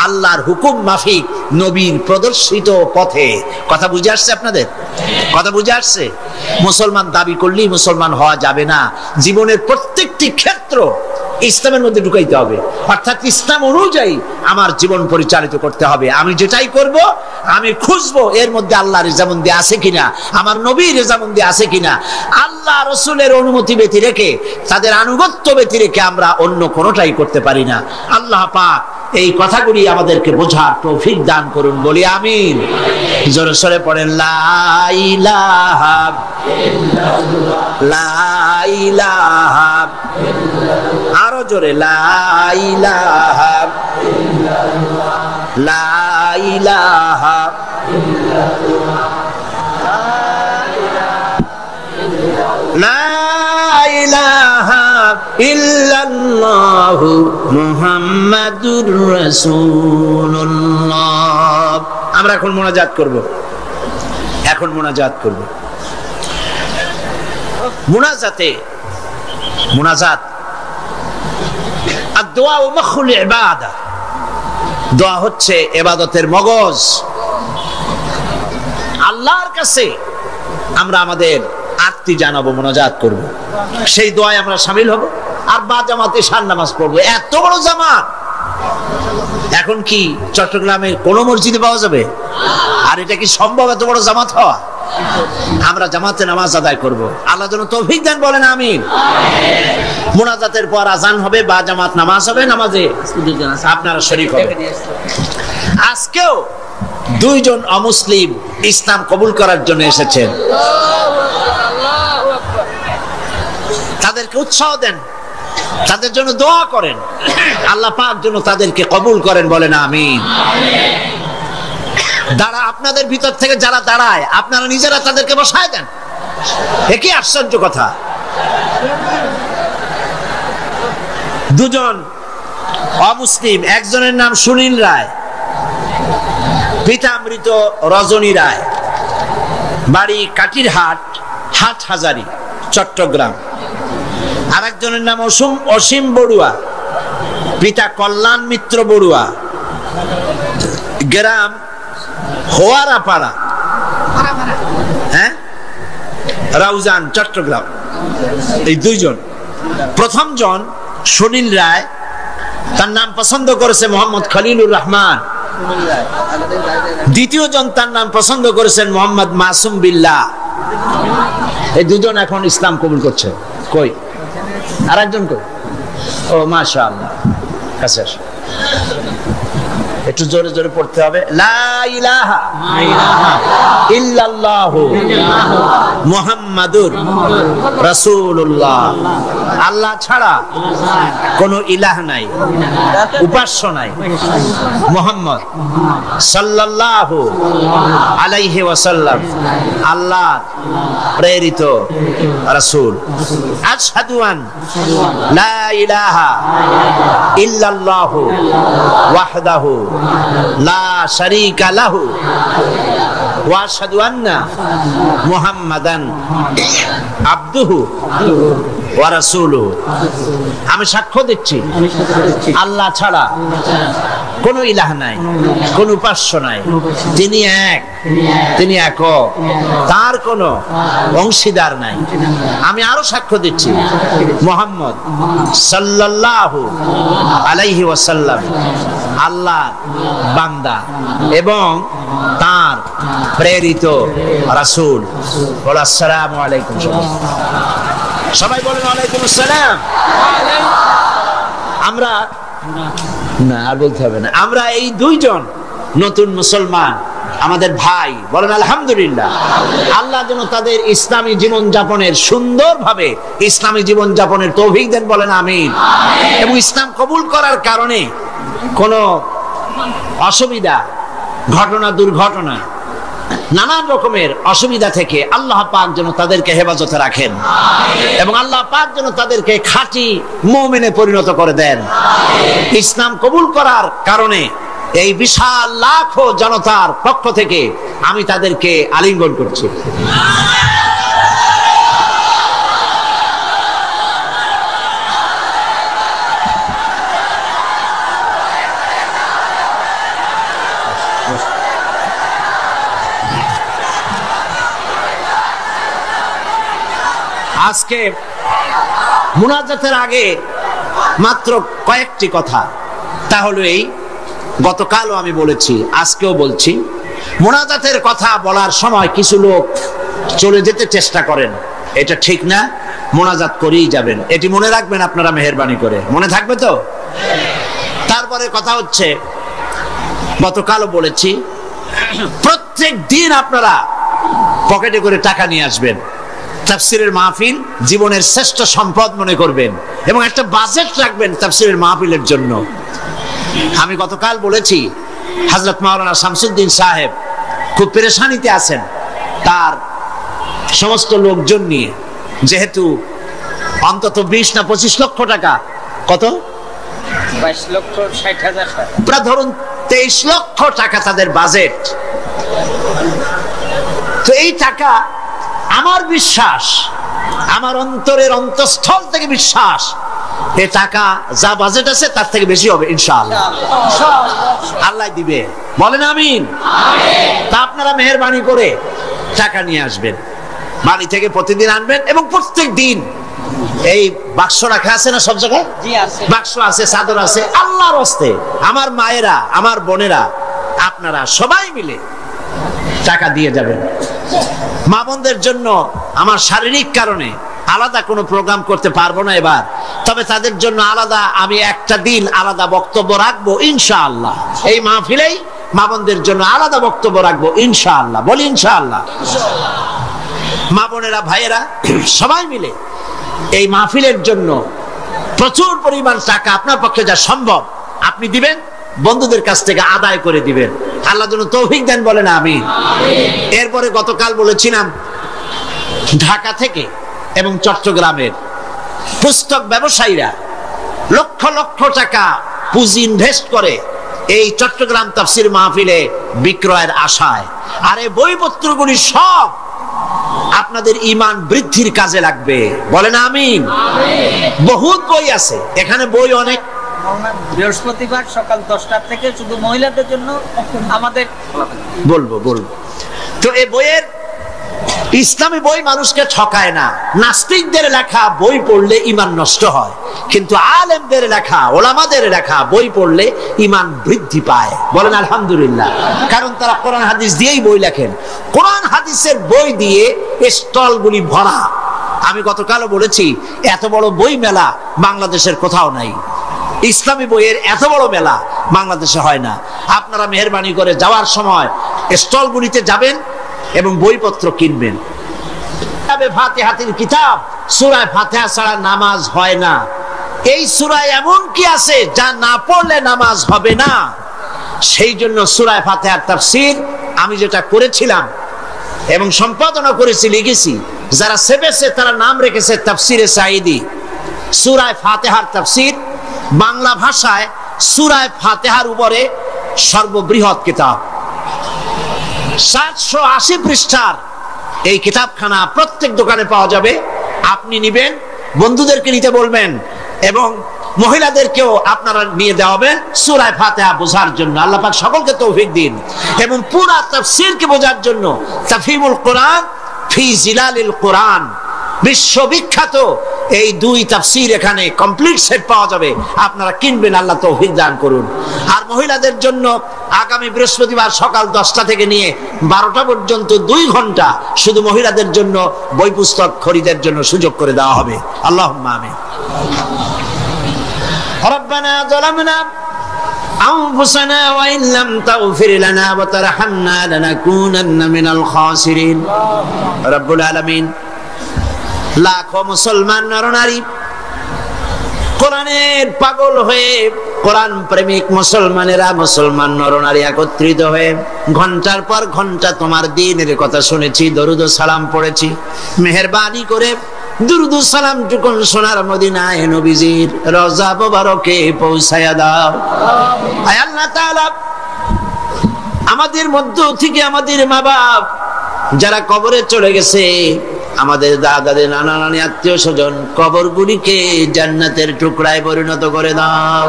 আল্লাহর হুকুম মাফিক, নবীর প্রদর্শিত পথে। কথা বুঝে আসছে আপনাদের? কথা বুঝে আসছে? মুসলমান দাবি করলেই মুসলমান হওয়া যাবে না। জীবনের প্রত্যেকটি ক্ষেত্র ইসলামের মধ্যে ঢুকাইতে হবে, অর্থাৎ ইসলাম অনুযায়ী আমার জীবন পরিচালিত করতে হবে। আমি যেটাই করব আমি খুঁজবো এর মধ্যে আল্লাহর রেজামন্দি আছে কিনা, আমার নবীর রেজামন্দি আছে কিনা। আল্লাহ রসুলের অনুমতি ব্যতি রেখে, তাদের আনুগত্য ব্যতি রেখে আমরা অন্য কোনোটাই করতে পারি না। আল্লাহ পাক এই কথাগুলি আমাদেরকে বোঝার তৌফিক দান করুন, বলি আমিন। জোরে সরে পড়েন, লা ইলাহা ইল্লাল্লাহ, লা ইলাহা ইল্লাল্লাহ, আরো জোরে, লা ইলাহা ইল্লাল্লাহ, লা ইলাহা ইল্লাল্লাহ, লা ইলাহা ইল্লাল্লাহ মুহাম্মাদুর রাসূলুল্লাহ। আমরা এখন মোনাজাত করব, মোনাজাত আর-দোয়া ও মুখুল ইবাদা। দোয়া হচ্ছে ইবাদতের মগজ। আল্লাহর কাছে আমরা আমাদের আরতি জানাবো, মোনাজাত করব, সেই দোয়ায় আমরা শামিল হব, আর বা জামাতে শান নামাজ পড়বো। এত বড় জামাত এখন কি চট্টগ্রামে কোন মসজিদে পাওয়া যাবে? আর এটা কি সম্ভব এত বড় জামাত হওয়া? আমরা জামাতে নামাজ আদায় করব। আল্লাহ যেন তৌফিক দেন, বলেন আমিন। মোনাজাতের পর আজান হবে, বা জামাত নামাজ হবে, নামাজে আপনারা শরীক হবেন। আজকেও 2 জন অমুসলিম ইসলাম কবুল করার জন্য এসেছেন, তাদেরকে উৎসাহ দেন, তাদের জন্য দোয়া করেন, আল্লাহ পাক যেন তাদেরকে কবুল করেন, বলেন আমিন। আপনাদের ভিতর থেকে যারা দাঁড়ায়, আপনারা নিজেরা তাদেরকে বসায় দেন। একই আশ্চর্য কথা। 2 জন অমুসলিম, একজনের নাম সুনীল রায়, পিতা মৃত রজনী রায়, বাড়ি কাটিরহাট, হাটহাজারী, চট্টগ্রাম। আর একজনের নাম অসীম বড়ুয়া, পিতা কল্যাণ মিত্র বড়ুয়া, গ্রাম হোয়ারাপাড়া, রাউজান, চট্টগ্রাম। এই 2 জন। প্রথম জন সুনীল রায়, তার নাম পছন্দ করেছে মোহাম্মদ খলিলুর রহমান, দ্বিতীয় জন তার নাম পছন্দ করেছেন মোহাম্মদ মাসুম বিল্লাহ। এই দুজন এখন ইসলাম কবুল করছে। কই আর একজন কই? ও মাশাআল্লাহ, কাছে আসো, একটু জোরে জোরে পড়তে হবে। লা ইলাহা ইল্লাল্লাহু মুহাম্মাদুর রাসূলুল্লাহ। আল্লাহ ছাড়া কোন ইলাহ নাই, উপাস্য নাই। মুহাম্মদ সাল্লাল্লাহু আলাইহি ওয়াসাল্লাম আল্লাহ প্রেরিত রাসূল। আশহাদু আন লা ইলাহা ইল্লাল্লাহু ওয়াহদাহু লা শারীকা লাহু ওয়া আশহাদু আন্না মুহাম্মাদান আবদুহু ওয়া রাসূলুহু। আমি সাক্ষ্য দিচ্ছি আল্লাহ ছাড়া কোন ইলাহ নাই, কোন উপাস্য নাই। তিনি এক, তিনি একক, তার কোন অংশীদার নাই। আমি আরো সাক্ষ্য দিচ্ছি মুহাম্মদ সাল্লাল্লাহু আলাইহি ওয়াসাল্লাম আল্লাহ বান্দা এবং তার প্রেরিত রাসূল। বলো আসসালামু আলাইকুম। সবাই বলেন ওয়ালাইকুম আসসালাম। আমরা না আর বলতে হবে না, আমরা এই দুইজন নতুন মুসলমান আমাদের ভাই, বলেন আলহামদুলিল্লাহ। আল্লাহ যেন তাদের ইসলামী জীবন যাপনের সুন্দরভাবে ইসলামী জীবন যাপনের তৌফিক দেন, বলেন আমিন। এবং ইসলাম কবুল করার কারণে কোন অসুবিধা, ঘটনা, দুর্ঘটনা, নানান রকমের অসুবিধা থেকে আল্লাহ পাক যেন তাদেরকে হেফাজতে রাখেন এবং আল্লাহ পাক যেন তাদেরকে খাঁটি মুমিনে পরিণত করে দেন। ইসলাম কবুল করার কারণে এই বিশাল লাখো জনতার পক্ষ থেকে আমি তাদেরকে আলিঙ্গন করছি। আজকে মুনাজাতের আগে মাত্র কয়েকটি কথা, তা হলো এই, গতকালও আমি বলেছি, আজকেও বলছি, মুনাজাতের কথা বলার সময় কিছু লোক চলে যেতে চেষ্টা করেন, এটা ঠিক না। মুনাজাত করেই যাবেন, এটি মনে রাখবেন আপনারা মেহেরবানি করে। মনে থাকবে তো? তারপরে কথা হচ্ছে, গতকালও বলেছি, প্রত্যেক দিন আপনারা পকেটে করে টাকা নিয়ে আসবেন। তাফসীরের মাহফিল জীবনের শ্রেষ্ঠ সম্পদ মনে করবেন এবং একটা বাজেট রাখবেন তাফসীরের মাহফিলের জন্য। আমি গতকাল বলেছি, হযরত মাওলানা শামসুদ্দিন সাহেব খুব পেরেশানিতে আছেন তার সমস্ত লোকজন নিয়ে, যেহেতু অন্তত 20 না 25 লক্ষ টাকা, কত 22,60,000, প্রায় ধরুন 23 লক্ষ টাকা তাদের বাজেট। তো এই টাকা, আমার বিশ্বাস, আমার অন্তরের অন্তঃস্থল থেকে বিশ্বাস, এই টাকা যা বাজেট আছে তার থেকে বেশি হবে ইনশাআল্লাহ। আল্লাহ দিবে, বলেন আমিন। তা আপনারা মেহেরবানি করে টাকা নিয়ে আসবেন, বাড়ি থেকে প্রতিদিন আনবেন এবং প্রত্যেক দিন এই বাক্স রাখা আছে না সব জায়গায়? বাক্স আছে, চাদর আছে। আল্লাহর হস্তে আমার মায়েরা, আমার বোনেরা, আপনারা সবাই মিলে টাকা দিয়ে যাবেন। মা বোনদের জন্য আমার শারীরিক কারণে আলাদা কোনো প্রোগ্রাম করতে পারবো না এবার, তবে তাদের জন্য আলাদা আমি একটা দিন আলাদা বক্তব্য রাখবো ইনশাআল্লাহ। এই মাহফিলেই মা বোনদের জন্য আলাদা বক্তব্য রাখবো ইনশাআল্লাহ। বলি ইনশাআল্লাহ। মা বোনেরা, ভাইয়েরা, সবাই মিলে এই মাহফিলের জন্য প্রচুর পরিমাণ টাকা আপনার পক্ষে যা সম্ভব আপনি দিবেন, বন্ধুদের কাছ থেকে আদায় করে দিবেন। আল্লাহ যেন তৌফিক দেন, বলেন আমিন। এরপরে গতকাল বলেছিলাম, ঢাকা থেকে এবং চট্টগ্রামের পুস্তক ব্যবসায়ীরা লক্ষ লক্ষ টাকা পুঁজি ইনভেস্ট করে এই চট্টগ্রাম তাফসীর মাহফিলে বিক্রয়ের আশায়। আর এই বইপত্রগুলি সব আপনাদের ঈমান বৃদ্ধির কাজে লাগবে, বলেন আমিন। বহুত বই আছে এখানে, বই অনেক। বৃহস্পতিবার সকাল 10টা থেকে শুধু মহিলাদের জন্য আমাদের বলবো। তো এই বইয়ের ইসলামী বই মানুষকে ঠকায় না। নাস্তিকদের লেখা বই পড়লে ঈমান নষ্ট হয়, কিন্তু আলেমদের লেখা, ওলামাদের লেখা বই পড়লে ঈমান বৃদ্ধি পায়। বলেন আলহামদুলিল্লাহ। কারণ তারা কোরআন হাদিস দিয়েই বই লেখেন। কোরআন হাদিসের বই দিয়ে স্টলগুলি ভরা। আমি গতকালও বলেছি, এত বড় বই মেলা বাংলাদেশের কোথাও নাই। ইসলামী বইয়ের এত বড় মেলা বাংলাদেশে হয় না। আপনারা মেহেরবানি করে যাওয়ার সময় স্টলগুলিতে যাবেন এবং বইপত্র কিনবেন। ফাতিহাতুল কিতাব, সূরা ফাতিহা ছাড়া নামাজ হয় না। এই সূরায় এমন কি আছে যা না পড়লে নামাজ হবে না? সেই জন্য সূরা ফাতিহার তাফসীর আমি যেটা করেছিলাম এবং সম্পাদনা করেছি, লিখেছি, যারা সেবেছে তারা নাম রেখেছে তাফসীরে সাঈদী। সূরা ফাতিহার তাফসীর বাংলা ভাষায় সূরা ফাতিহার উপরে সর্ববৃহৎ কিতাব, 780 পৃষ্ঠার এই কিতাবখানা প্রত্যেক দোকানে পাওয়া যাবে। আপনি নিবেন, বন্ধুদেরকে নিতে বলবেন এবং মহিলাদেরকেও আপনারা নিয়ে দেওয়াবেন সূরা ফাতিহা বোঝার জন্য। আল্লাহ পাক সকলকে তৌফিক দিন। এবং পুরো তাফসীরকে বোঝার জন্য তাফহিমুল কোরআন ফি জিলালিল কোরআন, বিশ্ববিখ্যাত এই দুই তাফসীর এখানে কমপ্লিট সেট পাওয়া যাবে। আপনারা কিনবেন, আল্লাহ তৌফিক দান করুন। আর মহিলাদের জন্য আগামী বৃহস্পতিবার সকাল 10টা থেকে নিয়ে 12টা পর্যন্ত 2 ঘন্টা শুধু মহিলাদের জন্য বই পুস্তক খরিদের জন্য সুযোগ করে দেওয়া হবে। আল্লাহুম্মা আমিন। রব্বানা যালামনা আনফুসানা ওয়া ইন লাম তাগফির লানা ওয়া তারহামনা লানাকুনান্না মিনাল খাসিরিন। রব্বুল আলামিন লাখো মুসলমান নরনারী কোরআনের পাগল হয়ে, কোরআন প্রেমিক মুসলমানেরা, মুসলমান নরনারী একত্রিত হয়ে ঘন্টার পর ঘন্টা তোমার দ্বীনের কথা শুনেছি, দরুদ ও সালাম পড়েছি। মেহেরবানি করে দুরুদ ও সালাম টুকুন সোনার মদিনায় নবীজির রওজা মোবারকে পৌঁছায়া দাও। আয় আল্লাহ তাআলা, আমাদের মধ্য থেকে আমাদের মা বাপ যারা কবরে চলে গেছে, আমাদের দাদাদের, নানা নানি, আত্মীয় স্বজন, কবরগুলিকে জান্নাতের টুকরায় পরিণত করে দাও।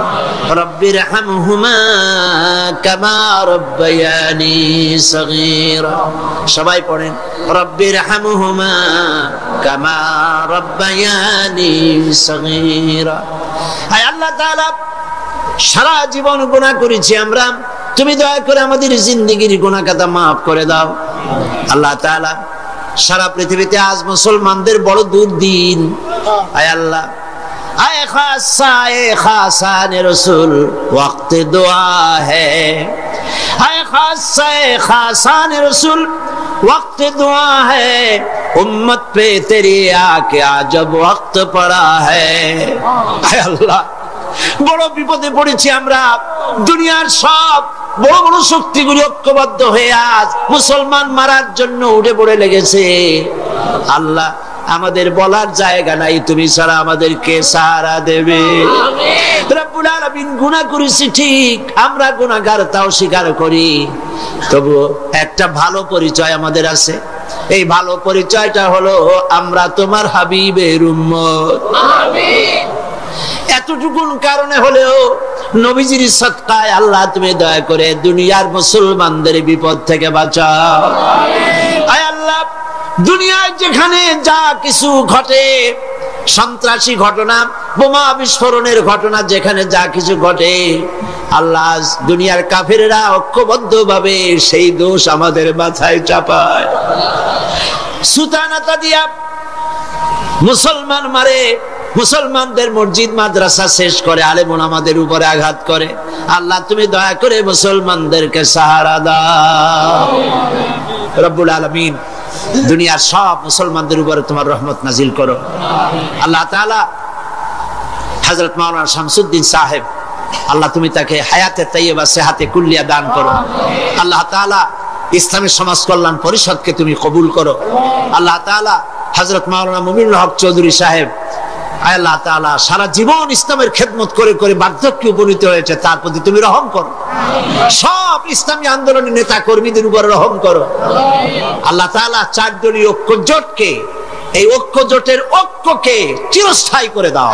রব্বির হামহুমা কামা রব্বায়ানি সগীরা। সবাই পড়েন, রব্বির হামহুমা কামা রব্বায়ানি সগীরা। আয় আল্লাহ তাআলা, সারা জীবন গুনাহ করেছি আমরা, তুমি দয়া করে আমাদের জিন্দেগির গুনাহ খাতা মাফ করে দাও। আল্লাহ তাআলা, সারা পৃথিবীতে আজ মুসলমানদের বড় দুর্দিন। আয় আল্লাহ, আয় খাসা, আয় খাসানে রাসূল ওয়াক্তে দুআ হ্যায়। আয় খাসা, আয় খাসানে রাসূল ওয়াক্তে দুআ হ্যায়। উম্মত পে তেরি আকে আজব ওয়াক্ত পড়া হ্যায়। আয় আল্লাহ, বড় বিপদে পড়েছি আমরা। দুনিয়ার সব বড় বড় শক্তিগুলি ঐক্যবদ্ধ হয়ে আজ মুসলমান মারার জন্য উঠে পড়ে লেগেছে। আল্লাহ, আমাদের বলার জায়গা নাই, তুমি ছাড়া আমাদেরকে সাহারা দেবে। রব্বুল আলামিন, গুনাহ করেছি ঠিক, আমরা গুনাহগার তাও স্বীকার করি, তবু একটা ভালো পরিচয় আমাদের আছে। এই ভালো পরিচয়টা হলো আমরা তোমার হাবিবের উম্মত। আমিন। এতটুকুন কারণে হলেও নবীজির সদকায় আল্লাহ তুমি দয়া করে দুনিয়ার মুসলমানদের বিপদ থেকে বাঁচাও। আয় আল্লাহ, দুনিয়ায় যেখানে যা কিছু ঘটে, সন্ত্রাসী ঘটনা, বোমা বিস্ফোরণের ঘটনা, যেখানে যা কিছু ঘটে, আল্লাহ দুনিয়ার কাফেররা ঐক্যবদ্ধভাবে সেই দোষ আমাদের মাথায় চাপায়। সুতানাতা দিয়া মুসলমান মারে, মুসলমানদের মসজিদ মাদ্রাসা শেষ করে, আলেম ওলামাদের উপরে আঘাত করে। আল্লাহ তুমি দয়া করে মুসলমানদেরকে সাহারা দাও। রব্বুল আলামিন, দুনিয়ার সব মুসলমানদের উপরে তোমার রহমত নাজিল করো। আল্লাহ তাআলা হযরত মাওলানা শামসুদ্দিন সাহেব, আল্লাহ তুমি তাকে হায়াতে তাইয়্যিবা সেহাতে কুল্লিয়া দান করো। আল্লাহ তাআলা ইসলামী সমাজ কল্যাণ পরিষদকে তুমি কবুল করো। আল্লাহ তাআলা হযরত মাওলানা মুমিনুল হক চৌধুরী সাহেব, আল্লাহ তাআলা সারা জীবন ইসলামের খেদমত করে করে বার্ধক্যে উপনীত হয়েছে, তার প্রতি তুমি রহম করো। সব ইসলামী আন্দোলনের নেতা কর্মীদের উপর রহম করো। আল্লাহ তাআলা 4 দলীয় ঐক্য জোটকে, এই ঐক্য জোটের ঐক্যকে চিরস্থায়ী করে দাও,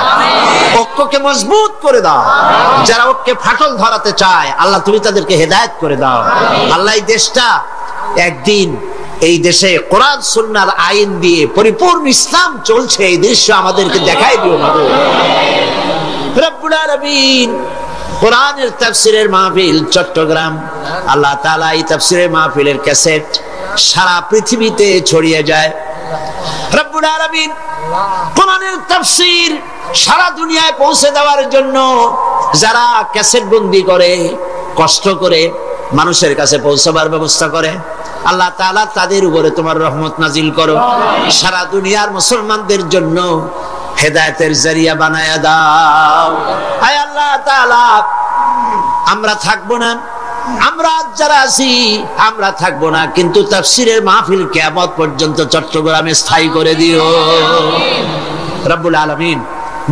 ঐক্যকে মজবুত করে দাও। যারা ঐক্যে ফাটল ধরাতে চায়, আল্লাহ তুমি তাদেরকে হেদায়েত করে দাও। আল্লাহ এই দেশটা একদিন এই দেশে কোরআন সুন্নাহর আইন দিয়ে পরিপূর্ণ ইসলাম চলছে, এই দৃশ্য আমাদেরকে দেখাই দিও মাগো। রব্বুল আলামিন কোরআনের তাফসীরের মাহফিল চট্টগ্রাম, আল্লাহ তাআলা এই তাফসীরের মাহফিলের ক্যাসেট সারা পৃথিবীতে ছড়িয়ে যায়। রব্বুল আলামিন কোরআনের তাফসীর সারা দুনিয়ায় পৌঁছে দেওয়ার জন্য যারা ক্যাসেট বন্দি করে, কষ্ট করে মানুষের কাছে পৌঁছাবার ব্যবস্থা করে, আল্লাহ তাআলা তাদের উপরে তোমার রহমত নাজিল করো। সারা দুনিয়ার মুসলমানদের জন্য হেদায়েতের জরিয়া বানায়া দাও। আয় আল্লাহ তাআলা, আমরা থাকবো না, আমরা যারা আছি আমরা থাকবো না, কিন্তু তাফসীরের মাহফিল কিয়ামত পর্যন্ত চট্টগ্রামে স্থায়ী করে দিও রব্বুল আলামিন।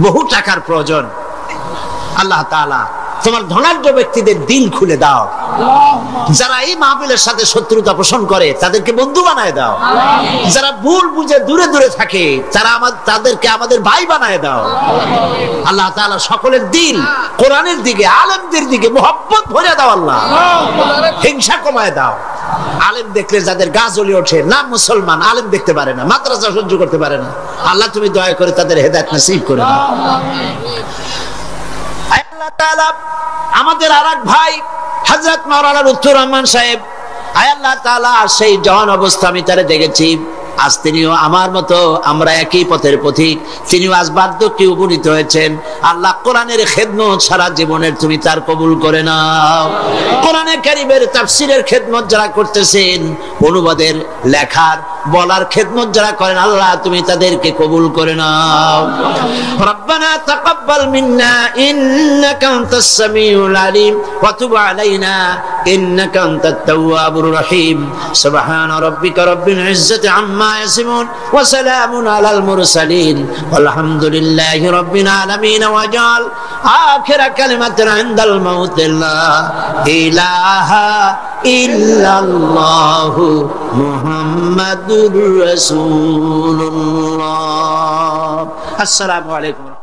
বহু টাকার প্রয়োজন, আল্লাহ তাআলা তোমার ধনাঢ্য ব্যক্তিদের দিল খুলে দাও। যারা এই মাহফিলের সাথে শত্রুতা পোষণ করে তাদেরকে বন্ধু বানায় দাও। যারা ভুল বুঝে দূরে দূরে থাকে তাদেরকে আমাদের ভাই বানায় দাও। আল্লাহ তাআলা সকলের দিল কোরআনের দিকে, আলেমদের দিকে মুহাব্বত ভরে দাও। আল্লাহ হিংসা কমায় দাও। আলেম দেখলে যাদের গা জ্বলে ওঠে, নাম মুসলমান, আলেম দেখতে পারে না, মাদ্রাসা সহ্য করতে পারে না, আল্লাহ তুমি দয়া করে তাদের হেদায়েত নসিব করে দাও। আল্লাহ তাআলা আমাদের আরেক ভাই হযরত মাওলানা লুৎফুর রহমান সাহেব, আয় আল্লাহ তাআলা সেই জওয়ান অবস্থা আমি তারে দেখেছি, আজ তিনিও আমার মতো, আমরা একই পথের পথিক, তিনিও আজ বার্ধক্যে উপনীত হয়েছেন। আল্লাহ কোরআনের খেদমত সারা জীবনের তুমি তার কবুল করে নাও। কোরআনে কারীমের তাফসীরের খেদমত যারা করতেছেন, অনুবাদের, লেখার, বলার খেদমত যারা করেন, আল্লাহ তুমি তাদেরকে কবুল করে নাও। রব্বানা তাকাব্বাল মিন্না ইন্নাকা আনতাস সামিউল আলিম ওয়া তুব আলাইনা ইন্নাকা আনতাত তাওয়াবুর রহিম। সুবহানা রাব্বিকা রাব্বিল ইজ্জাতি আম্মা ইয়াসিফুন ওয়া সালামুন আলাল মুরসালিন ওয়ালহামদুলিল্লাহি রাব্বিল আলামিন। ওয়া জাল আখিরা কালিমাতিন ইনদাল মাউত লা ইলাহা ইল্লাল্লাহু মুহাম্মাদুর রাসূলুল্লাহ। আসসালামু আলাইকুম।